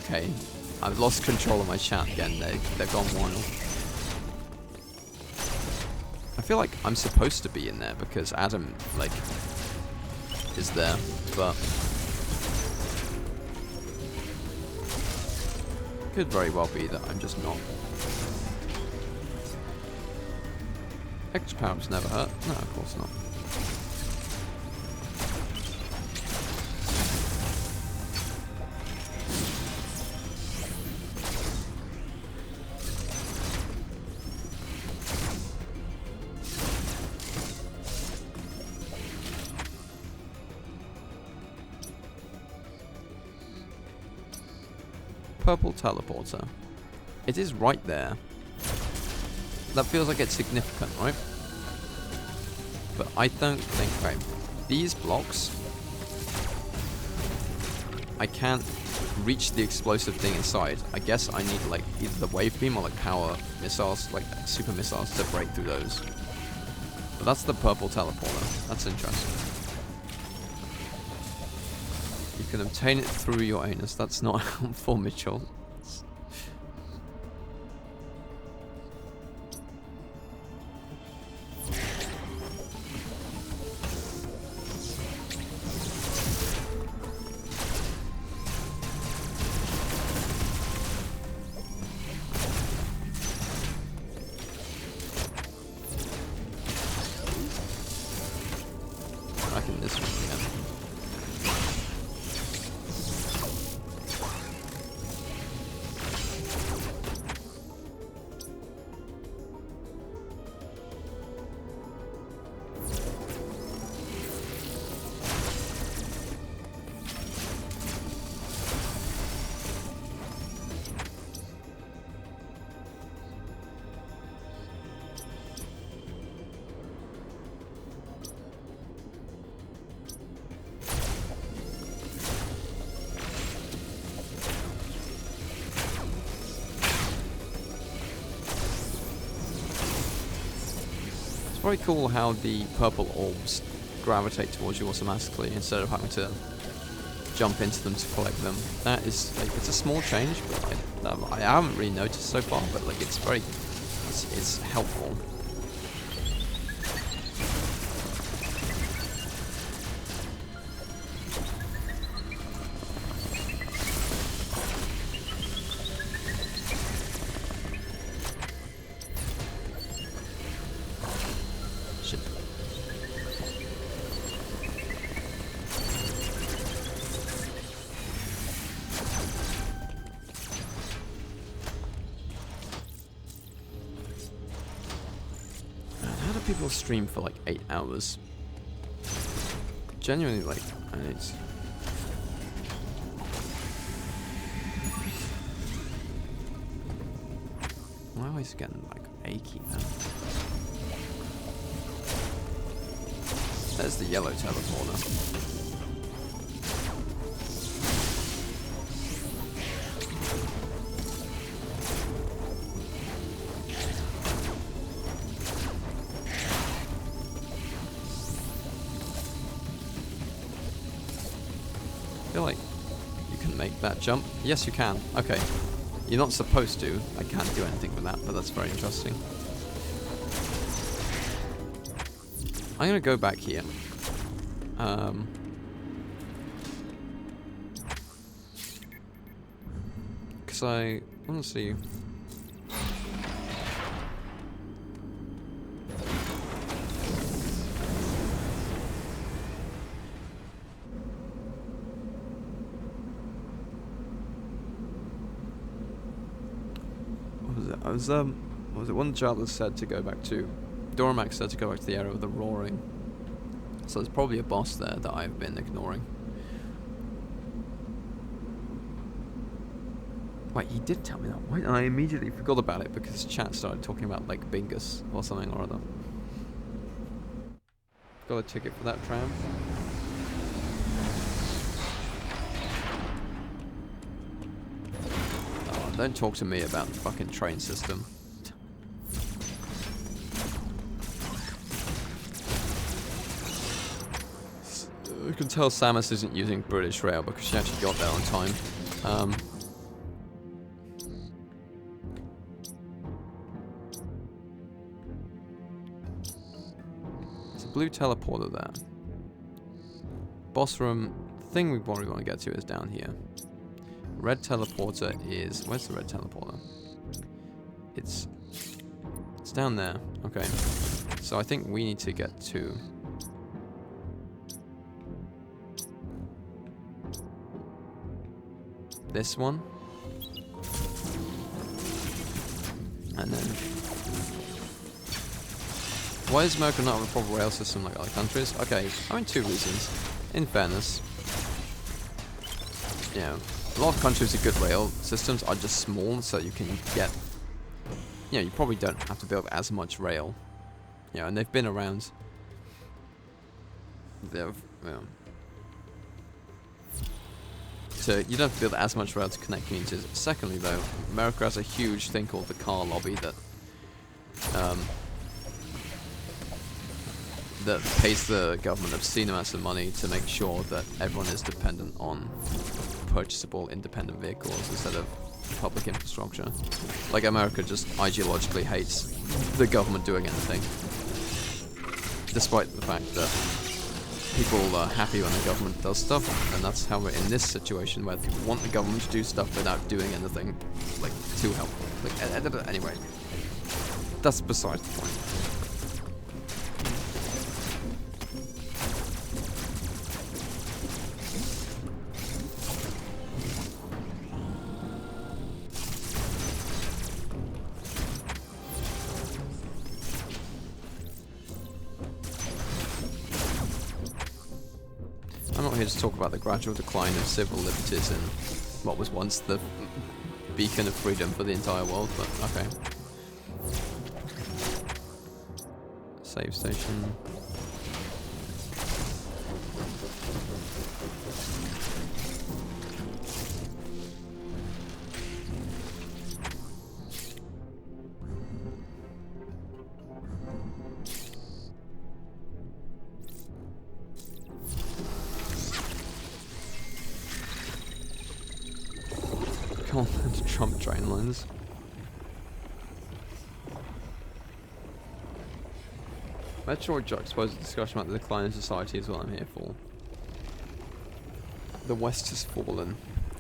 Okay, I've lost control of my chat again. They've gone wild. I feel like I'm supposed to be in there because Adam, like, is there, but could very well be that I'm just not. Extra power's never hurt. No, of course not. Purple teleporter. It is right there. That feels like it's significant, right? But I don't think... Right. These blocks... I can't reach the explosive thing inside. I guess I need like either the wave beam or like power missiles, like super missiles to break through those. But that's the purple teleporter. That's interesting. You can obtain it through your anus. That's not helpful, Mitchell. Back in this one again. Very cool how the purple orbs gravitate towards you automatically instead of having to jump into them to collect them. That is like, it's a small change, but I haven't really noticed so far. But like, it's very, it's helpful. people stream for like 8 hours? Genuinely, like, it's... Why am I always getting like achy now? There's the yellow teleporter. I feel like you can make that jump. Yes, you can. Okay. You're not supposed to. I can't do anything with that, but that's very interesting. I'm gonna go back here. Because I want to see. What was it one of the Jalas said to go back to? Dormax said to go back to the area of the roaring. So there's probably a boss there that I've been ignoring. Wait, he did tell me that. Why? I immediately forgot about it because chat started talking about like Bingus or something or other. Got a ticket for that tram. Oh, don't talk to me about the fucking train system. You can tell Samus isn't using British Rail because she actually got there on time. There's a blue teleporter there. Boss room. The thing we probably want to get to is down here. Red teleporter is... Where's the red teleporter? It's down there. Okay. So I think we need to get to... this one. And then... Why is America not have a proper rail system like other countries? Okay, I mean 2 reasons. In fairness, you know, a lot of countries with good rail systems are just small, so you can get... You know, you probably don't have to build as much rail. You know, and they've been around... They've, you know, so you don't have to build as much rail to connect communities. Secondly, though, America has a huge thing called the car lobby that that pays the government obscene amounts of money to make sure that everyone is dependent on purchasable independent vehicles instead of public infrastructure. Like, America just ideologically hates the government doing anything, despite the fact that people are happy when the government does stuff, and that's how we're in this situation where people want the government to do stuff without doing anything, like, to help. Like, anyway, that's besides the point. I'm not here to talk about the gradual decline of civil liberties in what was once the beacon of freedom for the entire world, but okay. Save station. To Trump train lines. Metroid juxtaposes a discussion about the decline of society is what I'm here for. The West has fallen.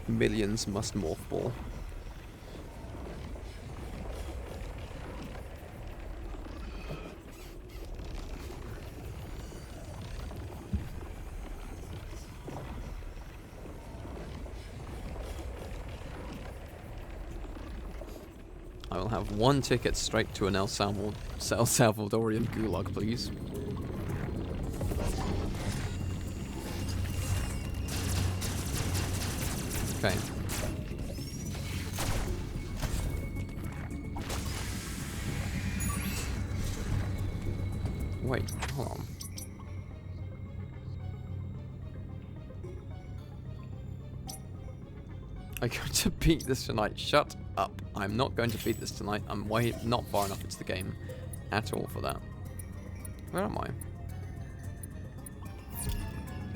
Millions must mothball. I will have 1 ticket straight to an El Salvadorian gulag, please. Okay. Wait, hold on. I'm going to beat this tonight. Shut up. I'm not going to beat this tonight. I'm not far enough into the game at all for that. Where am I?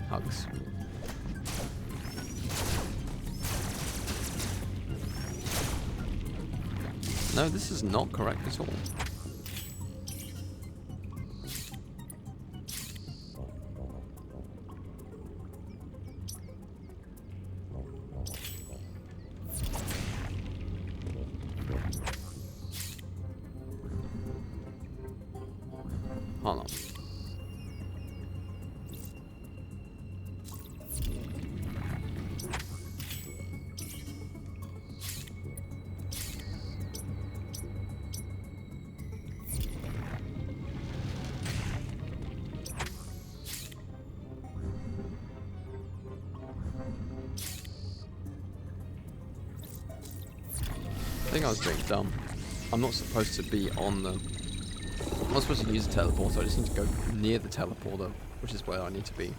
Hugs. No, this is not correct at all. Hold on. I think I was being dumb. I'm not supposed to be on the... I'm not supposed to use a teleporter, I just need to go near the teleporter, which is where I need to be.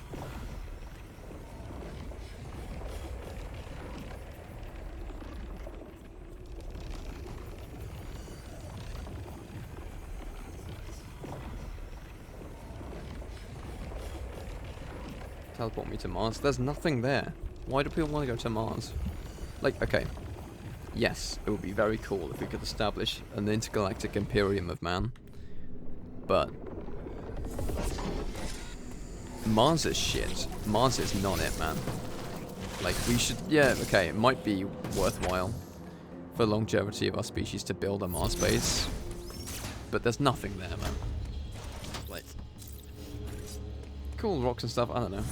Teleport me to Mars. There's nothing there. Why do people want to go to Mars? Like, okay. Yes, it would be very cool if we could establish an intergalactic imperium of man. But Mars is shit. Mars is not it, man. Like, we should... Yeah, okay, it might be worthwhile for the longevity of our species to build a Mars base. But there's nothing there, man. Like... Cool rocks and stuff, I don't know.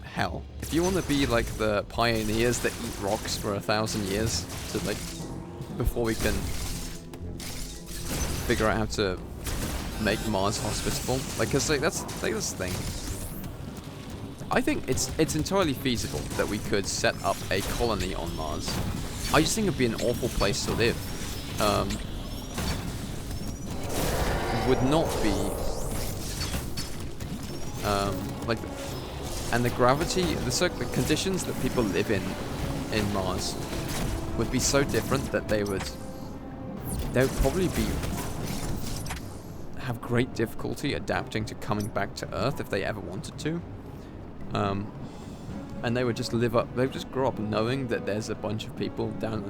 Hell, if you want to be like the pioneers that eat rocks for 1,000 years to like before we can figure out how to make Mars hospitable, like, cause like that's like this thing. I think it's entirely feasible that we could set up a colony on Mars. I just think it'd be an awful place to live. Would not be like. And the gravity, the conditions that people live in Mars would be so different that they would probably have great difficulty adapting to coming back to Earth if they ever wanted to. And they would just they would just grow up knowing that there's a bunch of people down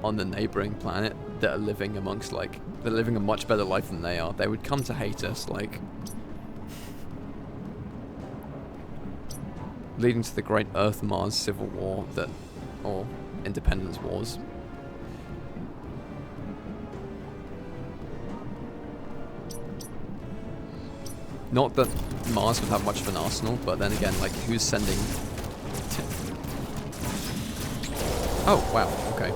on the neighboring planet that are living amongst they're living a much better life than they are. They would come to hate us, leading to the great Earth-Mars civil war or independence wars. Not that Mars would have much of an arsenal, but then again, who's sending... Oh, wow, okay.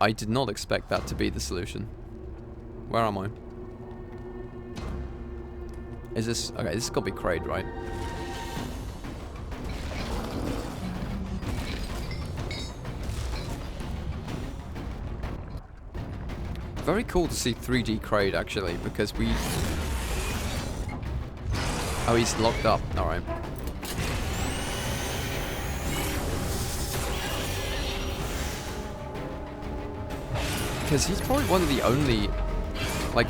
I did not expect that to be the solution. Where am I? Is this... Okay, this has got to be Kraid, right? Very cool to see 3D Kraid, actually, because we... Oh, he's locked up. Alright. Because he's probably one of the only...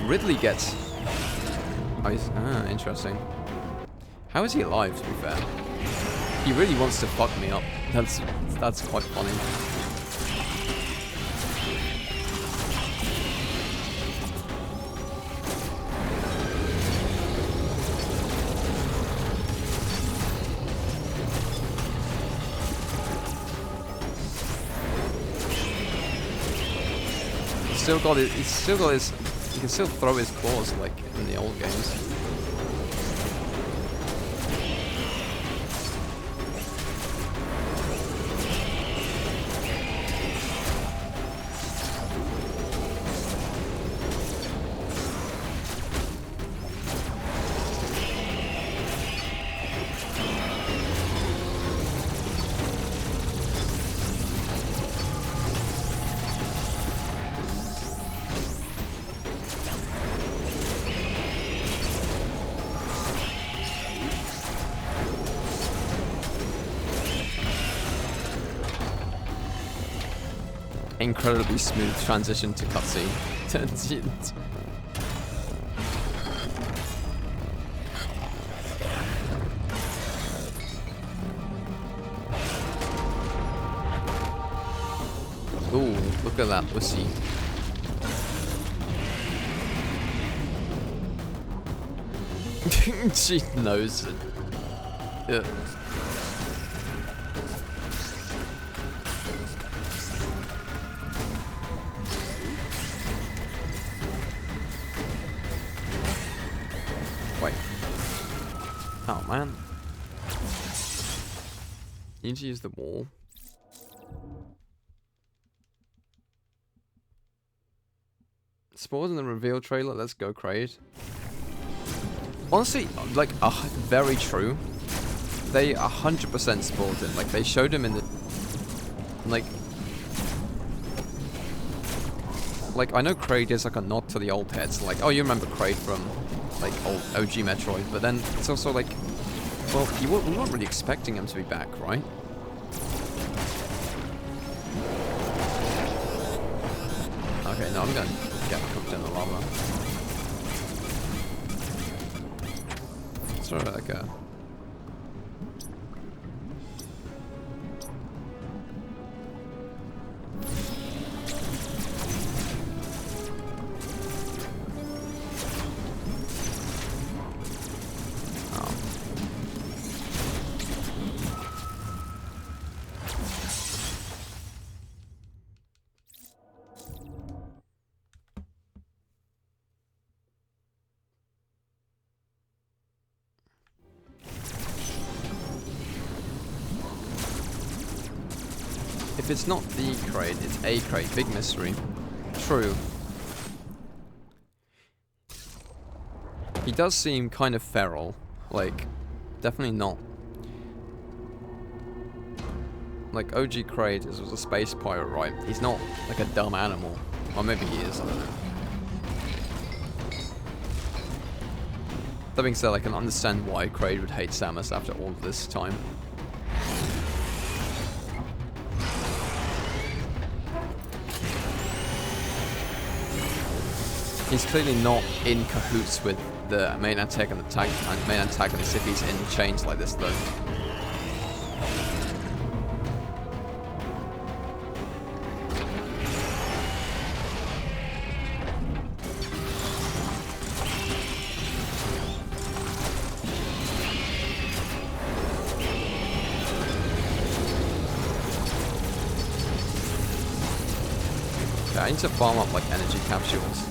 Ridley gets... Oh, interesting. How is he alive, to be fair? He really wants to fuck me up. That's quite funny. He's still got his, he can still throw his claws like in the old games. incredibly smooth transition to cutscene. Ooh, look at that pussy. She knows it. Ugh. Wait. Oh man. You need to use the wall. Spawned in the reveal trailer. Let's go, Kraid. Honestly, like, very true. They 100% spawned him. Like, they showed him in the... Like, I know Kraid is like a nod to the old heads. Like, oh, you remember Kraid from, like, old OG Metroid. But then, it's also like... Well, we weren't really expecting him to be back, right? Okay, no, I'm gonna get cooked in the lava. Let's throw like a... If it's not the Kraid, it's a Kraid. Big mystery. True. He does seem kind of feral. Like, definitely not. Like, OG Kraid was a space pirate, right? He's not like a dumb animal. Or maybe he is, I don't know. That being said, I can understand why Kraid would hate Samus after all of this time. He's clearly not in cahoots with the main antagonist if he's in chains like this, though. Okay, I need to farm up like energy capsules.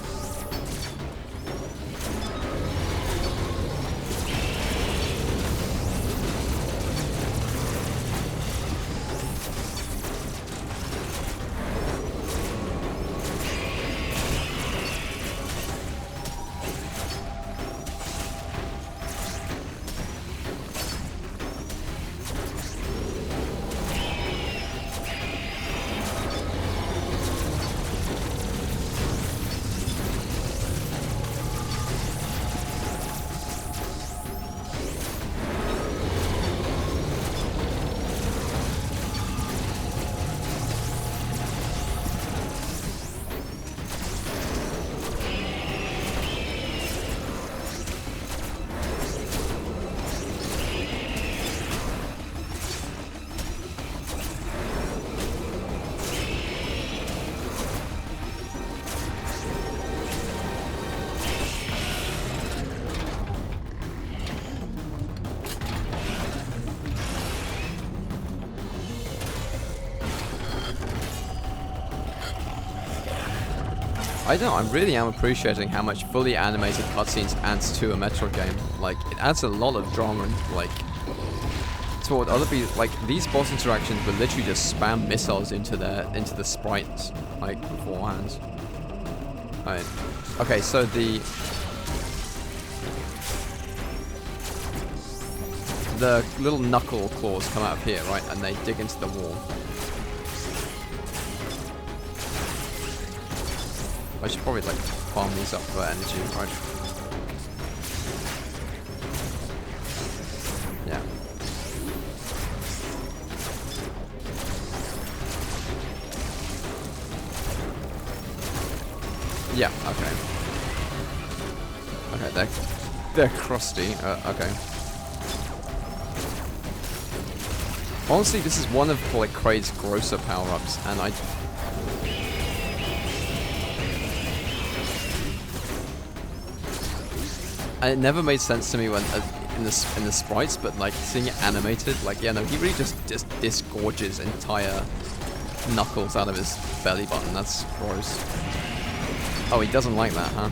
I don't know, I really am appreciating how much fully animated cutscenes adds to a Metroid game. Like, it adds a lot of drama, like, toward other people. Like, these boss interactions would literally just spam missiles into the sprites, like, beforehand. Right. Okay, so the little knuckle claws come out of here, right, and they dig into the wall. I should probably like farm these up for energy, right? Yeah. Yeah, okay. Okay, they're crusty. Okay. Honestly, this is one of like Kraid's grosser power-ups, and it never made sense to me when in the sprites, but like seeing it animated, like yeah, no, he really just disgorges entire knuckles out of his belly button. That's gross. Oh, he doesn't like that, huh?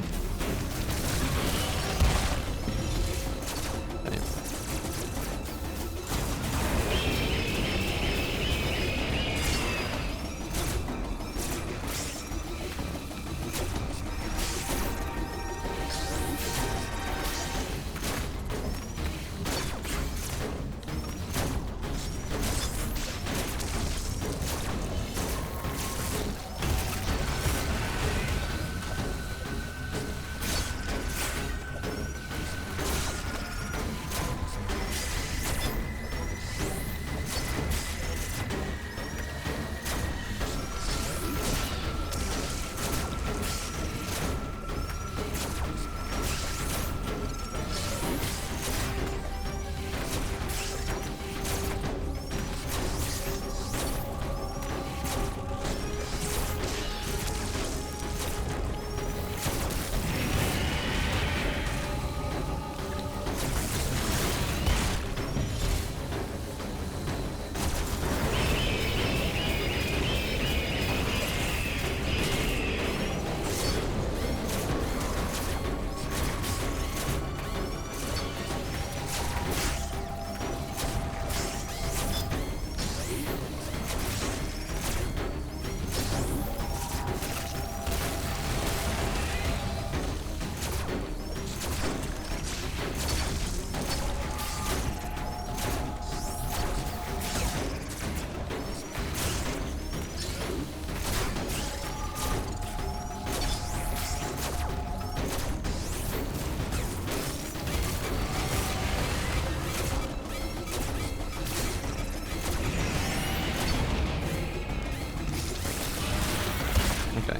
Okay.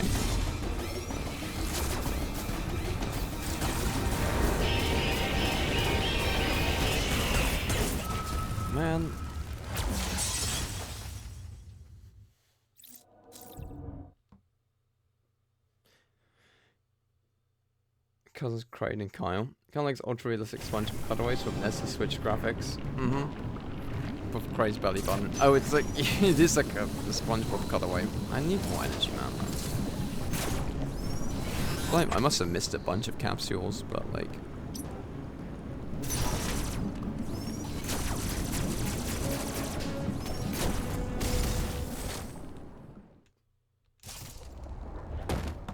Man. Cousins Kraid and Kyle. Kind of like ultra-realistic SpongeBob cutaways with NES Switch graphics. With Kraid's belly button. Oh, it's like, it is like a SpongeBob cutaway. I need more energy, man. Like, I must have missed a bunch of capsules, but like...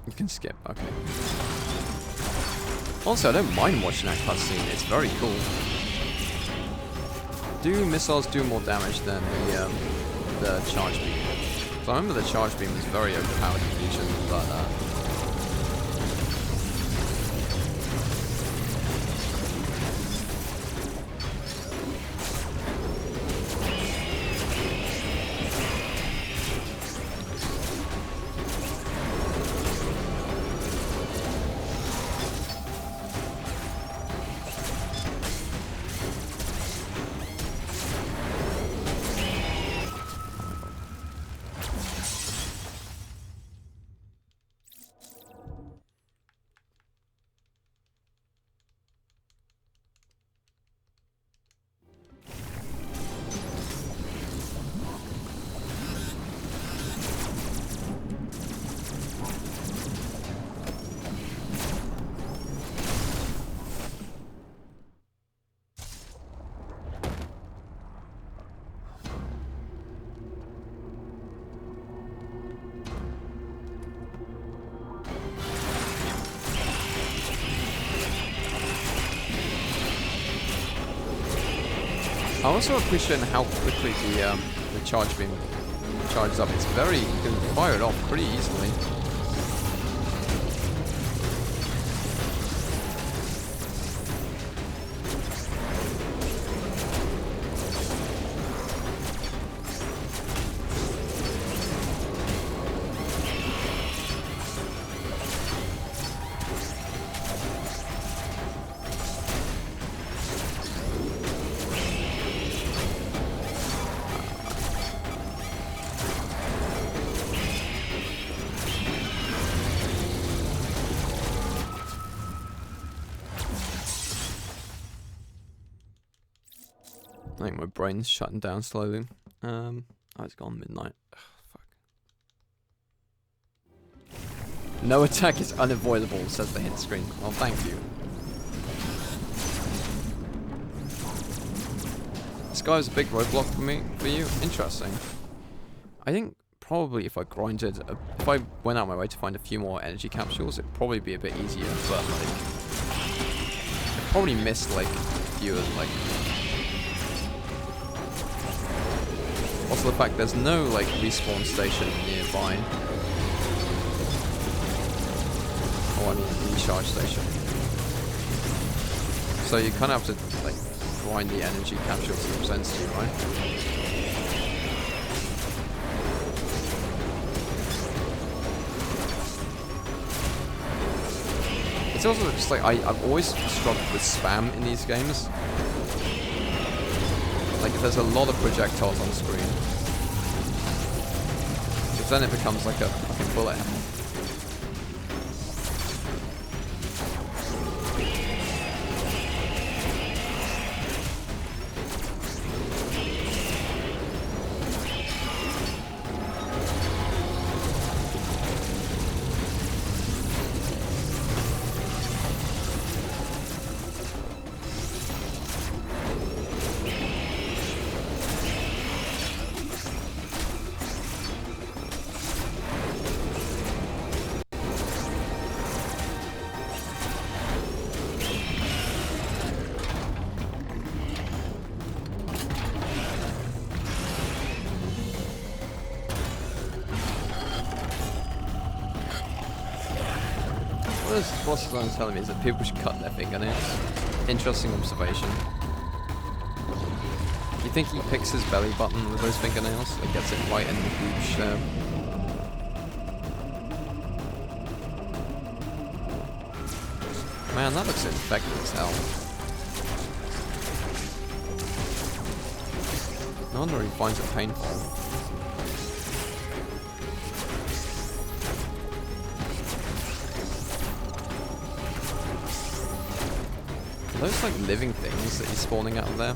You can skip, okay. Also, I don't mind watching that cutscene, it's very cool. Do missiles do more damage than the charge beam? So I remember the charge beam was very overpowered in Fusion, but I also appreciate how quickly the charge beam charges up. It's very, you can fire it off pretty easily. think my brain's shutting down slowly. Oh, it's gone midnight. Ugh, fuck. No attack is unavoidable, says the hint screen. Oh, thank you. This guy was a big roadblock for you? Interesting. I think probably if I grinded, if I went out my way to find a few more energy capsules, it'd probably be a bit easier, but like, I probably missed like a few of like. Also the fact there's no like respawn station nearby. Oh, I mean recharge station. So you kind of have to like grind the energy capsules it presents to you, right? It's also just like I've always struggled with spam in these games. Like if there's a lot of projectiles on screen, because then it becomes like a fucking bullet hell. What this boss is telling me is that people should cut their fingernails. Interesting observation. Do you think he picks his belly button with those fingernails? Like gets it right in the gooch there? Man, that looks infected as hell. No wonder he finds it painful. Are those like living things that he's spawning out of there?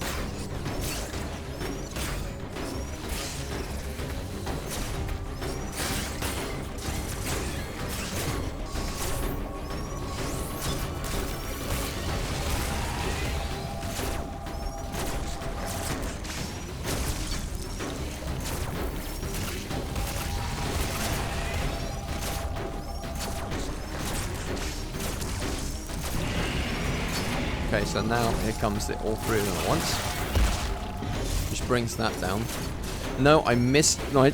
Okay, so now here comes all three of them at once, which brings that down. No, I missed. No, you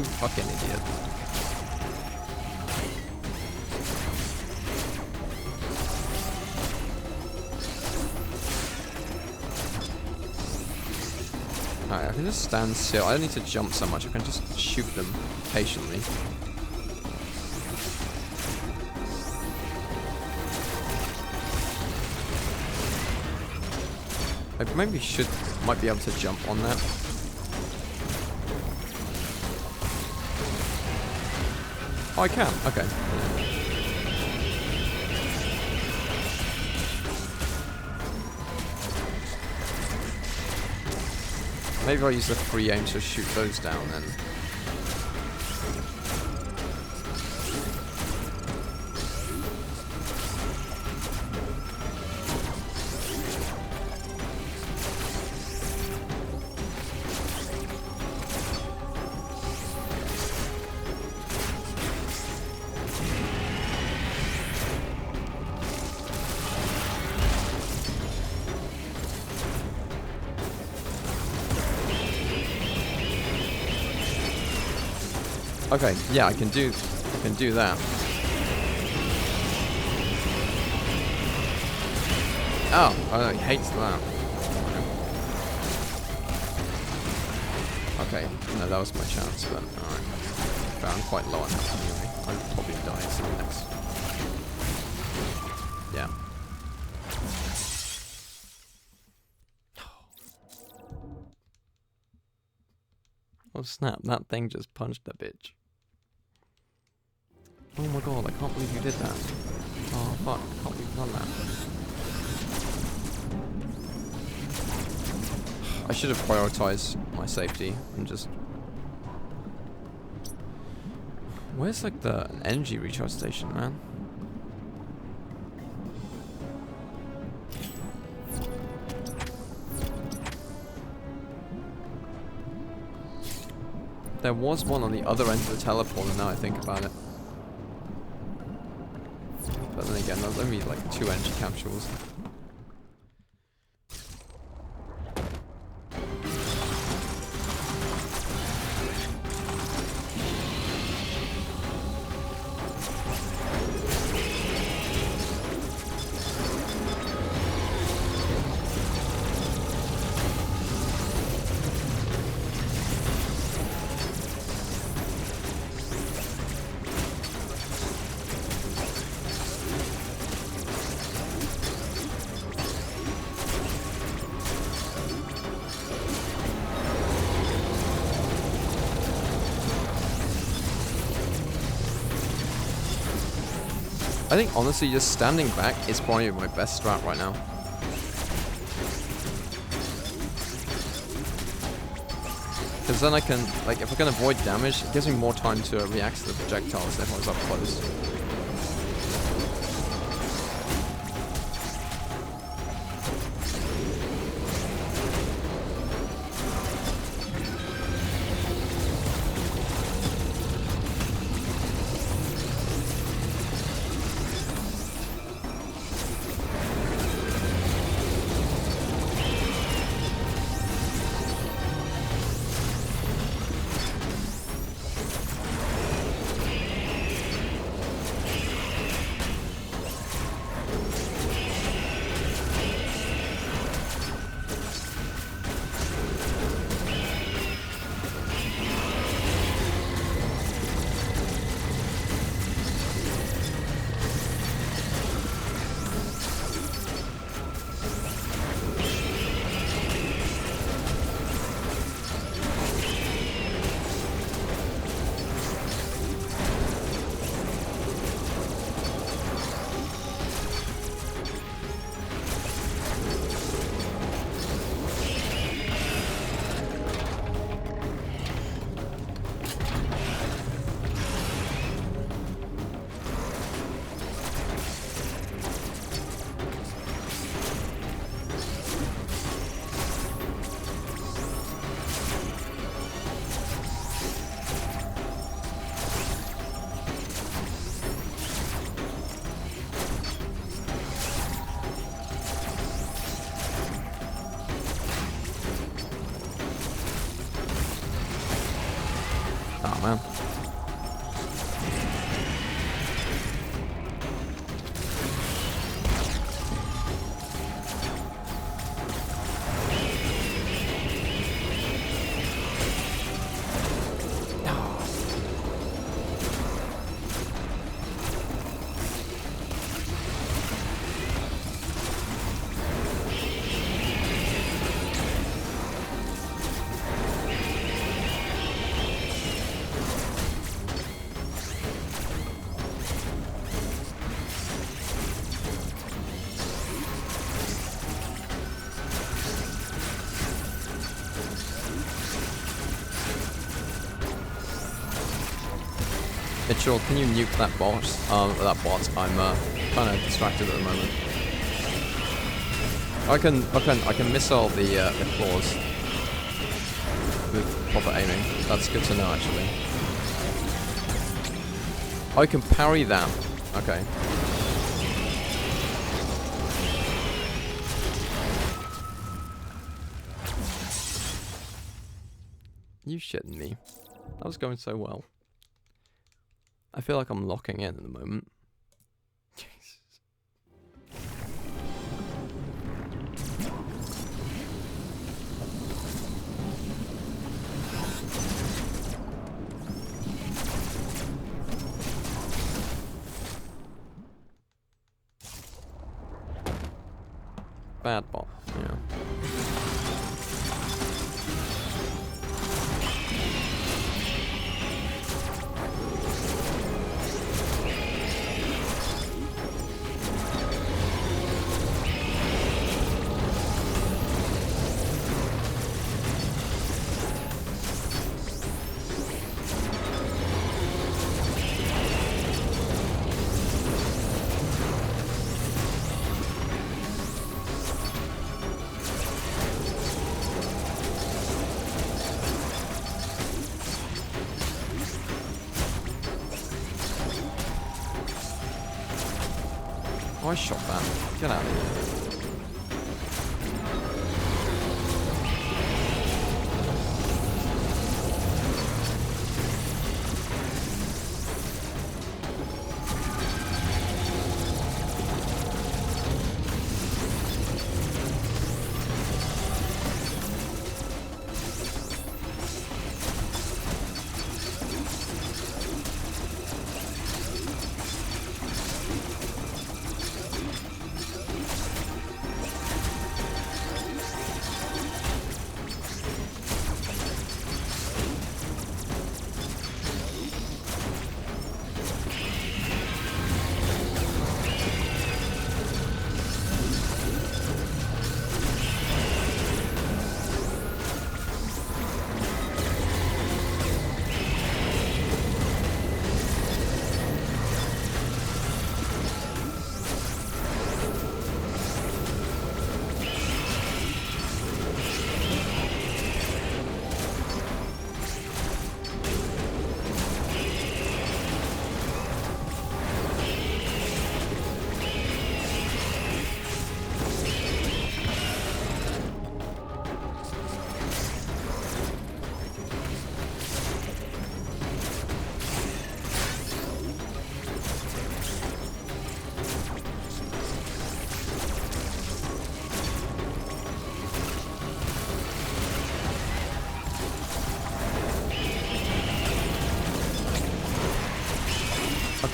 fucking idiot. Alright, I can just stand still. I don't need to jump so much. I can just shoot them patiently. I maybe might be able to jump on that. Oh, I can. Okay. Maybe I'll use the free aim to shoot those down then. Okay, yeah, I can do that. Oh, he hates that. Okay, no, that was my chance, but alright. But I'm quite low on health anyway. I'll probably die so next. Yeah. Oh snap, that thing just punched a bitch. Oh my god, I can't believe you did that. Oh fuck, I can't believe you've done that. I should have prioritized my safety and just... Where's like the energy recharge station, man? There was one on the other end of the teleporter now I think about it. But then again, there's only like 2 energy capsules. I think honestly just standing back is probably my best strat right now. Because then I can, like, if I can avoid damage, it gives me more time to react to the projectiles if I was up close. Oh man. Mitchell, can you nuke that bot? That bot. I'm kind of distracted at the moment. I can missile the claws with proper aiming. That's good to know, actually. I can parry that. Okay. You shitting me? That was going so well. I feel like I'm locking in at the moment. Jesus. Bad bot, yeah. Oh, I shot that. Get out of here.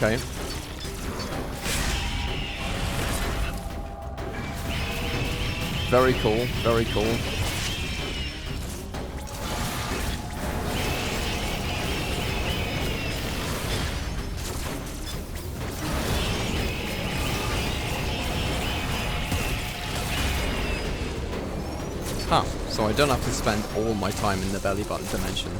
Okay. Very cool, very cool. Huh, so I don't have to spend all my time in the belly button dimension.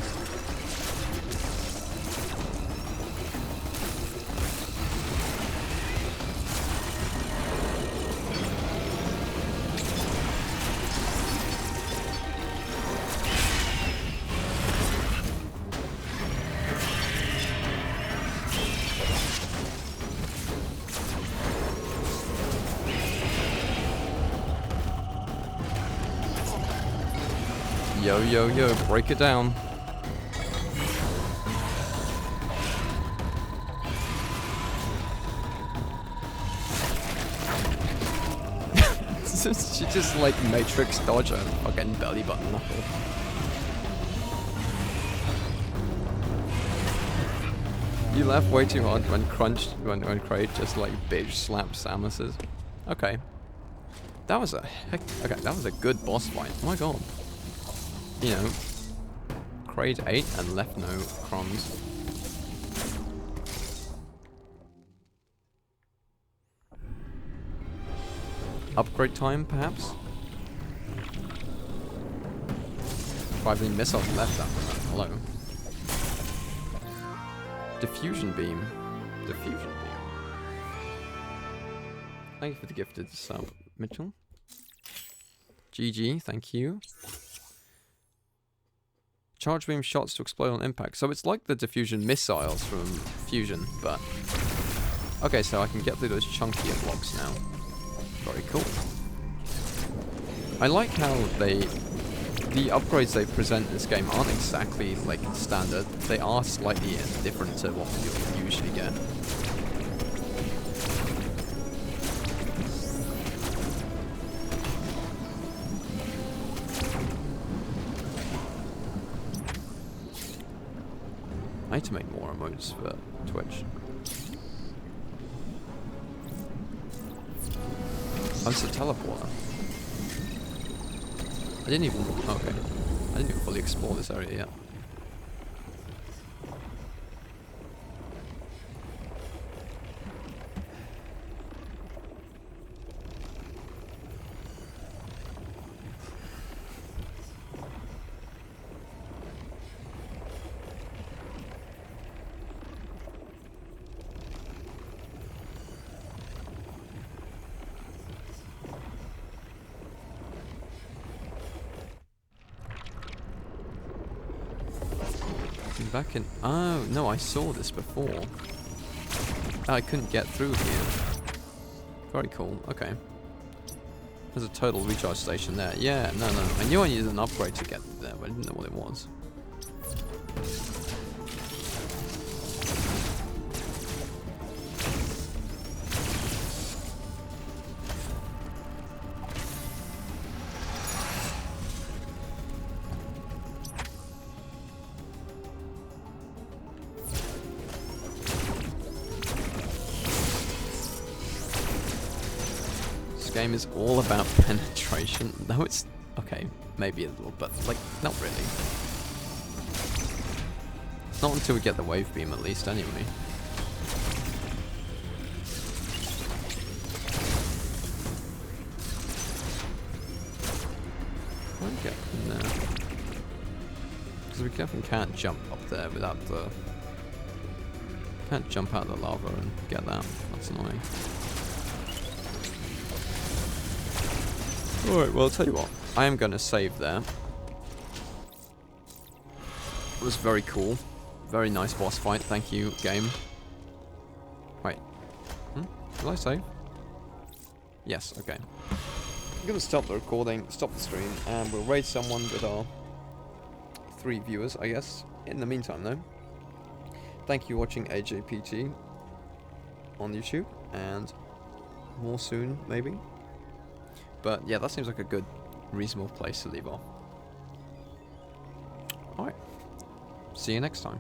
Yo, yo, yo, break it down. She just like matrix dodge a fucking belly button knuckle. You laugh way too hard when Kraid just like bitch slaps Samus's. Okay. That was a good boss fight. Oh my god. You know, Kraid ate and left no crumbs. Upgrade time, perhaps? 5 missiles left after that. Hello. Diffusion beam. Diffusion beam. Thank you for the gifted sub, Mitchell. GG, thank you. Charge beam shots to explode on impact. So it's like the diffusion missiles from Fusion, but... Okay, so I can get through those chunkier blocks now. Very cool. I like how the upgrades they present in this game aren't exactly like standard. They are slightly different to what you usually get. I need to make more emotes for Twitch. Oh, it's a teleporter. I didn't even... Okay. I didn't even fully explore this area yet. Back in... Oh, no, I saw this before. I couldn't get through here. Very cool. Okay. There's a total recharge station there. Yeah, no. I knew I needed an upgrade to get there, but I didn't know what it was. This game is all about penetration. No, it's... okay, maybe a little, but, like, not really. Not until we get the wave beam, at least, anyway. I'll get in there. Because we definitely can't jump up there without the... can't jump out of the lava and get that. That's annoying. Alright, well, I'll tell you what. I am going to save there. It was very cool. Very nice boss fight. Thank you, game. Wait. Did I save? Yes, okay. I'm going to stop the recording, stop the stream, and we'll raid someone with our 3 viewers, I guess. In the meantime, though, thank you for watching AJPG on YouTube, and more soon, maybe. But yeah, that seems like a good, reasonable place to leave off. Alright. See you next time.